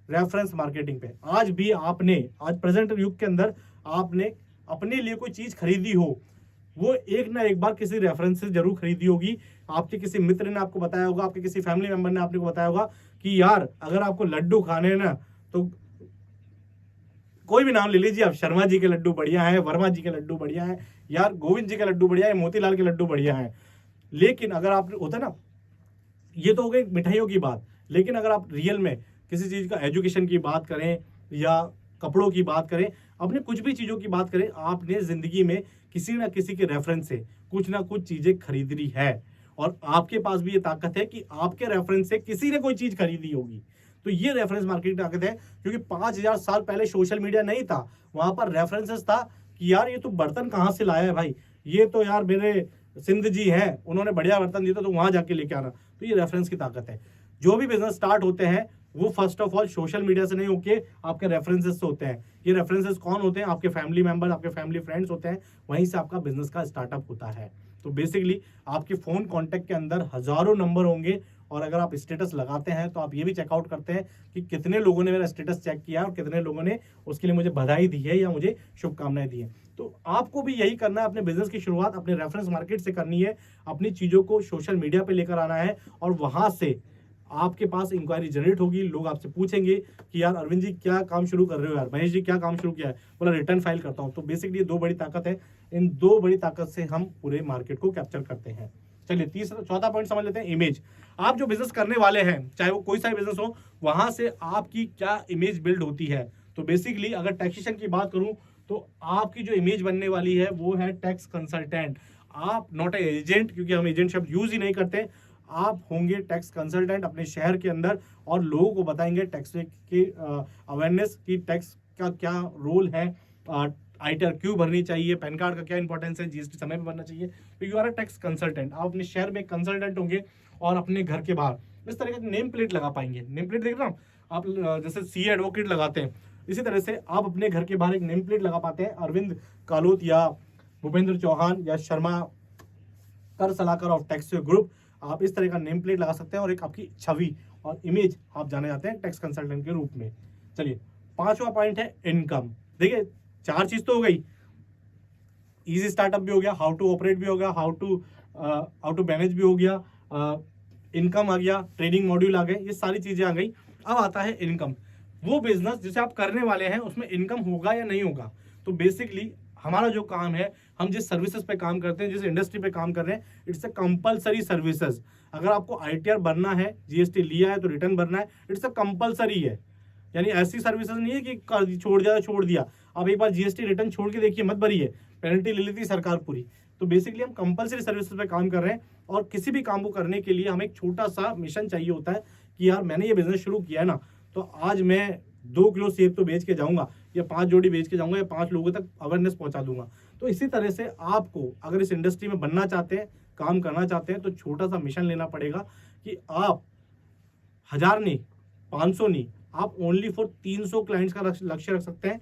Speaker 1: रेफरेंस मार्केटिंग पे। आज भी आपने, आज प्रेजेंट युग के अंदर आपने अपने लिए कोई चीज खरीदी हो, वो एक ना एक बार किसी रेफरेंस से जरूर खरीदी होगी। आपके किसी मित्र ने आपको बताया होगा, आपके किसी फैमिली मेंबर ने आपको बताया होगा कि यार अगर आपको लड्डू खाने हैं ना, तो कोई भी नाम ले लीजिए आप, शर्मा जी के लड्डू बढ़िया है, वर्मा जी के लड्डू बढ़िया है, यार गोविंद जी के लड्डू बढ़िया है, मोतीलाल के लड्डू बढ़िया है। लेकिन अगर आप, होता ना, ये तो हो गई मिठाइयों की बात, लेकिन अगर आप रियल में किसी चीज का एजुकेशन की बात करें या कपड़ों की बात करें, अपने कुछ भी चीजों की बात करें, आपने जिंदगी में किसी ना किसी के रेफरेंस से कुछ ना कुछ चीजें खरीदनी है, और आपके पास भी ये ताकत है कि आपके रेफरेंस से किसी ने कोई चीज खरीदी होगी। तो ये रेफरेंस मार्केटिंग ताकत है, क्योंकि 5,000 साल पहले सोशल मीडिया नहीं था, वहां पर रेफरेंसेस था कि यार ये तो बर्तन कहाँ से लाया है भाई, ये तो यार मेरे सिंध जी हैं, उन्होंने बढ़िया बर्तन दिया, तो वहां जाके लेके आना। तो ये रेफरेंस की ताकत है। जो भी बिजनेस स्टार्ट होते हैं वो first of all social media से नहीं होके आपके रेफरेंसेस से होते हैं। ये रेफरेंसेस कौन होते हैं? आपके फैमिली मेंबर, आपके फैमिली फ्रेंड्स होते हैं, वहीं से आपका बिजनेस का स्टार्टअप होता है। तो बेसिकली आपके फोन कॉन्टैक्ट के अंदर हजारों नंबर होंगे, और अगर आप स्टेटस लगाते हैं तो आप ये भी चेकआउट करते हैं कि कितने लोगों ने मेरा स्टेटस चेक किया और कितने लोगों ने उसके लिए मुझे बधाई दी है या मुझे शुभकामनाएं दी है। तो आपको भी यही करना है, अपने बिजनेस की शुरुआत अपने रेफरेंस मार्केट से करनी है, अपनी चीज़ों को सोशल मीडिया पे लेकर आना है, और वहां से आपके पास इंक्वायरी जनरेट होगी। लोग आपसे पूछेंगे कि यार अरविंद जी क्या काम शुरू कर रहे हो, यार महेश जी क्या काम शुरू किया है, बोला रिटर्न फाइल करता हूँ। तो बेसिकली ये 2 बड़ी ताकत है, इन 2 बड़ी ताकत से हम पूरे मार्केट को कैप्चर करते हैं। चलिए चौथा पॉइंट समझ लेते हैं, इमेज। आप जो बिजनेस करने वाले हैं, चाहे वो कोई सा बिजनेस हो, वहां से आपकी क्या इमेज बिल्ड होती है। तो बेसिकली अगर टैक्सेशन की बात करूं तो आपकी जो इमेज बनने वाली है वो है टैक्स कंसल्टेंट। आप नॉट ए एजेंट, क्योंकि हम एजेंट शब्द यूज ही नहीं करते, आप होंगे टैक्स कंसल्टेंट अपने शहर के अंदर, और लोगों को बताएंगे टैक्स की अवेयरनेस की, टैक्स का क्या रोल है, आईटीआर क्यों भरनी चाहिए, पैन कार्ड का क्या इंपॉर्टेंस है, जीएसटी समय पे भरना चाहिए। तो you are a tax consultant. आप अपने शहर में कंसल्टेंट होंगे, और अपने घर के बाहर इस तरह का नेम प्लेट लगा पाएंगे। नेम प्लेट देख रहे हो आप, जैसे सी एडवोकेट लगाते हैं, इसी तरह से आप अपने घर के बाहर एक नेम प्लेट लगा पाते हैं, अरविंद कालोत या भूपेंद्र चौहान या शर्मा कर सलाहकार ऑफ टैक्स ग्रुप। आप इस तरह का नेम प्लेट लगा सकते हैं, और एक आपकी छवि और इमेज आप जाने जाते हैं टैक्स कंसल्टेंट के रूप में। चलिए 5वां पॉइंट है इनकम। देखिए 4 चीज तो हो गई, इजी स्टार्टअप भी हो गया, हाउ टू ऑपरेट भी हो गया, हाउ टू मैनेज भी हो गया, इनकम आ गया, ट्रेनिंग मॉड्यूल आ गए, ये सारी चीजें आ गई। अब आता है इनकम। वो बिजनेस जिसे आप करने वाले हैं उसमें इनकम होगा या नहीं होगा। तो बेसिकली हमारा जो काम है, हम जिस सर्विसेज पे काम करते हैं, जिस इंडस्ट्री पे काम कर रहे हैं, इट्स अ कंपलसरी सर्विसेज। अगर आपको आईटीआर बनना है, जीएसटी लिया है तो रिटर्न भरना है, इट्स अ कंपलसरी है। यानी ऐसी सर्विसेज नहीं है कि कर छोड़ दिया छोड़ दिया। आप एक बार जीएसटी रिटर्न छोड़ के देखिए, मत भरिए, पेनल्टी ले लेती है सरकार पूरी। तो बेसिकली हम कंपलसरी सर्विसेज पे काम कर रहे हैं, और किसी भी काम को करने के लिए हमें एक छोटा सा मिशन चाहिए होता है कि यार मैंने ये बिजनेस शुरू किया है ना, तो आज मैं 2 किलो सेब तो बेच के जाऊंगा, या 5 जोड़ी बेच के जाऊंगा, या 5 लोगों तक अवेयरनेस पहुंचा दूंगा। तो इसी तरह से आपको अगर इस इंडस्ट्री में बनना चाहते हैं, काम करना चाहते हैं, तो छोटा सा मिशन लेना पड़ेगा कि आप 1000 नहीं, 500 नहीं, आप ओनली फॉर 300 क्लाइंट्स का लक्ष्य रख सकते हैं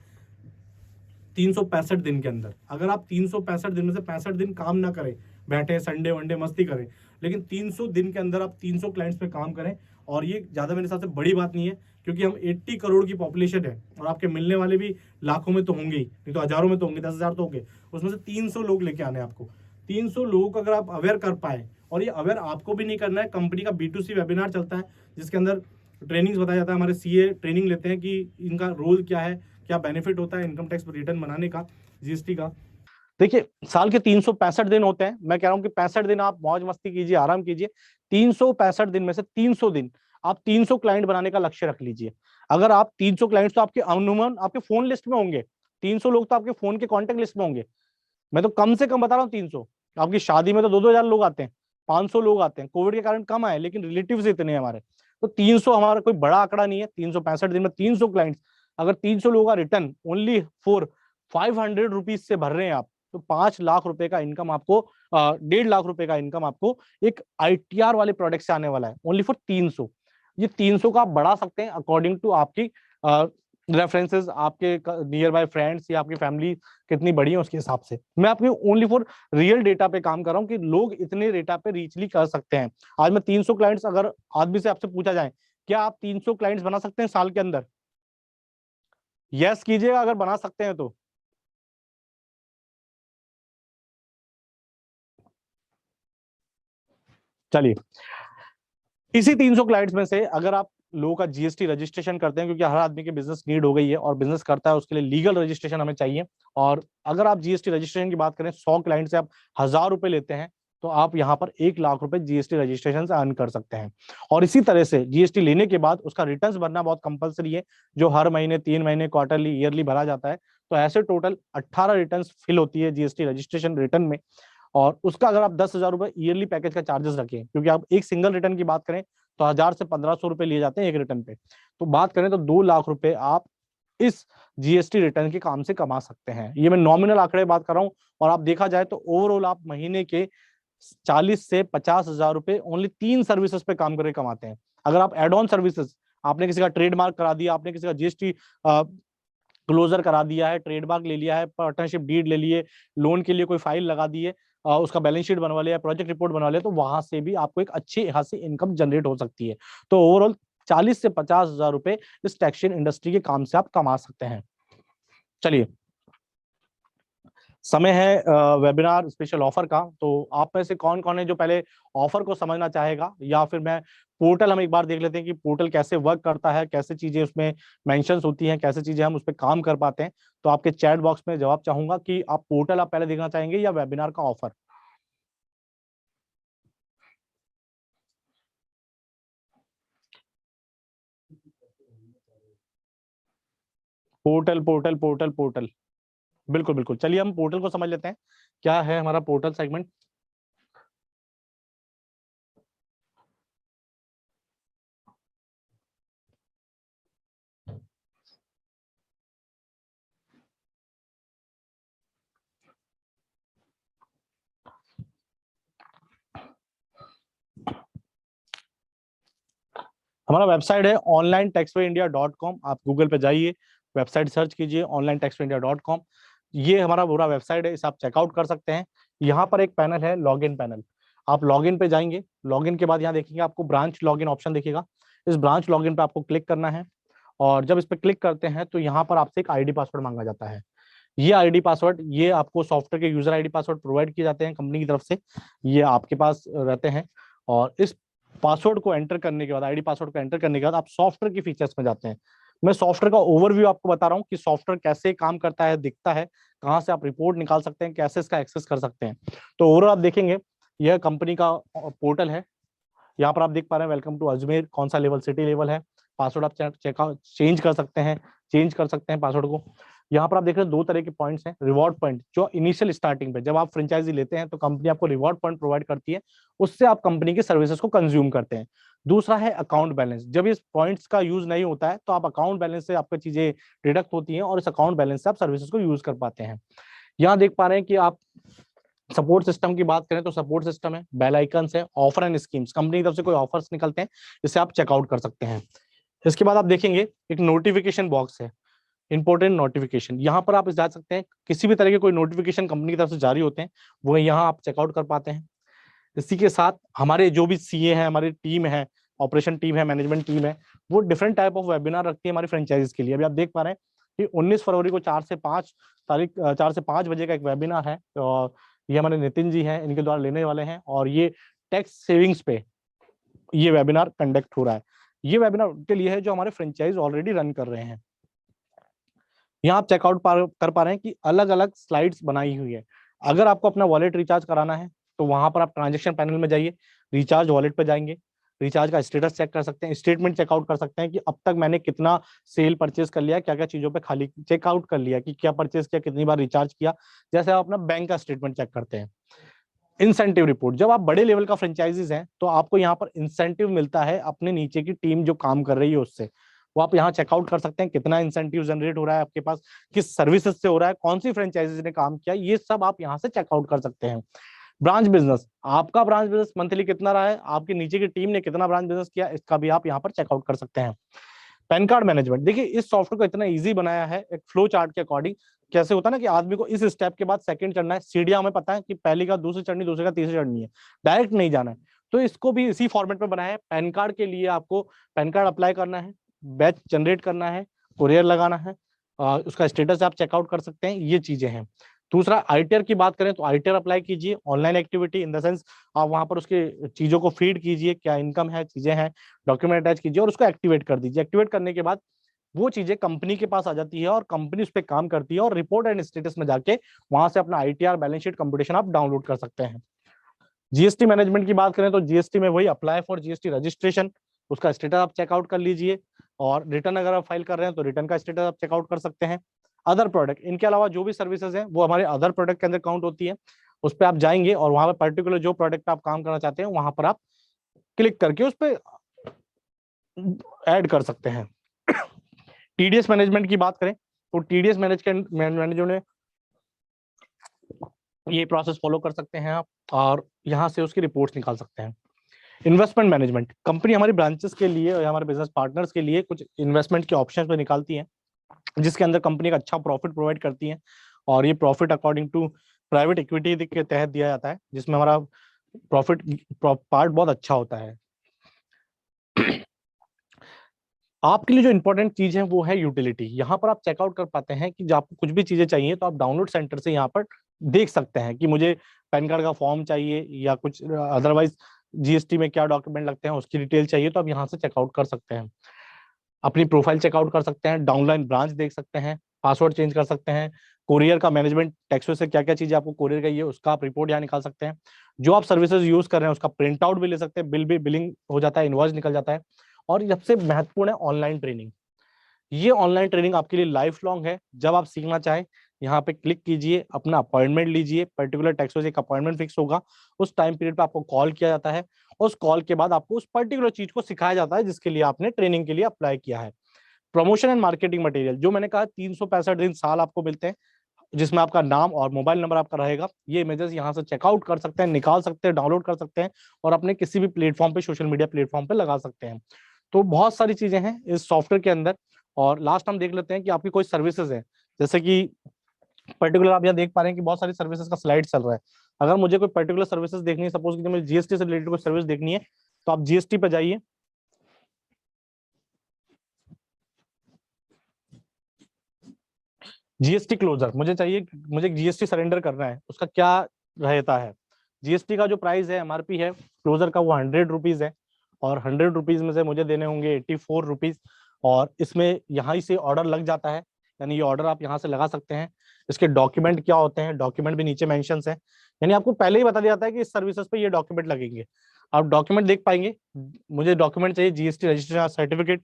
Speaker 1: 365 दिन के अंदर। अगर आप 365 दिन में से 65 दिन काम ना करें, बैठे संडे वनडे मस्ती करें, लेकिन 300 दिन के अंदर आप 300 क्लाइंट्स पे काम करें, और ये ज़्यादा मेरे हिसाब से बड़ी बात नहीं है, क्योंकि हम 80 करोड़ की पॉपुलेशन है, और आपके मिलने वाले भी लाखों में तो होंगे ही, नहीं तो हजारों में तो होंगे, 10,000 तो होंगे। उसमें से 300 लोग लेके आने आपको। 300 लोगों को अगर आप अवेयर कर पाए, और ये अवेयर आपको भी नहीं करना है, कंपनी का B2C वेबिनार चलता है जिसके अंदर ट्रेनिंग्स बताया जाता है, हमारे सीए ट्रेनिंग लेते हैं कि इनका रोल क्या है, क्या बेनिफिट होता है इनकम टैक्स रिटर्न बनाने का, जीएसटी का।
Speaker 2: देखिए, साल के 365 दिन होते हैं। मैं कह रहा हूं कि 65 दिन आप मौज मस्ती कीजिए, आराम कीजिए। 365 दिन में से 300 दिन आप 300 क्लाइंट बनाने का लक्ष्य रख लीजिए। अगर आप 300 क्लाइंट्स, तो आपके अनुमान आपके फोन लिस्ट में होंगे, 300 लोग तो आपके फोन के कॉन्टेक्ट लिस्ट में होंगे। मैं तो कम से कम बता रहा हूँ 300। आपकी शादी में तो 2-2 हजार लोग आते हैं, 500 लोग आते हैं, कोविड के कारण कम आए, लेकिन रिलेटिव्स इतने हैं हमारे। तो 300 हमारा कोई बड़ा आंकड़ा नहीं है। 365 दिन में 300 क्लाइंट्स, अगर 300 लोगों का रिटर्न ओनली फॉर 500 रुपीज से भर रहे हैं आप, तो 5 लाख रुपए का इनकम आपको, 1.5 लाख रुपए का इनकम आपको एक आईटीआर वाले प्रोडक्ट से आने वाला है, ओनली फॉर 300। ये 300 का आप बढ़ा सकते हैं अकॉर्डिंग टू आपकी रेफरेंसेस, आपके नियर बाय फ्रेंड्स या आपकी फैमिली कितनी बड़ी है उसके हिसाब से। मैं आपके ओनली फॉर रियल डेटा पे काम कर रहा हूँ कि लोग इतने डेटा पे रीचली कर सकते हैं। आज मैं 300 क्लाइंट्स, अगर आदमी से आपसे पूछा जाए क्या आप 300 क्लाइंट्स बना सकते हैं साल के अंदर, यस कीजिएगा अगर बना सकते हैं तो। चलिए, इसी 300 क्लाइंट्स में से अगर आप लोगों का जीएसटी रजिस्ट्रेशन करते हैं, क्योंकि हर आदमी की बिजनेस नीड हो गई है और बिजनेस करता है, उसके लिए लीगल रजिस्ट्रेशन हमें चाहिए। और अगर आप जीएसटी रजिस्ट्रेशन की बात करें, 100 क्लाइंट से आप 1000 रुपए लेते हैं, तो आप यहाँ पर 1 लाख रुपए जीएसटी रजिस्ट्रेशन से अर्न कर सकते हैं। और इसी तरह से जीएसटी लेने के बाद उसका रिटर्न भरना बहुत कंपलसरी है, जो हर महीने, 3 महीने, क्वार्टरली, ईयरली भरा जाता है। तो ऐसे टोटल 18 रिटर्न फिल होती है जीएसटी रजिस्ट्रेशन रिटर्न में। और उसका अगर आप 10,000 रुपए ईयरली पैकेज का चार्जेस रखें, क्योंकि आप एक सिंगल रिटर्न की बात करें तो 1000 से 1500 रुपए लिए जाते हैं एक रिटर्न पे, तो बात करें तो 2 लाख रुपए आप इस जीएसटी रिटर्न के काम से कमा सकते हैं। ये मैं नॉमिनल आंकड़े बात कर रहा हूं, और आप देखा जाए तो ओवरऑल आप महीने के 40 से 50,000 रुपए ओनली 3 सर्विसेज पे काम करके कमाते हैं। अगर आप एड ऑन सर्विसेज, आपने किसी का ट्रेडमार्क करा दिया, आपने किसी का जीएसटी क्लोजर करा दिया है, ट्रेडमार्क ले लिया है, पार्टनरशिप डीड ले लिए, लोन के लिए कोई फाइल लगा दी है, उसका बैलेंस शीट बनवा लिया, प्रोजेक्ट रिपोर्ट बनवा लिया, तो वहां से भी आपको एक अच्छी यहाँ से इनकम जनरेट हो सकती है। तो ओवरऑल 40 से 50,000 रुपए इस टैक्सेशन इंडस्ट्री के काम से आप कमा सकते हैं। चलिए, समय है वेबिनार स्पेशल ऑफर का। तो आप में से कौन कौन है जो पहले ऑफर को समझना चाहेगा, या फिर मैं पोर्टल हम एक बार देख लेते हैं कि पोर्टल कैसे वर्क करता है, कैसे चीजें उसमें मेंशंस होती हैं, कैसे चीजें हम उस पर काम कर पाते हैं। तो आपके चैट बॉक्स में जवाब चाहूंगा कि आप पोर्टल आप पहले देखना चाहेंगे या वेबिनार का offer. Portal portal portal portal, बिल्कुल बिल्कुल। चलिए हम पोर्टल को समझ लेते हैं, क्या है हमारा पोर्टल सेगमेंट। हमारा वेबसाइट है onlinetaxpayindia.com। आप गूगल पे जाइए, वेबसाइट सर्च कीजिए onlinetaxpayindia.com। ये हमारा पूरा वेबसाइट है, इसे आप चेकआउट कर सकते हैं। यहाँ पर एक पैनल है लॉगिन पैनल, आप लॉगिन पे जाएंगे। लॉगिन के बाद यहाँ देखेंगे आपको ब्रांच लॉगिन ऑप्शन दिखेगा। इस ब्रांच लॉगिन पे आपको क्लिक करना है, और जब इस पर क्लिक करते हैं तो यहाँ पर आपसे एक आईडी पासवर्ड मांगा जाता है। ये आईडी पासवर्ड, ये आपको सॉफ्टवेयर के यूजर आईडी पासवर्ड प्रोवाइड किए जाते हैं कंपनी की तरफ से, ये आपके पास रहते हैं। और इस पासवर्ड को एंटर करने के बाद, आईडी पासवर्ड को एंटर करने के बाद आप सॉफ्टवेयर की फीचर्स में जाते हैं। मैं सॉफ्टवेयर का ओवरव्यू आपको बता रहा हूँ कि सॉफ्टवेयर कैसे काम करता है, दिखता है, कहाँ से आप रिपोर्ट निकाल सकते हैं, कैसे इसका एक्सेस कर सकते हैं। तो ओवरऑल आप देखेंगे यह कंपनी का पोर्टल है। यहाँ पर आप देख पा रहे हैं वेलकम टू अजमेर, कौन सा लेवल, सिटी लेवल है। पासवर्ड आप चेकआउट चेंज कर सकते हैं, पासवर्ड को। यहाँ पर आप देख रहे हैं दो तरह के पॉइंट्स हैं। रिवॉर्ड पॉइंट जो इनिशियल स्टार्टिंग पे जब आप फ्रेंचाइजी लेते हैं तो कंपनी आपको रिवॉर्ड पॉइंट प्रोवाइड करती है, उससे आप कंपनी की सर्विसेज को कंज्यूम करते हैं। दूसरा है अकाउंट बैलेंस, जब इस पॉइंट्स का यूज नहीं होता है तो आप अकाउंट बैलेंस से आपकी चीजें डिडक्ट होती हैं और इस अकाउंट बैलेंस से आप सर्विसेज को यूज कर पाते हैं। यहाँ देख पा रहे हैं कि आप सपोर्ट सिस्टम की बात करें तो सपोर्ट सिस्टम है, बेल आइकन्स है, ऑफर एंड स्कीम्स, कंपनी की तरफ से कोई ऑफर्स निकलते हैं जिससे आप चेकआउट कर सकते हैं। इसके बाद आप देखेंगे एक नोटिफिकेशन बॉक्स है, इंपॉर्टेंट नोटिफिकेशन। यहाँ पर आप जा सकते हैं, किसी भी तरह के कोई नोटिफिकेशन कंपनी की तरफ से जारी होते हैं वो यहाँ आप चेकआउट कर पाते हैं। इसी के साथ हमारे जो भी सीए हैं, हमारी टीम है, ऑपरेशन टीम है, मैनेजमेंट टीम है, वो डिफरेंट टाइप ऑफ वेबिनार रखती है हमारी फ्रेंचाइजीज के लिए। अभी आप देख पा रहे हैं कि 19 फरवरी को 4 से 5 बजे का एक वेबिनार है, और ये हमारे नितिन जी हैं, इनके द्वारा लेने वाले हैं, और ये टैक्स सेविंग्स पे ये वेबिनार कंडक्ट हो रहा है। ये वेबिनार उनके लिए है जो हमारे फ्रेंचाइज ऑलरेडी रन कर रहे हैं। यहाँ आप चेकआउट कर पा रहे हैं कि अलग अलग स्लाइड्स बनाई हुई है। अगर आपको अपना वॉलेट रिचार्ज कराना है तो वहां पर आप ट्रांजेक्शन पैनल में जाइए, रिचार्ज वॉलेट पे जाएंगे, रिचार्ज का स्टेटस चेक कर सकते हैं, स्टेटमेंट चेकआउट कर सकते हैं कि अब तक मैंने कितना सेल परचेज कर लिया, क्या क्या चीजों पे खाली चेकआउट कर लिया, कि क्या परचेज किया, कितनी बार रिचार्ज किया, जैसे आप अपना बैंक का स्टेटमेंट चेक करते हैं। इंसेंटिव रिपोर्ट, जब आप बड़े लेवल का फ्रेंचाइजीज हैं तो आपको यहाँ पर इंसेंटिव मिलता है अपने नीचे की टीम जो काम कर रही है उससे, वो आप यहाँ चेकआउट कर सकते हैं कितना इंसेंटिव जनरेट हो रहा है आपके पास, किस सर्विसेज से हो रहा है, कौन सी फ्रेंचाइजीज ने काम किया, ये सब आप यहाँ से चेकआउट कर सकते हैं। ब्रांच बिजनेस, आपका ब्रांच बिजनेस मंथली कितना रहा है, आपकी नीचे की टीम ने कितना ब्रांच बिजनेस किया, इसका भी आप यहाँ पर चेकआउट कर सकते हैं। पैन कार्ड मैनेजमेंट, देखिए इस सॉफ्टवेयर को इतना इजी बनाया है एक फ्लो चार्ट के अकॉर्डिंग। कैसे होता है ना कि आदमी को इस स्टेप के बाद सेकंड चढ़ना है, सीढ़ियां हमें पता है कि पहली का दूसरी चढ़नी, दूसरे का तीसरी चढ़नी है, डायरेक्ट नहीं जाना है, तो इसको भी इसी फॉर्मेट में बनाया है। पैन कार्ड के लिए आपको पैन कार्ड अप्लाई करना है, बैच जनरेट करना है, कुरियर लगाना है, उसका स्टेटस आप चेकआउट कर सकते हैं, ये चीजें हैं। दूसरा आईटीआर की बात करें तो आईटीआर अप्लाई कीजिए, online activity in the sense आप वहां पर उसके चीजों को फीड कीजिए, क्या इनकम है, चीजें हैं, डॉक्यूमेंट अटैच कीजिए और उसको एक्टिवेट कर दीजिए। एक्टिवेट करने के बाद वो चीजें कंपनी के पास आ जाती है और कंपनी उस पर काम करती है, और रिपोर्ट एंड स्टेटस में जाके वहां से अपना आईटीआर बैलेंस शीट कंप्यूटेशन आप डाउनलोड कर सकते हैं। जीएसटी मैनेजमेंट की बात करें तो जीएसटी में वही अप्लाई फॉर जीएसटी रजिस्ट्रेशन, उसका स्टेटस आप चेकआउट कर लीजिए, और रिटर्न अगर आप फाइल कर रहे हैं तो रिटर्न का स्टेटस आप चेकआउट कर सकते हैं। अदर प्रोडक्ट, इनके अलावा जो भी सर्विसेज हैं वो हमारे अदर प्रोडक्ट के अंदर काउंट होती है, उस पर आप जाएंगे और वहां पर पर्टिकुलर जो प्रोडक्ट आप काम करना चाहते हैं वहां पर आप क्लिक करके उस पर ऐड कर सकते हैं। टीडीएस मैनेजमेंट की बात करें तो टीडीएस मैनेजर ने ये प्रोसेस फॉलो कर सकते हैं आप, और यहाँ से उसकी रिपोर्ट्स निकाल सकते हैं। इन्वेस्टमेंट मैनेजमेंट, कंपनी हमारी ब्रांचेस के लिए और हमारे बिजनेस पार्टनर्स के लिए कुछ इन्वेस्टमेंट के ऑप्शंस पे निकालती है, जिसके अंदर कंपनी का अच्छा प्रॉफिट प्रोवाइड करती है, और ये profit according to private equity के तहत दिया जाता है, जिसमें हमारा प्रॉफिट पार्ट बहुत अच्छा होता है। आपके लिए जो इंपॉर्टेंट चीज है वो है यूटिलिटी। यहाँ पर आप चेकआउट कर पाते हैं कि जब आपको कुछ भी चीजें चाहिए तो आप डाउनलोड सेंटर से यहाँ पर देख सकते हैं कि मुझे पैन कार्ड का फॉर्म चाहिए या कुछ अदरवाइज जीएसटी में क्या डॉक्यूमेंट लगते हैं उसकी डिटेल चाहिए, तो आप यहाँ से चेकआउट कर सकते हैं। अपनी प्रोफाइल चेकआउट कर सकते हैं, डाउनलाइन ब्रांच देख सकते हैं, पासवर्ड चेंज कर सकते हैं, कोरियर का मैनेजमेंट, टैक्सों से क्या क्या चीजें आपको कोरियर चाहिए उसका आप रिपोर्ट यहाँ निकाल सकते हैं। जो आप सर्विसेज यूज कर रहे हैं उसका प्रिंट आउट भी ले सकते हैं, बिलिंग हो जाता है, इनवॉइस निकल जाता है। और सबसे महत्वपूर्ण है ऑनलाइन ट्रेनिंग। ये ऑनलाइन ट्रेनिंग आपके लिए लाइफ लॉन्ग है, जब आप सीखना चाहें यहाँ पे क्लिक कीजिए, अपना अपॉइंटमेंट लीजिए, पर्टिकुलर टैक्सों से एक अपॉइंटमेंट फिक्स होगा, उस टाइम पीरियड पे आपको कॉल किया जाता है, उस कॉल के बाद आपको उस पर्टिकुलर चीज को सिखाया जाता है जिसके लिए आपने ट्रेनिंग के लिए अप्लाई किया है। प्रमोशन एंड मार्केटिंग मटेरियल, जो मैंने कहा 365 दिन साल आपको मिलते हैं, जिसमें आपका नाम और मोबाइल नंबर आपका रहेगा, ये इमेजेस यहाँ से चेकआउट कर सकते हैं, निकाल सकते हैं, डाउनलोड कर सकते हैं, और अपने किसी भी प्लेटफॉर्म पे, सोशल मीडिया प्लेटफॉर्म पे लगा सकते हैं। तो बहुत सारी चीजें हैं इस सॉफ्टवेयर के अंदर। और लास्ट हम देख लेते हैं कि आपकी कोई सर्विसेज है, जैसे कि पर्टिकुलर आप यहाँ देख पा रहे हैं कि बहुत सारी सर्विसेज का स्लाइड चल रहा है। अगर मुझे कोई पर्टिकुलर सर्विसेज देखनी है, सपोज कि मुझे जीएसटी से रिलेटेड कोई सर्विस देखनी है, तो आप जीएसटी पे जाइए, जीएसटी क्लोजर मुझे चाहिए, मुझे जीएसटी सरेंडर करना है, उसका क्या रहता है। जीएसटी का जो प्राइस है, एमआरपी है क्लोजर का, वो 100 रुपीज है, और 100 रुपीज में से मुझे देने होंगे 84 रुपीज, और इसमें यहाँ ही से ऑर्डर लग जाता है, यानी ये ऑर्डर आप यहाँ से लगा सकते हैं। इसके डॉक्यूमेंट क्या होते हैं, डॉक्यूमेंट भी नीचे मेंशंस हैं, यानी आपको पहले ही बता दिया जाता है कि इस सर्विसेज पे ये डॉक्यूमेंट लगेंगे। आप डॉक्यूमेंट देख पाएंगे, मुझे डॉक्यूमेंट चाहिए जीएसटी रजिस्ट्रेशन सर्टिफिकेट,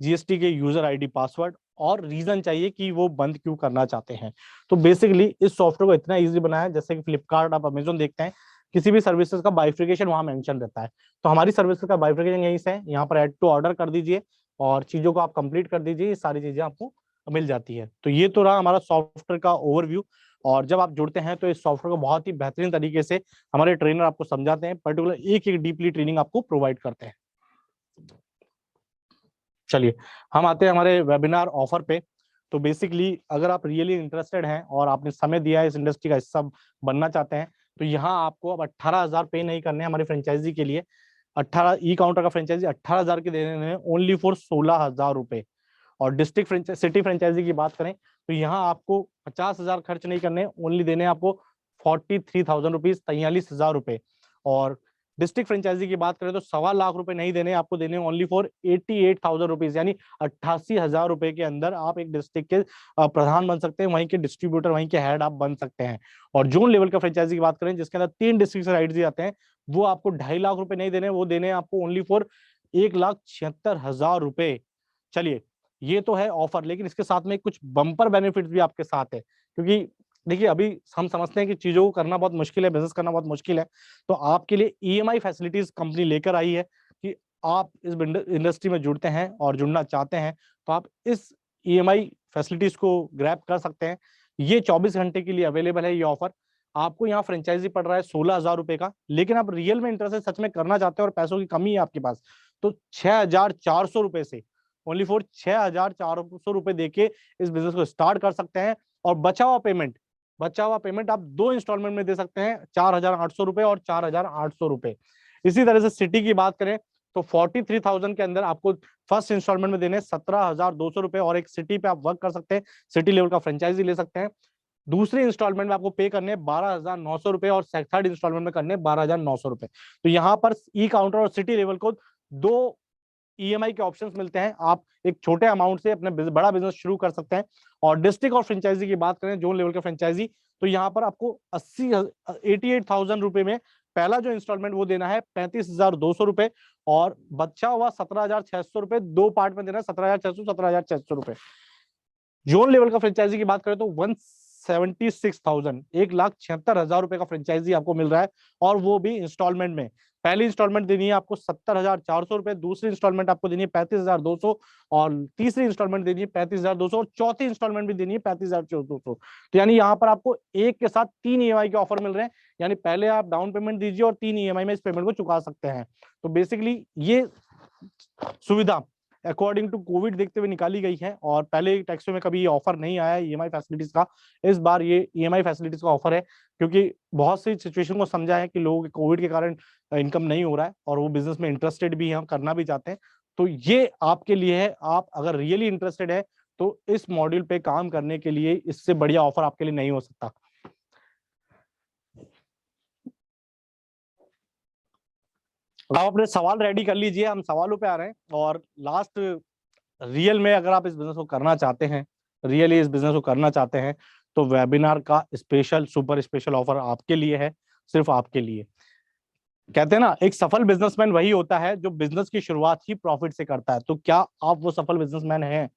Speaker 2: जीएसटी के यूजर आईडी पासवर्ड, और रीजन चाहिए कि वो बंद क्यों करना चाहते हैं। तो बेसिकली इस सॉफ्टवेयर को इतना इजी बनाया है, जैसे कि फ्लिपकार्ट, आप अमेजोन देखते हैं, किसी भी सर्विसेज का बाइफिकेशन वहां मेंशन रहता है। तो हमारी सर्विसेज का बाइफिकेशन यहीं से है, यहाँ पर ऐड टू ऑर्डर कर दीजिए और चीजों को आप कंप्लीट कर दीजिए, ये सारी चीजें आपको मिल जाती है। तो ये तो रहा हमारा सॉफ्टवेयर का ओवरव्यू। और जब आप जुड़ते हैं तो इस सॉफ्टवेयर को बहुत ही बेहतरीन तरीके से हमारे ट्रेनर आपको समझाते हैं, पर्टिकुलर एक एक डीपली ट्रेनिंग आपको प्रोवाइड करते हैं। चलिए हम आते हैं हमारे वेबिनार ऑफर पे। तो बेसिकली अगर आप रियली इंटरेस्टेड हैं और आपने समय दिया है, इस इंडस्ट्री का हिस्सा बनना चाहते हैं, तो यहाँ आपको अब 18,000 पे नहीं करने हमारी फ्रेंचाइजी के लिए। 18 ई काउंटर का फ्रेंचाइजी 18,000 के देने हैं ओनली फॉर 16,000 रुपए। और डिस्ट्रिक्ट सिटी फ्रेंचाइजी की बात करें तो यहाँ आपको 50,000 खर्च नहीं करने, ओनली देने आपको 43,000 रुपीज, 43,000 रुपए। और डिस्ट्रिक्ट फ्रेंचाइजी की बात करें तो 1.25 लाख रुपए नहीं देने, आपको देने ओनली फॉर 88,000 रुपीज, यानी 88,000 रुपए के अंदर आप एक डिस्ट्रिक्ट के प्रधान बन सकते हैं, वहीं के डिस्ट्रीब्यूटर, वहीं के हेड आप बन सकते हैं। और जोन लेवल का फ्रेंचाइजी की बात करें जिसके अंदर 3 डिस्ट्रिक्ट राइट्स दिए जाते हैं, वो आपको 2.5 लाख रुपए नहीं देने, वो देने आपको ओनली फॉर 1,76,000 रुपए। चलिए ये तो है ऑफर, लेकिन इसके साथ में कुछ बम्पर बेनिफिट्स भी आपके साथ है, क्योंकि देखिए अभी हम समझते हैं कि चीजों को करना बहुत मुश्किल है, बिजनेस करना बहुत मुश्किल है, तो आपके लिए ईएमआई फैसिलिटीज कंपनी लेकर आई है कि आप इस इंडस्ट्री में जुड़ते हैं और जुड़ना चाहते हैं तो आप इस ईएमआई फैसिलिटीज को ग्रैब कर सकते हैं। ये 24 घंटे के लिए अवेलेबल है ये ऑफर। आपको यहाँ फ्रेंचाइजी पड़ रहा है 16,000 रुपए का, लेकिन आप रियल में इंटरेस्ट सच में करना चाहते हैं और पैसों की कमी है आपके पास, तो 6,400 रुपए से, ओनली फॉर 6,400 रुपए देके इस बिजनेस को स्टार्ट कर सकते हैं। और बचा हुआ पेमेंट आप 2 इंस्टॉलमेंट में दे सकते हैं, 4,800 रुपए और 4,800 रुपए। इसी तरह से सिटी की बात करें तो 43,000 के अंदर आपको फर्स्ट इंस्टॉलमेंट में देने 17,200 रुपए, और एक सिटी पे आप वर्क कर सकते हैं, सिटी लेवल का फ्रेंचाइजी ले सकते हैं। दूसरे इंस्टॉलमेंट में आपको पे करने 12,900 रुपए और थर्ड इंस्टॉलमेंट में करने 12,900 रुपए। तो यहाँ पर ई काउंटर और सिटी लेवल को 2 ईएमआई के ऑप्शंस मिलते हैं, आप एक छोटे अमाउंट से अपने बड़ा बिजनेस शुरू कर सकते हैं। और डिस्ट्रिक्ट और फ्रेंचाइजी की बात करें, जोन लेवल का फ्रेंचाइजी, तो यहाँ पर आपको 88,000 रुपए में पहला जो इंस्टॉलमेंट वो देना है 35,200 रुपए, और बचा हुआ 17,600 रुपए 2 पार्ट में देना है, 17,600, 17,600 रुपए। जोन लेवल का फ्रेंचाइजी की बात करें तो 176,000, 1,76,000 रुपए का फ्रेंचाइजी आपको मिल रहा है, और वो भी इंस्टॉलमेंट में। पहली इंस्टॉलमेंट देनी है आपको 70,400 रुपए, दूसरी इंस्टॉलमेंट आपको देनी है 35,200, और तीसरी इंस्टॉलमेंट देनी है 35,200, और चौथी इंस्टॉलमेंट भी देनी है 35,200। तो यानी यहाँ पर आपको एक के साथ 3 ईएमआई के ऑफर मिल रहे हैं, यानी पहले आप डाउन पेमेंट दीजिए और 3 ईएमआई में इस पेमेंट को चुका सकते हैं। तो बेसिकली ये सुविधा अकॉर्डिंग टू कोविड देखते हुए निकाली गई है, और पहले टैक्सों में कभी ये ऑफर नहीं आया है ईएमआई फैसिलिटीज का। इस बार ये ईएमआई फैसिलिटीज का ऑफर है, क्योंकि बहुत सी सिचुएशन को समझा है कि लोगों के कोविड के कारण इनकम नहीं हो रहा है और वो बिजनेस में इंटरेस्टेड भी हैं, करना भी चाहते हैं। तो ये आपके लिए है, आप अगर रियली इंटरेस्टेड है तो इस मॉड्यूल पे काम करने के लिए इससे बढ़िया ऑफर आपके लिए नहीं हो सकता। आप अपने सवाल रेडी कर लीजिए, हम सवालों पे आ रहे हैं। और लास्ट, रियल में अगर आप इस बिजनेस को करना चाहते हैं, रियली इस बिजनेस को करना चाहते हैं, तो वेबिनार का स्पेशल सुपर स्पेशल ऑफर आपके लिए है, सिर्फ आपके लिए। कहते हैं ना, एक सफल बिजनेसमैन वही होता है जो बिजनेस की शुरुआत ही प्रॉफिट से करता है। तो क्या आप वो सफल बिजनेसमैन हैं?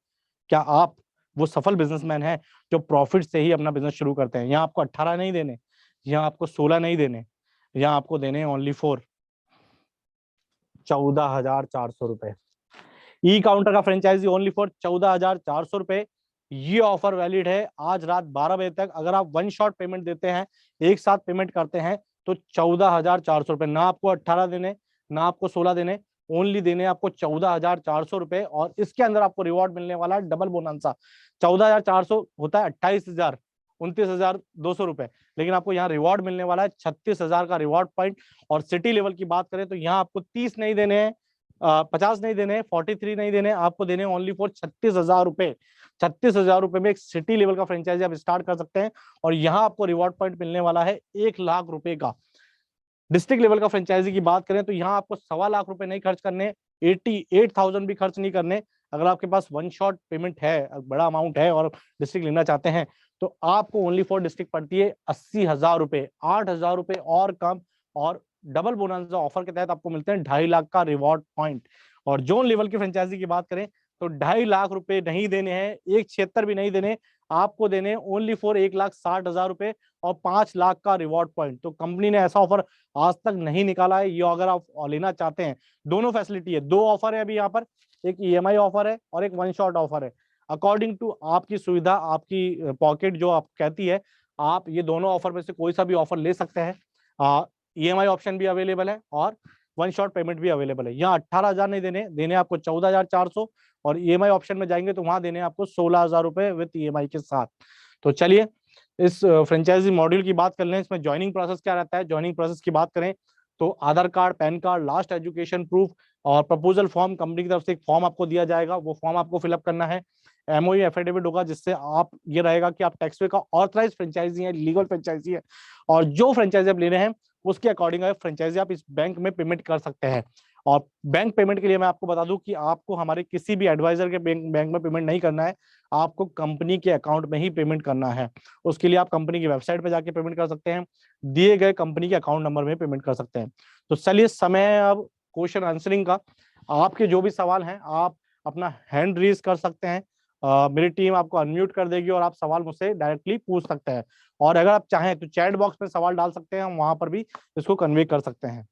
Speaker 2: क्या आप वो सफल बिजनेसमैन हैं जो प्रॉफिट से ही अपना बिजनेस शुरू करते हैं? यहाँ आपको 18 नहीं देने, यहाँ आपको 16 नहीं देने, यहाँ आपको देने ओनली फॉर 14,400 रुपए। ई काउंटर का फ्रेंचाइजी ओनली फॉर 14,400 रुपए। ये ऑफर वैलिड है आज रात 12 बजे तक। अगर आप वन शॉट पेमेंट देते हैं, एक साथ पेमेंट करते हैं, तो 14,400 रुपए, ना आपको 18 देने, ना आपको 16 देने, ओनली देने आपको 14,400 रुपए। और इसके अंदर आपको रिवॉर्ड मिलने वाला है डबल बोनंसा। 14,400 होता है 28,000, 29,200 रुपए, लेकिन आपको यहाँ रिवॉर्ड मिलने वाला है 36,000 का रिवॉर्ड पॉइंट। और सिटी लेवल की बात करें तो यहाँ आपको 30 नहीं देने हैं, 50 नहीं देने, 43 नहीं देने, आपको देने ओनली फॉर 36,000 रुपए। 36,000 रुपए में एक सिटी लेवल का फ्रेंचाइजी आप स्टार्ट कर सकते हैं, और यहाँ आपको रिवॉर्ड पॉइंट मिलने वाला है 1,00,000 रुपए का। डिस्ट्रिक्ट लेवल का फ्रेंचाइजी की बात करें तो यहाँ आपको 1.25 लाख रुपए नहीं खर्च करने, 88,000 भी खर्च नहीं करने, अगर आपके पास वन शॉट पेमेंट है, बड़ा अमाउंट है और डिस्ट्रिक्ट लेना चाहते हैं, तो आपको ओनली फॉर डिस्ट्रिक्ट पड़ती है 80,000 रुपए, 8,000 रुपए और कम। और डबल बोनस ऑफर के तहत आपको मिलते हैं 2.5 लाख का रिवॉर्ड पॉइंट। और जोन लेवल की फ्रेंचाइजी की बात करें तो 2.5 लाख रुपए नहीं देने हैं, 176 भी नहीं देने, आपको देने ओनली फॉर 1,60,000 रुपए और 5 लाख का रिवॉर्ड पॉइंट। तो कंपनी ने ऐसा ऑफर आज तक नहीं निकाला है। ये अगर आप लेना चाहते हैं, दोनों फैसिलिटी है, 2 ऑफर है अभी यहाँ पर, एक ईएमआई ऑफर है और एक वन शॉट ऑफर है। अकॉर्डिंग टू आपकी सुविधा, आपकी पॉकेट जो आप कहती है, आप ये दोनों ऑफर में से कोई सा भी ऑफर ले सकते हैं। ईएमआई ऑप्शन भी अवेलेबल है और वन शॉट पेमेंट भी अवेलेबल है। यहाँ 18,000 नहीं देने आपको 14,400, और ईएमआई ऑप्शन में जाएंगे तो वहां देने आपको 16,000 रुपए विद ईएमआई के साथ। तो चलिए इस फ्रेंचाइजी मॉड्यूल की बात कर लें। इसमें ज्वाइनिंग प्रोसेस क्या रहता है। ज्वाइनिंग प्रोसेस की बात करें तो Aadhaar card, PAN card, last education proof और प्रपोजल फॉर्म, कंपनी की तरफ से एक फॉर्म आपको दिया जाएगा, वो फॉर्म आपको फिलअप करना है। एमओयू एफिडेविट होगा, जिससे आप ये रहेगा कि आप टैक्सवे का ऑथराइज फ्रेंचाइजी है, लीगल फ्रेंचाइजी है, और जो फ्रेंचाइजी आप ले रहे हैं उसके अकॉर्डिंग फ्रेंचाइजी आप इस बैंक में पेमेंट कर सकते हैं। और बैंक पेमेंट के लिए मैं आपको बता दूं कि आपको हमारे किसी भी एडवाइजर के बैंक में पेमेंट नहीं करना है, आपको कंपनी के अकाउंट में ही पेमेंट करना है। उसके लिए आप कंपनी की वेबसाइट पे जाके पेमेंट कर सकते हैं, दिए गए कंपनी के अकाउंट नंबर में पेमेंट कर सकते हैं। तो चलिए समय है अब क्वेश्चन आंसरिंग का। आपके जो भी सवाल हैं आप अपना हैंड रेज कर सकते हैं, मेरी टीम आपको अनम्यूट कर देगी और आप सवाल मुझसे डायरेक्टली पूछ सकते हैं। और अगर आप चाहें तो चैट बॉक्स में सवाल डाल सकते हैं, हम वहां पर भी इसको कन्वे कर सकते हैं।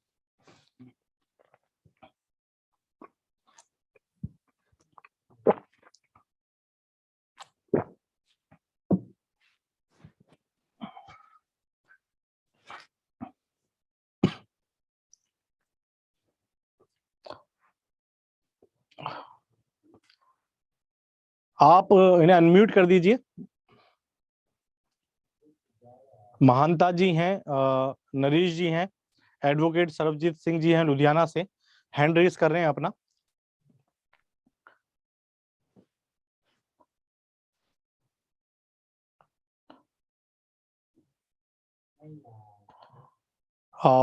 Speaker 2: आप इन्हें अनम्यूट कर दीजिए। महानता जी हैं, नरेश जी हैं, एडवोकेट सरबजीत सिंह जी हैं लुधियाना से, हैंड रेज कर रहे हैं अपना।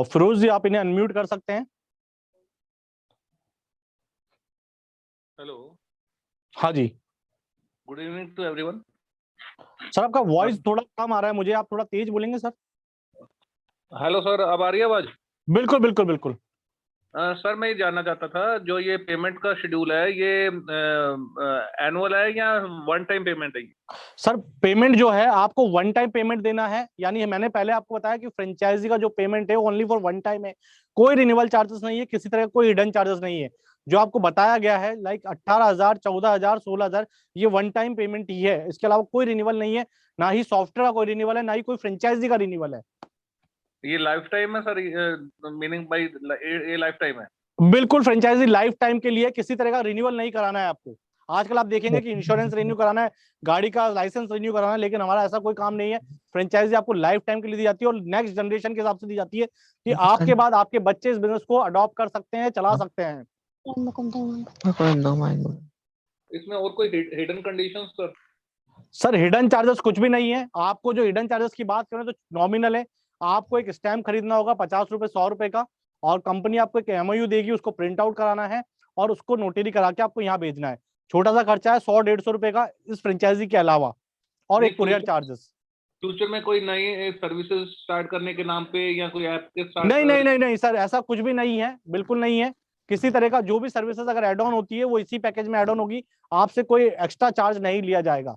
Speaker 2: फिरोज जी आप इन्हें अनम्यूट कर सकते हैं।
Speaker 3: हेलो,
Speaker 2: हाँ जी
Speaker 3: good evening to everyone.
Speaker 2: Sir, आपका वॉइस थोड़ा कम आ रहा है मुझे, आप थोड़ा तेज बोलेंगे सर।
Speaker 3: हेलो सर, अब आ रही है आवाज?
Speaker 2: बिल्कुल बिल्कुल बिल्कुल।
Speaker 3: सर मैं ये जानना चाहता था, जो ये पेमेंट का शेड्यूल है, ये एनुअल है या वन टाइम पेमेंट है?
Speaker 2: सर पेमेंट जो है आपको वन टाइम पेमेंट देना है, यानी मैंने पहले आपको बताया कि फ्रेंचाइजी का जो पेमेंट है वो ओनली फॉर वन टाइम है, कोई रिन्यूअल चार्जेस नहीं है, किसी तरह का कोई हिडन चार्जेस नहीं है। जो आपको बताया गया है लाइक 18,000, 14,000, 16,000, ये वन टाइम पेमेंट ही है, इसके अलावा कोई रिन्यूअल नहीं है, ना ही सॉफ्टवेयर का कोई रिन्यूअल है, ना ही कोई फ्रेंचाइजी का रिन्यूअल है।
Speaker 3: ये लाइफ टाइम है सर, मीनिंग बाई ये लाइफ टाइम है?
Speaker 2: बिल्कुल, फ्रेंचाइजी लाइफ टाइम के लिए, किसी तरह का रिन्यूअल नहीं कराना है आपको। आजकल आप देखेंगे कि इंश्योरेंस रिन्यू कराना है, गाड़ी का लाइसेंस रिन्यू कराना है, लेकिन हमारा ऐसा कोई काम नहीं है। फ्रेंचाइजी आपको लाइफ टाइम के लिए दी जाती है और नेक्स्ट जनरेशन के हिसाब से दी जाती है कि आपके बाद आपके बच्चे इस बिजनेस को अडॉप्ट कर सकते हैं, चला सकते हैं।
Speaker 3: इसमें और कोई hidden conditions sir?
Speaker 2: Sir hidden charges कुछ भी नहीं है। आपको जो हिडन चार्जेस की बात करें तो नॉमिनल है। आपको एक स्टैम्प खरीदना होगा 50 रुपए, 100 रुपए का, और कंपनी आपको एक एमओयू देगी, उसको प्रिंट आउट कराना है और उसको नोटरी करा के आपको यहाँ भेजना है। छोटा सा खर्चा है 100-150 रुपए का इस फ्रेंचाइजी के अलावा, और एक कुरियर चार्जेस।
Speaker 3: फ्यूचर में कोई नई सर्विसेज स्टार्ट करने के नाम पे या कोई ऐप के साथ?
Speaker 2: नहीं नहीं नहीं नहीं सर, ऐसा कुछ भी नहीं है, बिल्कुल नहीं है। किसी तरह का जो भी सर्विसेज अगर एड ऑन होती है वो इसी पैकेज में एड ऑन होगी, आपसे कोई एक्स्ट्रा चार्ज नहीं लिया जाएगा।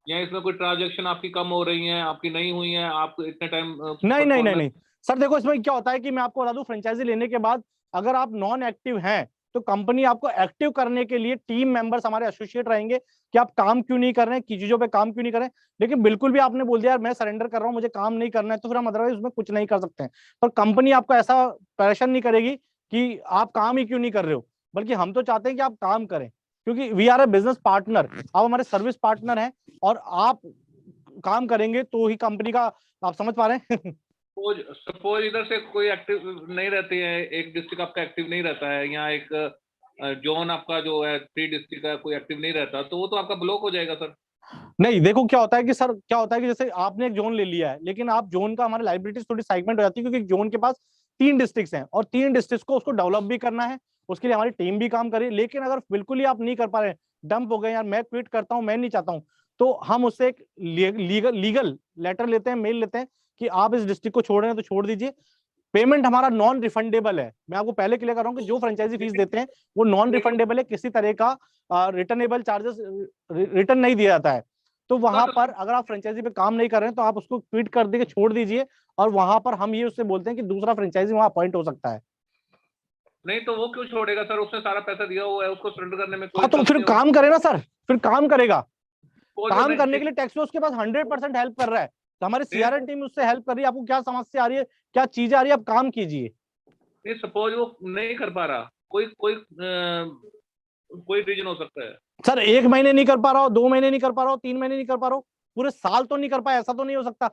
Speaker 3: या इसमें कोई ट्रांजैक्शन आपकी कम हो रही हैं, आपकी नहीं हुई हैं, आप इतने टाइम?
Speaker 2: नहीं नहीं नहीं नहीं सर, देखो इसमें क्या होता है कि मैं आपको बता दूं, फ्रेंचाइजी लेने के बाद अगर आप नॉन एक्टिव हैं तो कंपनी आपको एक्टिव करने के लिए टीम मेंबर्स हमारे एसोसिएट रहेंगे कि आप काम क्यों नहीं कर रहे हैं, किन चीजों पे काम क्यों नहीं कर रहे हैं। लेकिन बिल्कुल भी आपने बोल दिया यार मैं सरेंडर कर रहा हूं, मुझे काम नहीं करना है, तो फिर हम अदरवाइज उसमें कुछ नहीं कर सकते हैं। पर कंपनी आपको ऐसा परेशान नहीं करेगी कि आप काम ही क्यों नहीं कर रहे हो, बल्कि हम तो चाहते हैं कि आप काम करें, क्योंकि we are a business partner, आप हमारे सर्विस पार्टनर हैं, और आप काम करेंगे तो ही कंपनी का, आप समझ पा रहे हैं।
Speaker 3: सपोज इधर से कोई एक्टिव नहीं रहते हैं, एक डिस्ट्रिक्ट आपका एक्टिव नहीं रहता है, या एक जोन आपका जो है 3 डिस्ट्रिक्ट का कोई एक्टिव नहीं रहता, तो वो तो आपका ब्लॉक हो जाएगा सर।
Speaker 2: नहीं देखो क्या होता है कि सर, क्या होता है कि जैसे आपने एक जोन ले लिया है, लेकिन आप जोन का, हमारी लाइबिलिटीज थोड़ी सेगमेंट हो जाती है, क्योंकि जोन के पास 3 डिस्ट्रिक्ट्स हैं और 3 डिस्ट्रिक्ट्स को उसको डेवलप भी करना है, उसके लिए हमारी टीम भी काम करे। लेकिन अगर बिल्कुल ही आप नहीं कर पा रहे, डंप हो गए, यार मैं क्विट करता हूँ, मैं नहीं चाहता हूँ, तो हम उससे एक लीगल लेटर लेते हैं, मेल लेते हैं कि आप इस डिस्ट्रिक्ट को छोड़ रहे हैं तो छोड़ दीजिए। पेमेंट हमारा नॉन रिफंडेबल है। मैं आपको पहले क्लियर कर रहा हूँ कि जो फ्रेंचाइजी फीस देते हैं वो नॉन रिफंडेबल है, किसी तरह का रिटर्नेबल चार्जेस रिटर्न नहीं दिया जाता है। तो वहां पर अगर आप फ्रेंचाइजी पे काम नहीं कर रहे हैं तो आप उसको क्विट कर दे के छोड़ दीजिए, और वहां पर हम ये उससे बोलते हैं कि दूसरा फ्रेंचाइजी वहां अपॉइंट हो सकता है।
Speaker 3: नहीं तो वो क्यों छोड़ेगा सर, उसने सारा पैसा दिया हुआ है, उसको सरेंडर करने में कोई
Speaker 2: हाँ तो
Speaker 3: इंटरेस्ट
Speaker 2: फिर
Speaker 3: नहीं होगा।
Speaker 2: काम करे ना सर, फिर काम करेगा।
Speaker 3: वो जो
Speaker 2: काम
Speaker 3: नहीं
Speaker 2: करने के लिए टैक्स उसके पास 100% हेल्प कर रहा है, तो हमारी
Speaker 3: नहीं,
Speaker 2: सीआरएन टीम उससे हेल्प कर रही है। आपको क्या समस्या आ रही है, क्या चीजें आ रही है, आप काम कीजिए।
Speaker 3: नहीं सपोज वो नहीं कर पा रहा, कोई रीजन हो सकता है।
Speaker 2: सर 1 महीने नहीं कर पा रहा हो, 2 महीने नहीं कर पा रहा हो, 3 महीने नहीं कर पा रहा हो, पूरे साल तो नहीं कर पाए, ऐसा तो नहीं हो सकता।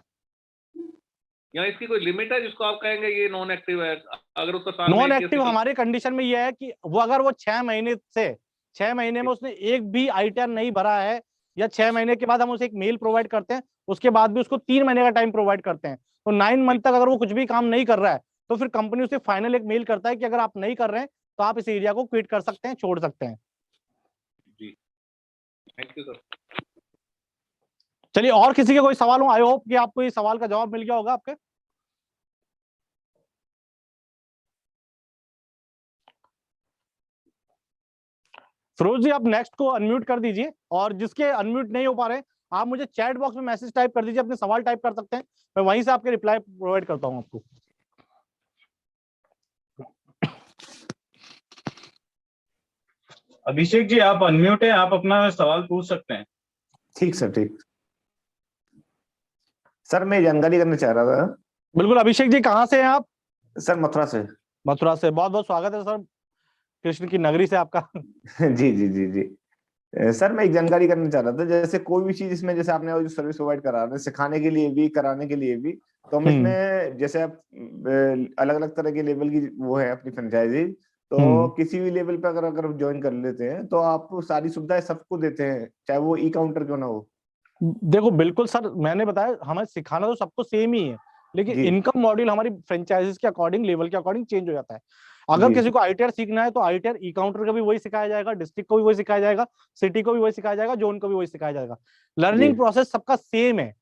Speaker 3: या इसकी कोई लिमिट है जिसको आप कहेंगे ये नॉन एक्टिव है, अगर उसका साल में
Speaker 2: नॉन
Speaker 3: एक
Speaker 2: एक्टिव हमारे कंडीशन में यह है कि वो अगर वो 6 महीने में उसने एक भी आईटीआर नहीं भरा है, या 6 महीने के बाद हम उसे एक मेल प्रोवाइड करते हैं, उसके बाद भी उसको 3 महीने का टाइम प्रोवाइड करते हैं, तो 9 मंथ तक अगर वो कुछ भी काम नहीं कर रहा है तो फिर कंपनी उसे फाइनल एक मेल करता है कि अगर आप नहीं कर रहे हैं तो आप इस एरिया को क्विट कर सकते हैं, छोड़ सकते हैं।
Speaker 3: जी थैंक यू सर।
Speaker 2: चलिए, और किसी के कोई सवाल हो? आई होप कि आपको इस सवाल का जवाब मिल गया होगा आपके। फिरोज जी, आप नेक्स्ट को अनम्यूट कर दीजिए, और जिसके अनम्यूट नहीं हो पा रहे आप मुझे चैट बॉक्स में मैसेज टाइप कर दीजिए, अपने सवाल टाइप कर सकते हैं, मैं वहीं से आपके रिप्लाई प्रोवाइड करता हूं आपको।
Speaker 4: अभिषेक जी आप अनम्यूट है, आप अपना सवाल पूछ सकते हैं।
Speaker 5: ठीक सर, ठीक सर। मैं जानकारी करना चाह रहा था।
Speaker 2: बिल्कुल अभिषेक जी, कहाँ से हैं आप?
Speaker 5: सर मथुरा से।
Speaker 2: मथुरा से, बहुत बहुत स्वागत है सर, कृष्ण की नगरी से आपका।
Speaker 5: जी जी जी जी। सर मैं एक जानकारी करना चाह रहा था, जैसे कोई भी चीज इसमें, जैसे आपने जो सर्विस प्रोवाइड करा रहे हैं सिखाने के लिए भी, कराने के लिए भी, तो हम इसमें जैसे आप अलग अलग तरह के लेवल की वो है अपनी फ्रेंचाइजी, तो किसी भी लेवल पे अगर ज्वाइन कर लेते हैं तो आप सारी सुविधाएं सबको देते हैं, चाहे वो ई काउंटर क्यों ना हो।
Speaker 2: देखो बिल्कुल सर, मैंने बताया हमें सिखाना तो सबको सेम ही है, लेकिन इनकम मॉड्यूल हमारी फ्रेंचाइजीज के अकॉर्डिंग, लेवल के अकॉर्डिंग चेंज हो जाता है। अगर किसी को आईटीआर सीखना है तो आईटीआर ई काउंटर का भी वही सिखाया जाएगा, डिस्ट्रिक्ट को भी वही सिखाया जाएगा, सिटी को भी वही सिखाया जाएगा, जोन को भी वही सिखाया जाएगा। लर्निंग प्रोसेस सबका सेम है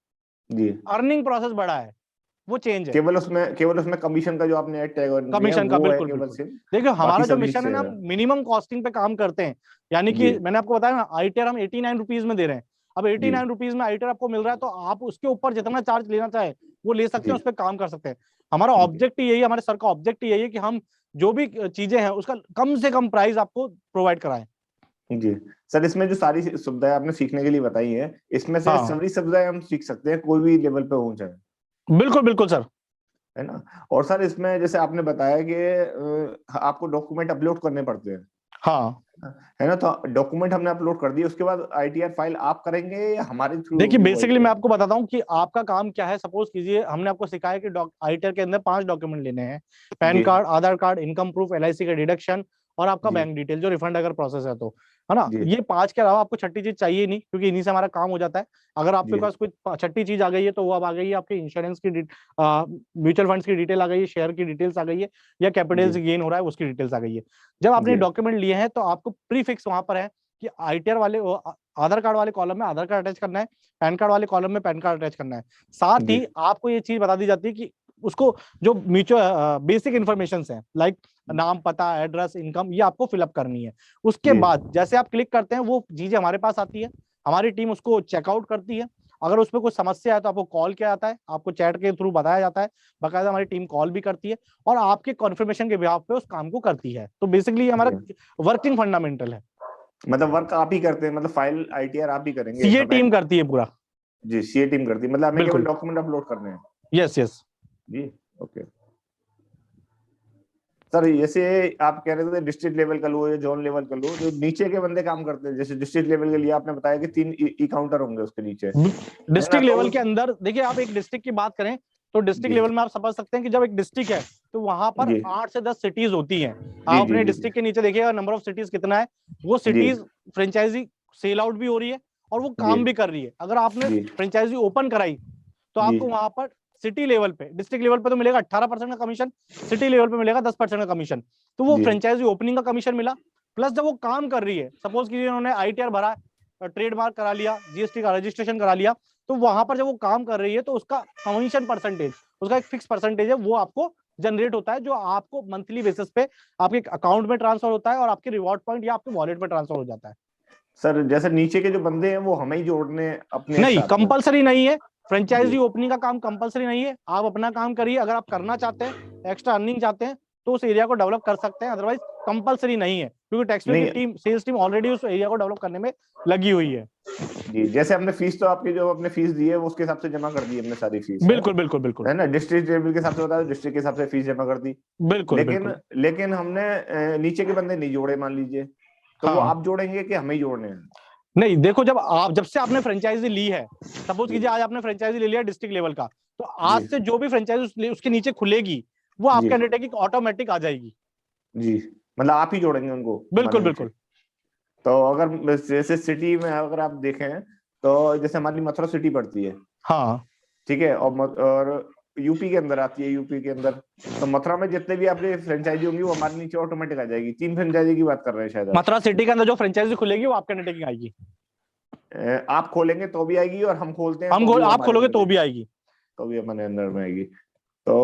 Speaker 2: जी, अर्निंग प्रोसेस बड़ा है, वो चेंज है।
Speaker 5: केवल उसमें कमीशन का जो आपने ऐड टैग
Speaker 2: कमीशन का बिल्कुल। देखिए हमारा जो मिशन है ना, मिनिमम कॉस्टिंग पे काम करते हैं, यानी कि मैंने आपको बताया ना, आईटीआर हम 89 रुपीज में दे रहे हैं। अब 89 रुपीज में आईटीआर आपको मिल रहा है, तो आप उसके ऊपर जितना चार्ज लेना चाहे वो ले सकते हैं, उस पर काम कर सकते हैं। हमारा ऑब्जेक्ट यही है, हमारे सर का ऑब्जेक्ट यही है कि हम जो भी चीजें हैं उसका कम से कम प्राइस आपको प्रोवाइड कराएं। जी
Speaker 5: सर, इसमें जो सारी सुविधाएं आपने सीखने के लिए बताई है, इसमें से सारी सुविधाएं हम सीख सकते हैं कोई भी लेवल पे हो जाए।
Speaker 2: बिल्कुल बिल्कुल सर,
Speaker 5: है ना। और सर इसमें जैसे आपने बताया कि आपको डॉक्यूमेंट अपलोड करने पड़ते हैं,
Speaker 2: हाँ
Speaker 5: है ना, तो डॉक्यूमेंट हमने अपलोड कर दिए, उसके बाद आईटीआर फाइल आप करेंगे या हमारे थ्रू?
Speaker 2: देखिए बेसिकली मैं आपको बताता हूँ कि आपका काम क्या है। सपोज कीजिए हमने आपको सिखाया कि आईटीआर के अंदर 5 डॉक्यूमेंट लेने हैं, पैन कार्ड, आधार कार्ड, इनकम प्रूफ, एलआईसी का डिडक्शन, और आपका बैंक डिटेल जो रिफंड अगर प्रोसेस है तो, है ना। ये 5 के अलावा आपको छठी चीज चाहिए नहीं, क्योंकि इन्हीं से हमारा काम हो जाता है। अगर आपके पास कोई छठी चीज आ गई है तो वो अब आ गई है आपके इंश्योरेंस की, म्यूचुअल फंड्स की डिटेल आ गई है, शेयर की डिटेल्स आ गई है, या कैपिटल गेन हो रहा है उसकी डिटेल्स आ गई है। जब आपने डॉक्यूमेंट लिए हैं तो आपको प्रीफिक्स वहां पर है कि आईटीआर वाले आधार कार्ड वाले कॉलम में आधार कार्ड अटैच करना है, पैन कार्ड वाले कॉलम में पैन कार्ड अटैच करना है। साथ ही आपको ये चीज बता दी जाती है कि उसको जो म्यूचुअल बेसिक इन्फॉर्मेशन है, लाइक नाम, पता, एड्रेस, इनकम, ये आपको फिलअप करनी है। उसके बाद जैसे आप क्लिक करते हैं वो चीजें हमारे पास आती है, हमारी टीम उसको चेकआउट करती है। अगर उसमें कोई समस्या है तो आपको कॉल किया जाता है, आपको चैट के थ्रू बताया जाता है, बाकायदा हमारी टीम कॉल भी करती है और आपके कॉन्फर्मेशन के बिहाफ पे उस काम को करती है। तो बेसिकली हमारा वर्किंग फंडामेंटल है।
Speaker 5: मतलब वर्क आप ही करते हैं, मतलब फाइल आईटीआर आप ही करेंगे?
Speaker 2: सीए टीम करती है पूरा
Speaker 5: जी, सीए टीम करती है, मतलब हमें केवल डॉक्यूमेंट अपलोड करने हैं।
Speaker 2: यस यस
Speaker 5: जी, ओके सर। जैसे आप कह रहे थे डिस्ट्रिक्ट लेवल का लो या जोन लेवल का लो, जो नीचे के बंदे काम करते हैं, जैसे डिस्ट्रिक्ट लेवल के लिए आपने बताया कि 3 ई काउंटर होंगे उसके नीचे।
Speaker 2: डिस्ट्रिक्ट लेवल के अंदर देखिए, आप एक डिस्ट्रिक्ट की बात करें तो डिस्ट्रिक्ट लेवल में आप समझ सकते हैं कि जब एक डिस्ट्रिक्ट है तो वहां पर 8 से 10 सिटीज होती हैं। आप अपने डिस्ट्रिक्ट के नीचे देखिएगा नंबर ऑफ सिटीज कितना है, वो सिटीज फ्रेंचाइजी सेल आउट भी हो रही है और वो काम भी कर रही है। अगर आपने फ्रेंचाइजी ओपन कराई तो आपको वहां पर सिटी लेवल पे, डिस्ट्रिक्ट लेवल पे तो मिलेगा 18% का कमीशन, सिटी लेवल पे मिलेगा 10% का कमीशन। तो वो
Speaker 5: जी।
Speaker 2: फ्रेंचाइजी ओपनिंग का कमीशन मिला, प्लस जब वो काम कर रही है, सपोज कीजिए उन्होंने ITR भरा, ट्रेडमार्क करा लिया, GST का रजिस्ट्रेशन करा लिया, तो वहां पर जब वो काम कर रही है तो उसका कमीशन परसेंटेज, उसका एक फिक्स परसेंटेज है, वो आपको जनरेट होता है, जो आपको मंथली बेसिस पे आपके अकाउंट में ट्रांसफर होता है और आपके रिवॉर्ड पॉइंट या आपके वॉलेट में ट्रांसफर हो जाता है।
Speaker 5: सर जैसे नीचे के जो बंदे हैं वो हमें ही जोड़ने अपने
Speaker 2: नहीं,
Speaker 5: साथ में।
Speaker 2: कंपलसरी नहीं है, फ्रेंचाइजी
Speaker 5: जी।
Speaker 2: ओपनिंग का काम कंपलसरी नहीं है, आप अपना काम करिए। अगर आप करना चाहते हैं, एक्स्ट्रा अर्निंग चाहते हैं, तो उस एरिया को डेवलप कर सकते हैं, अदरवाइज कंपलसरी नहीं है, क्योंकि टैक्सपेयर की
Speaker 5: नहीं।
Speaker 2: टीम, सेल्स टीम ऑलरेडी उस एरिया को डेवलप करने में लगी हुई है।
Speaker 5: जी, जैसे हमने फीस तो आपकी जो अपने फीस दी है वो उसके हिसाब से जमा कर दी हमने सारी फीस,
Speaker 2: बिल्कुल बिल्कुल बिल्कुल,
Speaker 5: है ना, डिस्ट्रिक्ट लेवल के हिसाब से होता है, डिस्ट्रिक्ट के हिसाब से फीस जमा कर दी।
Speaker 2: बिल्कुल
Speaker 5: लेकिन
Speaker 2: बिल्कुल।
Speaker 5: लेकिन हमने नीचे के बंदे नहीं जोड़े मान लीजिए, तो वो
Speaker 2: हाँ।
Speaker 5: आप जोड़ेंगे कि हमें ही जोड़ने हैं?
Speaker 2: नहीं, देखो, जब से आपने फ्रेंचाइजी ली है, सपोज कीजिए आज आपने फ्रेंचाइजी ले लिया डिस्ट्रिक्ट लेवल का, तो आज
Speaker 5: जी।
Speaker 2: से जो भी फ्रेंचाइजी उसके नीचे खुलेगी, वो
Speaker 5: जी।
Speaker 2: आपके अंडरटेकिंग ऑटोमेटिक आ जाएगी।
Speaker 5: जी, मतलब आप ही जोड़ेंगे उनको?
Speaker 2: बिल्कुल
Speaker 5: मान लीजिए।
Speaker 2: बिल्कुल।
Speaker 5: तो अगर जैसे सिटी में अगर आप देखें, तो जैसे हमारी मथुरा सिटी पड़ती है,
Speaker 2: हाँ,
Speaker 5: ठीक है, और यूपी के अंदर आती है, यूपी के अंदर, तो मथुरा में जितने भी आपके फ्रेंचाइजी होंगी वो हमारे नीचे ऑटोमेटिक आ जाएगी। 3 फ्रेंचाइजी की बात कर रहे हैं शायद आप।
Speaker 2: मथुरा सिटी के अंदर जो फ्रेंचाइजी खुलेगी वो आपके अंडरटेकिंग आएगी।
Speaker 5: आप खोलेंगे तो भी आएगी और हम खोलते हैं तो भी वो
Speaker 2: आप
Speaker 5: हमारे
Speaker 2: खोलोगे
Speaker 5: अंदर
Speaker 2: तो भी आएगी।
Speaker 5: तो भी हमारे अंदर में आएगी। तो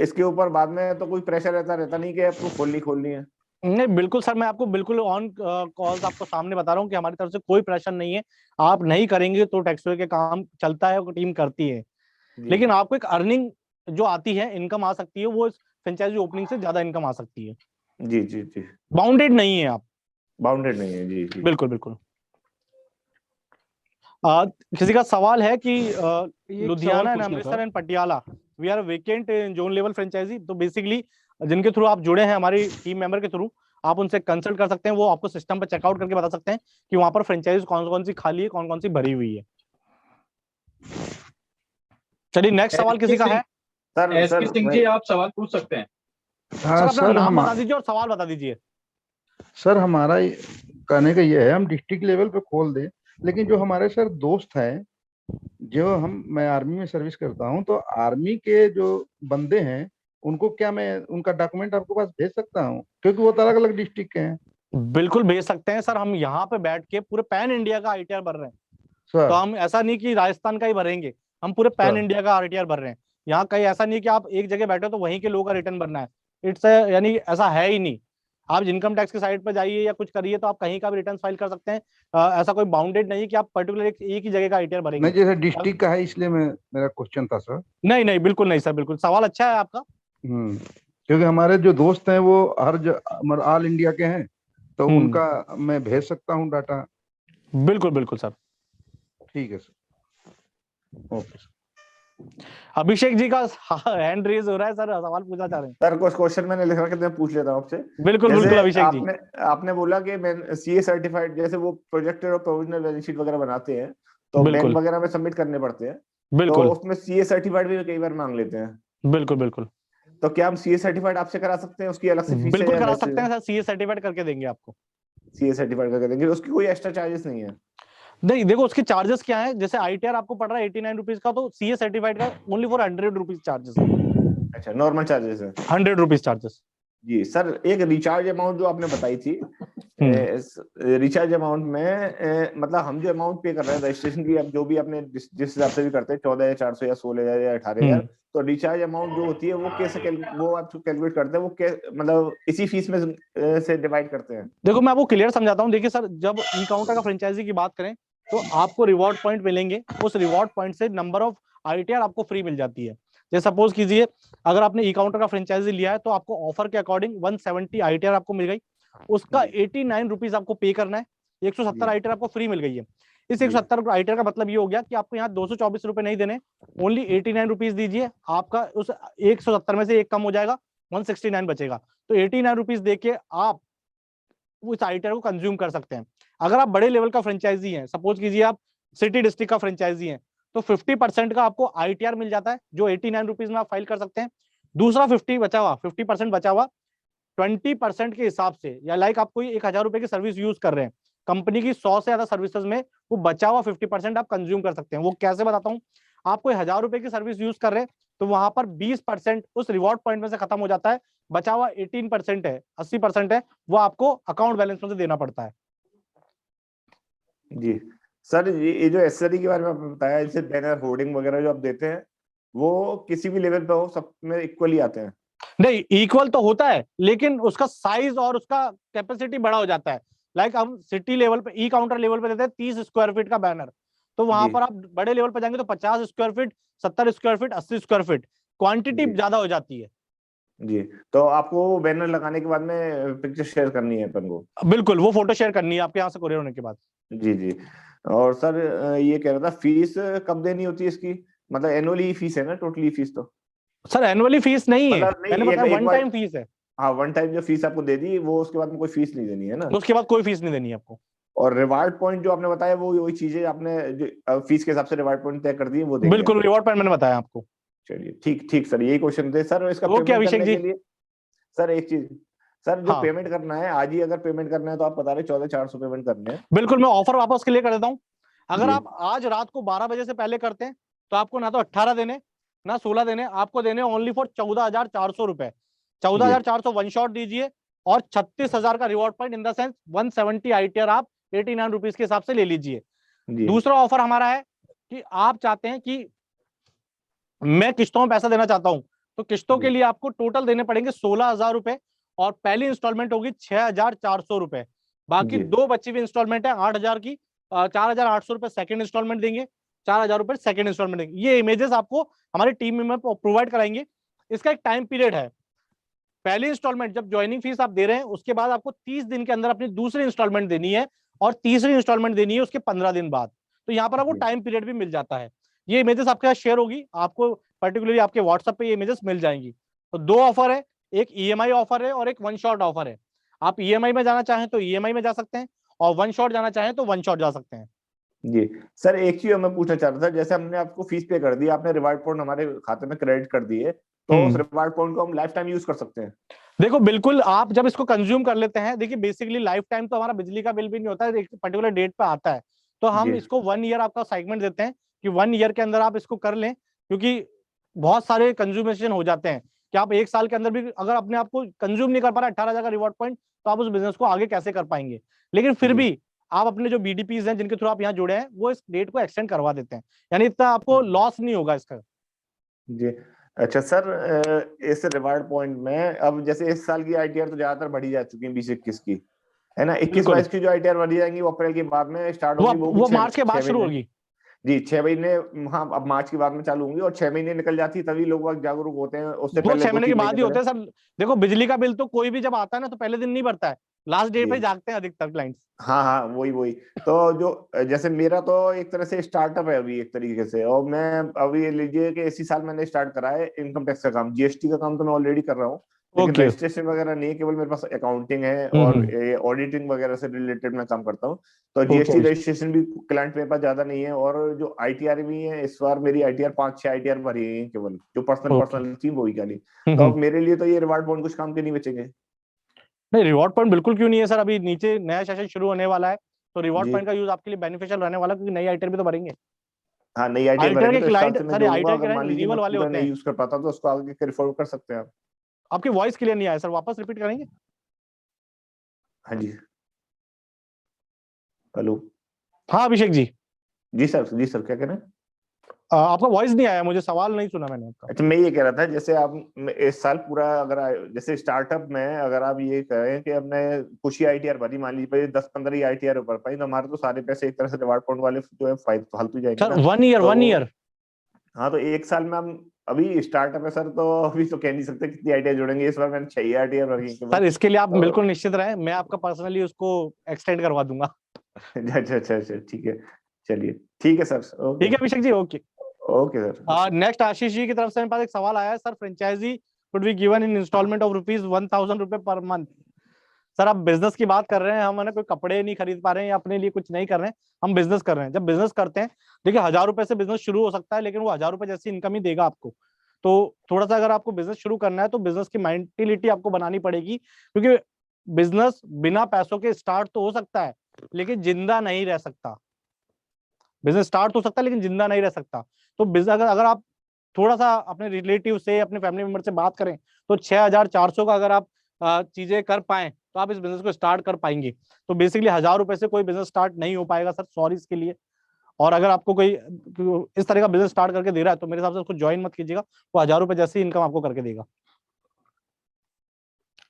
Speaker 5: इसके ऊपर बाद में तो कोई प्रेशर रहता नहीं कि आपको खोलनी है?
Speaker 2: नहीं, बिल्कुल सर, मैं आपको बिल्कुल ऑन कॉल्स आपको सामने बता रहा हूँ कि हमारी तरफ से कोई प्रेशर नहीं है। आप नहीं करेंगे तो टैक्सपेयर के काम चलता है, वो टीम करती है,
Speaker 5: जी।
Speaker 2: लेकिन आपको एक अर्निंग जो आती है, इनकम आ सकती है, वो फ्रेंचाइजी ओपनिंग से ज्यादा इनकम आ सकती है।
Speaker 5: जी जी जी,
Speaker 2: बाउंडेड नहीं है आप।
Speaker 5: बाउंडेड नहीं है। जी जी।
Speaker 2: बिल्कुल बिल्कुल। किसी का सवाल है कि Ludhiana and Amritsar and Patiala we are vacant zone level franchise, तो बेसिकली जिनके थ्रू आप जुड़े हैं हमारी टीम मेंबर के थ्रू, आप उनसे कंसल्ट कर सकते हैं, वो आपको सिस्टम पर चेकआउट करके बता सकते हैं कि वहां पर फ्रेंचाइजी कौन कौन सी खाली है, कौन कौन सी भरी हुई है। चलिए, नेक्स्ट सवाल किसी का है?
Speaker 5: सर
Speaker 4: एसपी सिंह जी, आप सवाल पूछ सकते हैं।
Speaker 2: सर
Speaker 6: हाँ
Speaker 2: अपना
Speaker 6: सर,
Speaker 2: नाम बता दीजिए और सवाल बता दीजिए।
Speaker 6: सर हमारा कहने का ये है, हम डिस्ट्रिक्ट लेवल पे खोल दें, लेकिन जो हमारे सर दोस्त हैं, मैं आर्मी में सर्विस करता हूँ, तो आर्मी के जो बंदे हैं उनको क्या मैं उनका डॉक्यूमेंट आपके पास भेज सकता हूँ, क्योंकि वो अलग अलग डिस्ट्रिक्ट के हैं?
Speaker 2: बिल्कुल भेज सकते हैं सर, हम यहाँ पे बैठ के पूरे पैन इंडिया का ITR भर रहे हैं।
Speaker 6: सर
Speaker 2: तो हम ऐसा नहीं कि राजस्थान का ही भरेंगे, हम पूरे पैन इंडिया का ITR भर रहे हैं। यहाँ कहीं ऐसा नहीं कि आप एक जगह बैठे हो तो वहीं के लोगों का रिटर्न भरना है, इट्स यानी ऐसा है ही नहीं। आप इनकम टैक्स की साइट पर जाइए या कुछ करिए तो आप कहीं का भी रिटर्न फाइल कर सकते हैं। ऐसा कोई बाउंडेड नहीं कि आप पर्टिकुलर एक ही जगह का ITR भरेंगे।
Speaker 6: नहीं, जैसे डिस्ट्रिक्ट का है, इसलिए मेरा क्वेश्चन था सर।
Speaker 2: नहीं नहीं, बिल्कुल नहीं सर, बिल्कुल सवाल अच्छा है आपका।
Speaker 6: क्योंकि हमारे जो दोस्त हैं वो ऑल इंडिया के हैं, तो उनका मैं भेज सकता हूँ डाटा।
Speaker 2: बिल्कुल बिल्कुल सर।
Speaker 6: ठीक है sir, okay sir.
Speaker 2: Abhishek ji का हैंड रेज हो रहा है सर, सवाल पूछना चाह रहे हैं।
Speaker 5: सर कुछ क्वेश्चन मैंने लिख रखा है, मैं पूछ लेता हूँ आपसे।
Speaker 2: बिल्कुल बिल्कुल अभिषेक जी।
Speaker 5: आपने बोला कि मैं CA सर्टिफाइड, जैसे वो प्रोजेक्टेड और प्रोविजनल बैलेंस शीट वगैरह बनाते हैं तो बैंक वगैरह में सबमिट करने पड़ते हैं,
Speaker 2: बिल्कुल,
Speaker 5: तो उसमें CA सर्टिफाइड भी कई बार मांग लेते हैं।
Speaker 2: बिल्कुल बिल्कुल।
Speaker 5: तो क्या हम CA सर्टिफाइड आपसे करा सकते हैं? उसकी अलग से फीस
Speaker 2: बिल्कुल
Speaker 5: है?
Speaker 2: करा सकते हैं सर, CA सर्टिफाइड करके देंगे आपको।
Speaker 5: CA सर्टिफाइड करके देंगे, उसकी कोई एक्स्ट्रा चार्जेस नहीं है?
Speaker 2: नहीं, देखो उसके चार्जेस क्या है, जैसे ITR आपको पड़ रहा है 89 रुपीज का, तो CA सर्टिफाइड का ओनली फॉर 100 रुपीज चार्जेस है।
Speaker 5: अच्छा, नॉर्मल चार्जेस है
Speaker 2: 100 रुपीज चार्जेस।
Speaker 5: जी सर। एक रिचार्ज अमाउंट जो आपने बताई थी, रिचार्ज अमाउंट में मतलब हम जो अमाउंट पे कर रहे हैं रजिस्ट्रेशन की, अब जो भी आपने जिस हिसाब से भी करते हैं 14,400 या 16,000 या 18,000, तो रिचार्ज अमाउंट जो होती है वो कैसे वो आप कैलकुलेट करते हैं? वो मतलब इसी फीस में से डिवाइड करते हैं?
Speaker 2: देखो मैं आपको क्लियर समझाता हूँ। देखिए सर, जब ई काउंटर का फ्रेंचाइजी की बात करें तो आपको रिवॉर्ड पॉइंट मिलेंगे, उस रिवॉर्ड पॉइंट से नंबर ऑफ ITR आपको फ्री मिल जाती है। जैसे सपोज कीजिए अगर आपने ई काउंटर का फ्रेंचाइजी लिया है तो आपको ऑफर के अकॉर्डिंग 170 ITR आपको मिल गई, उसका 89 रुपीज आपको पे करना है, 170 ITR आपको फ्री मिल गई है। इस 170 ITR का मतलब ये हो गया कि आपको यहाँ 224 रुपए नहीं देने, ओनली 89 रुपीज दीजिए, आपका उस 170 में से एक कम हो जाएगा, 169 बचेगा। तो 89 रुपीज देके आप उस ITR को कंज्यूम कर सकते हैं। अगर आप बड़े लेवल का फ्रेंचाइजी हैं, सपोज कीजिए आप सिटी डिस्ट्रिक्ट का फ्रेंचाइजी हैं, तो 50% का आपको ITR मिल जाता है, जो 89 रुपीज में आप फाइल कर सकते हैं। दूसरा 50% बचा हुआ 20% के हिसाब से, या लाइक आप कोई 1,000 रुपए की सर्विस यूज कर रहे हैं, कंपनी की 100 से ज्यादा सर्विसेज में वो बचा हुआ 50% आप कंज्यूम कर सकते हैं। वो कैसे बताता हूँ, आप कोई 1000 रुपए की सर्विस यूज कर रहे हैं तो वहां पर 20% उस रिवॉर्ड पॉइंट में से खत्म हो जाता है, बचा हुआ 18% है, 80% है, वो आपको अकाउंट बैलेंस में से देना पड़ता है।
Speaker 5: जी सर, ये जो एसेसरी के बारे में आपने बताया, जैसे बैनर होर्डिंग वगैरह जो आप देते हैं, वो किसी भी लेवल पे हो, सब में इक्वली आते हैं?
Speaker 2: नहीं, इक्वल तो होता है लेकिन उसका साइज और उसका कैपेसिटी बड़ा हो जाता है। लाइक हम सिटी लेवल पे, ई काउंटर लेवल पे देते हैं 30 स्क्वायर फीट का बैनर, तो वहां
Speaker 5: जी
Speaker 2: पर आप बड़े लेवल पे जाएंगे तो 50 square feet, 70 square feet, 80 square feet, quantity
Speaker 5: जी
Speaker 2: ज्यादा हो जाती है।
Speaker 5: जी। तो आपको बैनर लगाने के बाद में पिक्चर शेयर करनी है अपन को?
Speaker 2: बिल्कुल, वो फोटो शेयर करनी है आपके यहाँ से कोरियर होने के बाद।
Speaker 5: जी जी। और सर ये कह रहा था, फीस कब देनी होती है इसकी? मतलब एनुअली फीस है ना, टोटली फीस? तो
Speaker 2: सर एनुअली फीस नहीं है,
Speaker 5: मतलब नहीं,
Speaker 2: मैंने बताया
Speaker 5: एक
Speaker 2: वन
Speaker 5: बार,
Speaker 2: टाइम फीस है,
Speaker 5: हाँ, वन टाइम जो फीस आपको दे दी, वो उसके बाद में कोई फीस नहीं देनी है ना?
Speaker 2: उसके बाद कोई फीस नहीं देनी है आपको।
Speaker 5: और रिवार्ड पॉइंट जो आपने बताया, वो वही चीजें आपने जो फीस के हिसाब से रिवार्ड पॉइंट तय कर दिए, वो देंगे?
Speaker 2: बिल्कुल, रिवॉर्ड पॉइंट मैंने बताया आपको।
Speaker 5: चलिए, ठीक ठीक सर, यही क्वेश्चन थे सर। इसका
Speaker 2: ओके
Speaker 5: पेमेंट
Speaker 2: अभिषेक
Speaker 5: करने
Speaker 2: जी।
Speaker 5: के लिए सर एक चीज, सर जो
Speaker 2: हाँ
Speaker 5: पेमेंट करना है आज ही, अगर पेमेंट करना है तो आप बता रहे 14,400 पेमेंट करने हैं?
Speaker 2: बिल्कुल, मैं ऑफर वापस क्लियर कर देता हूँ। अगर
Speaker 5: जी
Speaker 2: आप आज रात को 12 बजे से पहले करते हैं तो आपको ना तो 18 देने, ना 16 देने, आपको देने ओनली फॉर 14,400 रुपए।
Speaker 5: जी
Speaker 2: 14,400 वन शॉट दीजिए और 36,000 का reward point, in the sense 170 ITR आप 89 रुपीज के हिसाब से ले लीजिए।
Speaker 5: जी
Speaker 2: दूसरा ऑफर हमारा है कि आप चाहते हैं कि मैं किस्तों में पैसा देना चाहता हूं, तो किस्तों के
Speaker 5: जी
Speaker 2: लिए आपको टोटल देने पड़ेंगे 16,000 रुपए और पहली इंस्टॉलमेंट होगी 6,400 रुपए। बाकी
Speaker 5: जी
Speaker 2: दो बची हुई इंस्टॉलमेंट है 8,000 की, 4,800 रुपए सेकंड इंस्टॉलमेंट देंगे, 4,000 रुपए सेकंड इंस्टॉलमेंट देंगे। ये इमेजेस आपको हमारी टीम मेंबर प्रोवाइड कराएंगे। इसका एक टाइम पीरियड है, पहली इंस्टॉलमेंट जब ज्वाइनिंग फीस आप दे रहे हैं उसके बाद आपको 30 दिन के अंदर अपनी दूसरी इंस्टॉलमेंट देनी है और तीसरी इंस्टॉलमेंट देनी है उसके 15 दिन बाद। तो यहाँ पर आपको
Speaker 5: जी
Speaker 2: टाइम पीरियड भी मिल जाता है। ये इमेजेस आपके साथ शेयर होगी, आपको पर्टिकुलरली आपके व्हाट्सएप पे ये इमेजेस मिल जाएंगी। तो दो ऑफर है, एक ईएमआई ऑफर है और एक वन शॉट ऑफर है। आप ईएमआई में जाना चाहें तो ईएमआई में जा सकते हैं और वन शॉट जाना चाहें तो वन शॉट जा सकते हैं।
Speaker 5: जी। सर एक चीज मैं पूछना चाह रहा था, जैसे हमने आपको फीस पे कर दी, आपने रिवार्ड पॉइंट हमारे खाते में क्रेडिट कर दिए, तो उस रिवार्ड पॉइंट को हम लाइफ टाइम यूज कर सकते हैं?
Speaker 2: देखो बिल्कुल, आप जब इसको कंज्यूम कर लेते हैं, देखिए बेसिकली लाइफ टाइम तो हमारा बिजली का बिल भी नहीं होता है, एक पर्टिकुलर डेट पे आता है, तो हम
Speaker 5: जी
Speaker 2: इसको 1 ईयर आपका सेगमेंट देते हैं कि 1 ईयर के अंदर आप इसको कर लें, क्योंकि बहुत सारे कंज्यूमेशन हो जाते हैं कि आप एक साल के अंदर भी अगर अपने आप को कंज्यूम नहीं कर पा रहे 18,000 का रिवॉर्ड पॉइंट, तो आप उस बिजनेस को आगे कैसे कर पाएंगे। लेकिन फिर
Speaker 5: जी
Speaker 2: भी आप अपने जो बीडीपीज हैं जिनके थ्रू आप यहाँ जुड़े हैं, वो इस डेट को एक्सटेंड करवा देते हैं, यानी इतना आपको लॉस नहीं होगा इसका।
Speaker 5: जी। अच्छा सर, इस रिवार्ड पॉइंट में अब जैसे इस साल की आईटीआर तो ज्यादातर बढ़ी जा चुकी है 20-21 की, है ना? 21-22 की जो आईटीआर बढ़ी जाएंगी वो अप्रैल के बाद में स्टार्ट होगी, वो भी
Speaker 2: वो
Speaker 5: 6
Speaker 2: मार्च के बाद शुरू होगी।
Speaker 5: जी 6 महीने, हाँ, अब मार्च के बाद में चालू होंगी, और 6 महीने निकल जाती है तभी लोग वक्त जागरूक होते हैं, उससे
Speaker 2: वो
Speaker 5: पहले
Speaker 2: 6 महीने के
Speaker 5: 2-3
Speaker 2: बाद ही
Speaker 5: महीने
Speaker 2: होते हैं सर। देखो बिजली का बिल तो कोई भी जब आता है ना तो पहले दिन नहीं भरता है, लास्ट डेट पे
Speaker 5: जी
Speaker 2: जागते हैं अधिकतर क्लाइंट्स।
Speaker 5: हाँ हाँ, वही वही। तो जो जैसे मेरा तो एक तरह से स्टार्टअप है अभी एक तरीके से, और मैं अभी लीजिए कि इसी साल मैंने स्टार्ट करा है इनकम टैक्स का काम, जीएसटी का काम तो मैं ऑलरेडी कर रहा हूँ, लेकिन
Speaker 2: ओके।
Speaker 5: रजिस्ट्रेशन वगैरह नहीं है, केवल मेरे पास अकाउंटिंग है और ऑडिटिंग वगैरह से रिलेटेड मैं काम करता हूँ। तो जीएसटी
Speaker 2: ओके।
Speaker 5: रजिस्ट्रेशन भी क्लाइंट मेरे पास ज्यादा नहीं है, और जो आईटीआर भी है, इस बार मेरी आईटीआर 5-6 आईटीआर भरी है केवल, जो पर्सनल
Speaker 2: ओके।
Speaker 5: पर्सनल थी वही खाली। तो अब मेरे लिए तो ये रिवार्ड बॉन्ड कुछ काम के नहीं बचेंगे?
Speaker 2: नहीं, रिवॉर्ड पॉइंट बिल्कुल क्यों नहीं है सर, अभी नीचे नया सेशन शुरू होने वाला है, तो रिवॉर्ड
Speaker 5: जी
Speaker 2: पॉइंट का यूज आपके लिए बेनिफिशियल रहने वाला है, क्योंकि नई आईटीआर भी तो भरेंगे।
Speaker 5: हाँ, नई आईटीआर
Speaker 2: आईटीआर
Speaker 5: भरेंगे
Speaker 2: के
Speaker 5: तो इस साल
Speaker 2: क्लाइंट
Speaker 5: से मैं
Speaker 2: सर,
Speaker 5: जोड़ूंगा,
Speaker 2: आईटीआर के
Speaker 5: अगर मान
Speaker 2: क्लाइंट
Speaker 5: लीजिए मैं
Speaker 2: रिन्यूअल वाले
Speaker 5: पूरा
Speaker 2: होते
Speaker 5: नहीं
Speaker 2: हैं।
Speaker 5: यूज कर पाता तो उसको आगे कैरी फॉरवर्ड कर सकते हैं आप?
Speaker 2: आपकी वॉइस क्लियर नहीं आया सर, वापस रिपीट करेंगे?
Speaker 5: हाँ जी, हेलो।
Speaker 2: हाँ अभिषेक जी।
Speaker 5: जी सर, क्या कह रहे हैं?
Speaker 2: आपका वॉइस नहीं आया, मुझे सवाल नहीं सुना मैंने आपका।
Speaker 5: अच्छा, मैं ये कह रहा था, जैसे आप इस साल पूरा अगर जैसे स्टार्टअप में अगर आप ये कहें कि हमने कुछ ही आईटीआर भरी, मान लीजिए 10-15 ही आईटीआर भर पाई, तो हमारे तो सारे पैसे एक तरह से रिवार्ड पॉइंट वाले जो है फालतू जाएंगे
Speaker 2: सर
Speaker 5: ना।
Speaker 2: 1 ईयर,
Speaker 5: तो
Speaker 2: 1 ईयर।
Speaker 5: हाँ, तो एक साल में हम, अभी स्टार्टअप है सर, तो अभी तो कह नहीं सकते कितनी आईटीआर जोड़ेंगे। इस बार मैंने 6 ही आईटीआर भरी केवल।
Speaker 2: सर इसके लिए आप
Speaker 5: तो
Speaker 2: बिल्कुल निश्चित रहें, मैं आपका पर्सनली उसको एक्सटेंड करवा दूंगा।
Speaker 5: अच्छा, ठीक है, चलिए, ठीक है सर,
Speaker 2: ठीक
Speaker 5: ओके
Speaker 2: है Abhishek ji, okay.
Speaker 5: Okay sir.
Speaker 2: Next Ashish ji की तरफ से मेरे पास एक सवाल आया है, sir franchise could be given in instalment of ₹1,000 रुपए पर मंथ। सर आप बिजनेस की बात कर रहे हैं, हम है ना कोई कपड़े नहीं खरीद पा रहे हैं या अपने लिए कुछ नहीं कर रहे हैं, हम बिजनेस कर रहे हैं। जब बिजनेस करते हैं, देखिए 1,000 रुपए से बिजनेस शुरू हो सकता है, लेकिन वो 1,000 रुपए जैसी इनकम ही देगा आपको। तो थोड़ा सा अगर आपको बिजनेस शुरू करना है तो बिजनेस की मेंटेलिटी आपको बनानी पड़ेगी, क्योंकि बिजनेस बिना पैसों के स्टार्ट तो हो सकता है लेकिन जिंदा नहीं रह सकता। बिजनेस स्टार्ट हो सकता है लेकिन जिंदा नहीं रह सकता। तो अगर आप थोड़ा सा अपने रिलेटिव से, अपने फैमिली मेंबर से बात करें तो 6,400 का अगर आप चीजें कर पाए तो आप इस बिजनेस को स्टार्ट कर पाएंगे। तो बेसिकली 1,000 रुपए से कोई बिजनेस स्टार्ट नहीं हो पाएगा सर, सॉरी इसके लिए। और अगर आपको कोई इस तरह का बिजनेस स्टार्ट करके दे रहा है तो मेरे हिसाब से उसको ज्वाइन मत कीजिएगा, वो 1,000 रुपए जैसी इनकम आपको करके देगा।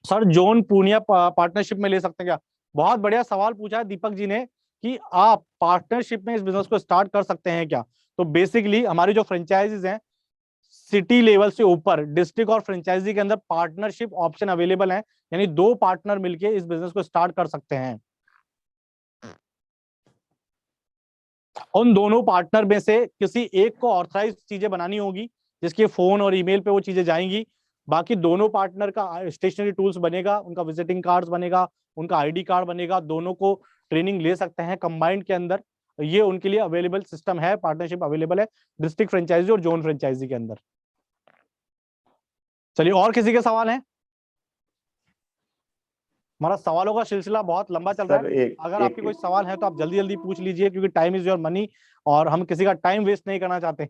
Speaker 2: सर जोन पूर्णिया पार्टनरशिप में ले सकते हैं क्या? बहुत बढ़िया सवाल पूछा है दीपक जी ने कि आप पार्टनरशिप में इस बिजनेस को स्टार्ट कर सकते हैं क्या। तो बेसिकली हमारी जो फ्रेंचाइजीज हैं सिटी लेवल से ऊपर, डिस्ट्रिक्ट और फ्रेंचाइजी के अंदर पार्टनरशिप ऑप्शन अवेलेबल है, यानी 2 पार्टनर मिलके इस बिजनेस को स्टार्ट कर सकते हैं। उन दोनों पार्टनर में से किसी एक को ऑथराइज चीजें बनानी होगी जिसके फोन और ईमेल पे वो चीजें जाएंगी। बाकी दोनों पार्टनर का स्टेशनरी टूल्स बनेगा, उनका विजिटिंग कार्ड्स बनेगा, उनका आईडी कार्ड बनेगा, दोनों को ट्रेनिंग ले सकते हैं कंबाइंड के अंदर। ये उनके लिए अवेलेबल सिस्टम है, पार्टनरशिप अवेलेबल है डिस्ट्रिक्ट फ्रेंचाइजी और जोन फ्रेंचाइजी के अंदर। चलिए और किसी के सवाल हैं? हमारा सवालों का सिलसिला बहुत लंबा चल रहा है। अगर आपके कोई सवाल है तो आप जल्दी जल्दी पूछ लीजिए क्योंकि टाइम इज योर मनी और हम किसी का टाइम वेस्ट नहीं करना चाहते।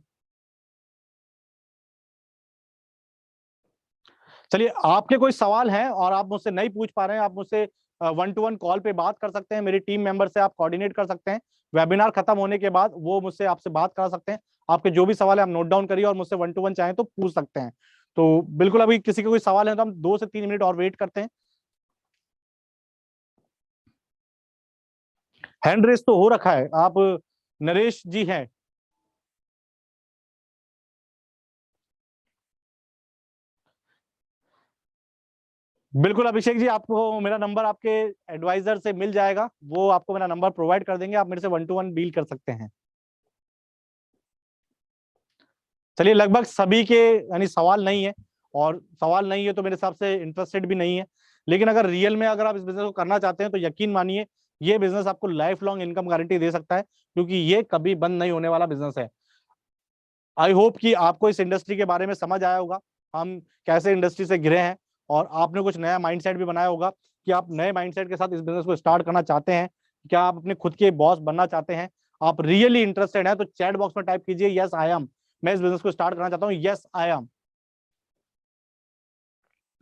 Speaker 2: चलिए आपके कोई सवाल है और आप मुझसे नहीं पूछ पा रहे हैं, आप मुझसे 1-to-1 कॉल पे बात कर सकते हैं, मेरी टीम मेंबर से आप कोऑर्डिनेट कर सकते हैं। वेबिनार खत्म होने के बाद वो मुझसे आपसे बात करा सकते हैं। आपके जो भी सवाल है आप नोट डाउन करिए और मुझसे 1-to-1 चाहें तो पूछ सकते हैं। तो बिल्कुल अभी किसी का कोई सवाल है तो हम 2 से 3 मिनट और वेट करते हैं। हैंड रेस तो हो रखा है, आप नरेश जी हैं। बिल्कुल अभिषेक जी, आपको मेरा नंबर आपके एडवाइजर से मिल जाएगा, वो आपको मेरा नंबर प्रोवाइड कर देंगे, आप मेरे से 1-to-1 डील कर सकते हैं। चलिए लगभग सभी के यानी सवाल नहीं है, और सवाल नहीं है तो मेरे हिसाब से इंटरेस्टेड भी नहीं है। लेकिन अगर रियल में अगर आप इस बिजनेस को करना चाहते हैं तो यकीन मानिए ये बिजनेस आपको लाइफ लॉन्ग इनकम गारंटी दे सकता है क्योंकि ये कभी बंद नहीं होने वाला बिजनेस है। आई होप कि आपको इस इंडस्ट्री के बारे में समझ आया होगा, हम कैसे इंडस्ट्री से घिरे हैं, और आपने कुछ नया माइंडसेट भी बनाया होगा कि आप नए माइंडसेट के साथ इस बिजनेस को स्टार्ट करना चाहते हैं। क्या आप अपने खुद के बॉस बनना चाहते हैं? आप रियली इंटरेस्टेड हैं तो चैट बॉक्स में टाइप कीजिए यस आई एम, मैं इस बिजनेस को स्टार्ट करना चाहता हूँ, यस आई एम।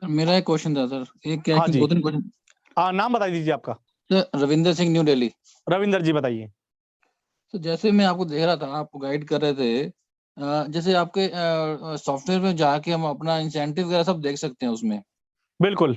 Speaker 7: मेरा एक क्वेश्चन था सर, एक क्या
Speaker 2: हाँ
Speaker 7: है कि
Speaker 2: जी।
Speaker 7: 2-3 क्वेश्चन।
Speaker 2: नाम बता दीजिए आपका।
Speaker 7: Sir Ravinder Singh, New Delhi.
Speaker 2: रविंदर जी बताइए।
Speaker 7: तो जैसे मैं आपको देख रहा था, आप गाइड कर रहे थे, जैसे आपके सॉफ्टवेयर में जाके हम अपना इंसेंटिव वगैरह सब देख सकते हैं उसमें।
Speaker 2: बिल्कुल।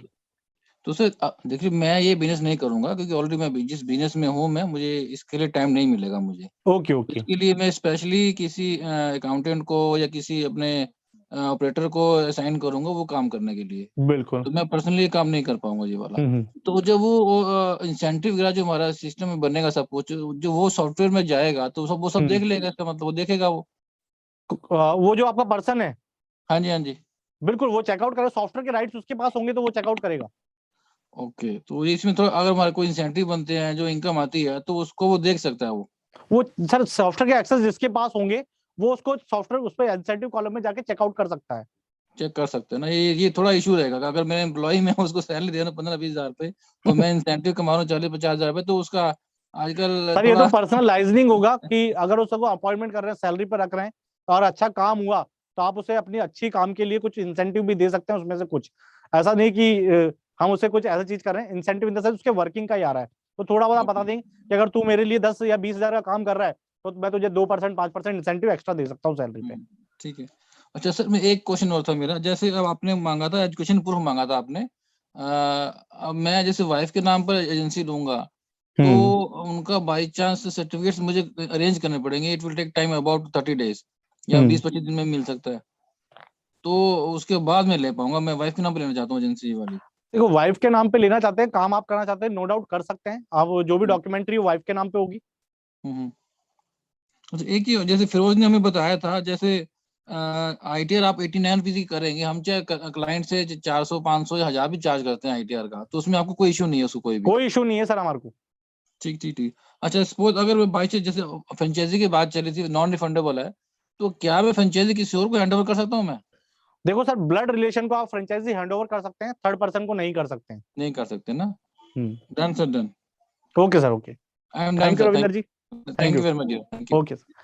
Speaker 7: तो सर देखिए मैं ये बिजनेस नहीं करूंगा क्योंकि ऑलरेडी मैं जिस बिजनेस में हूँ मैं, मुझे इसके लिए टाइम नहीं मिलेगा मुझे।
Speaker 2: Okay okay.
Speaker 7: इसके लिए मैं स्पेशली किसी अकाउंटेंट को या किसी अपने ऑपरेटर को असाइन करूंगा वो काम करने के लिए।
Speaker 2: बिल्कुल।
Speaker 7: तो मैं पर्सनली काम नहीं कर पाऊंगा ये वाला।
Speaker 2: हम्म।
Speaker 7: तो जब वो इंसेंटिव वगैरह जो हमारा सिस्टम में बनेगा सब कुछ, जो वो सॉफ्टवेयर में जाएगा तो सब वो सब देख लेगा, इसका मतलब वो देखेगा वो।
Speaker 2: वो जो आपका पर्सन है,
Speaker 7: हाँ जी हाँ जी।
Speaker 2: बिल्कुल वो चेकआउट करेगा, सॉफ्टवेयर के राइट्स उसके पास होंगे तो वो चेकआउट करेगा।
Speaker 7: ओके, तो इसमें थोड़ा अगर हमारे कोई इंसेंटिव बनते हैं, जो इनकम आती है, तो उसको वो देख सकता है
Speaker 2: वो सर सॉफ्टवेयर के एक्सेस जिसके पास होंगे वो उसको सॉफ्टवेयर उस पर इंसेंटिव कॉलम में जाके चेकआउट कर सकता है।
Speaker 7: चेक कर सकते हैं ना। ये थोड़ा इशू रहेगा कि अगर मेरे एम्प्लॉय में उसको सैलरी दे रहा हूँ 15-20 हजार रुपए और मैं इंसेंटिव कमा रहा हूँ 40-50 हजार रुपए, तो उसका आजकल
Speaker 2: सर ये तो
Speaker 7: थोड़ा
Speaker 2: पर्सनलाइजिंग होगा कि अगर उसको अपॉइंटमेंट कर रहे हैं, सैलरी पर रख रहे हैं और अच्छा काम हुआ तो आप उसे अपनी अच्छी काम के लिए कुछ इंसेंटिव भी दे सकते हैं उसमें से कुछ। ऐसा नहीं कि हम उसे कुछ ऐसा चीज कर रहे हैं, इंसेंटिव इन द सेंस उसके वर्किंग का ही आ रहा है। तो थोड़ा बहुत आप बता देंगे कि अगर तू मेरे लिए 10 या 20 हजार का काम कर रहा है तो मैं तुझे 2% 5% इंसेंटिव एक्स्ट्रा दे सकता हूँ सैलरी पे।
Speaker 7: ठीक है। अच्छा सर, मैं एक क्वेश्चन और था मेरा, जैसे अब आपने मांगा था एजुकेशन प्रूफ मांगा था आपने, अब मैं जैसे वाइफ के नाम पर एजेंसी लूंगा तो उनका बाई चांस सर्टिफिकेट्स मुझे अरेंज करने पड़ेंगे, it will take time about 30 days या 20-25 दिन में मिल सकता है, तो उसके बाद मैं ले पाऊंगा। मैं वाइफ के नाम पे लेना चाहता हूँ एजेंसी वाली।
Speaker 2: देखो वाइफ के नाम पे लेना चाहते हैं, काम आप करना चाहते हैं, नो डाउट कर सकते हैं आप, जो भी डॉक्यूमेंट्री वाइफ के नाम पे होगी।
Speaker 7: अच्छा एक ही, जैसे फिरोज ने हमें बताया था, जैसे ITR आप 89 रुपीज की करेंगे, हम चाहे क्लाइंट से 400 500 या 1000 भी चार्ज करते हैं ITR का, तो उसमें आपको कोई इशू नहीं है, उसको
Speaker 2: कोई इशू नहीं है सर हमारे को।
Speaker 7: ठीक ठीक ठीक। अच्छा सपोज अगर बाई चांस जैसे फ्रेंचाइजी की बात चली थी, नॉन रिफंडेबल है, तो क्या मैं फ्रेंचाइजी किसी और को हैंड ओवर कर सकता हूँ मैं?
Speaker 2: देखो सर ब्लड रिलेशन को आप फ्रेंचाइजी हैंडओवर कर सकते हैं, थर्ड पर्सन को नहीं कर सकते हैं।
Speaker 7: नहीं कर सकते ना। Done sir, done.
Speaker 2: Okay sir, okay.
Speaker 7: I am done
Speaker 2: thank you
Speaker 7: sir,
Speaker 2: Ravinder ji.
Speaker 7: Thank you very much, thank you.
Speaker 2: Okay sir.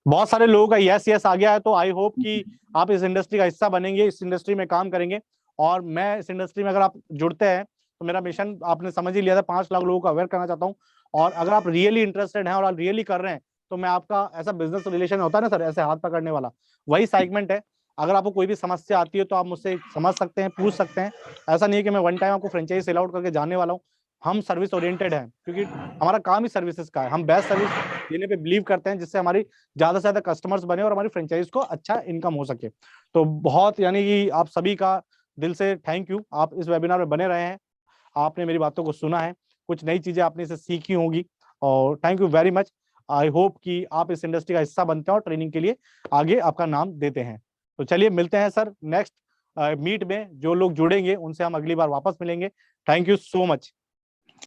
Speaker 2: बहुत सारे लोगों का यस यस आ गया है, तो आई होप कि आप इस इंडस्ट्री का हिस्सा बनेंगे, इस इंडस्ट्री में काम करेंगे। और मैं इस इंडस्ट्री में अगर आप जुड़ते हैं तो मेरा मिशन आपने समझ ही लिया था, 5 लाख लोगों को अवेयर करना चाहता हूँ। और अगर आप रियली इंटरेस्टेड हैं और आप रियली कर रहे हैं तो मैं आपका ऐसा बिजनेस रिलेशन होता है ना सर, ऐसे हाथ पकड़ने वाला, वही सेगमेंट है। अगर आपको कोई भी समस्या आती है तो आप मुझसे समझ सकते हैं, पूछ सकते हैं। ऐसा नहीं है कि मैं वन टाइम आपको फ्रेंचाइजी सेल आउट करके जाने वाला हूँ। हम सर्विस ओरिएंटेड हैं, क्योंकि हमारा काम ही सर्विसेज का है। हम बेस्ट सर्विस देने पे बिलीव करते हैं, जिससे हमारी ज्यादा से ज्यादा कस्टमर्स बने और हमारी फ्रेंचाइज को अच्छा इनकम हो सके। तो बहुत यानी कि आप सभी का दिल से थैंक यू, आप इस वेबिनार में बने रहे हैं, आपने मेरी बातों को सुना है, कुछ नई चीजें आपने इसे सीखी होंगी, और thank you very much. I hope कि आप इस इंडस्ट्री का हिस्सा बनते हैं और ट्रेनिंग के लिए आगे आपका नाम देते हैं। तो चलिए मिलते हैं सर नेक्स्ट मीट में। जो लोग जुड़ेंगे उनसे हम अगली बार वापस मिलेंगे। Thank you so much.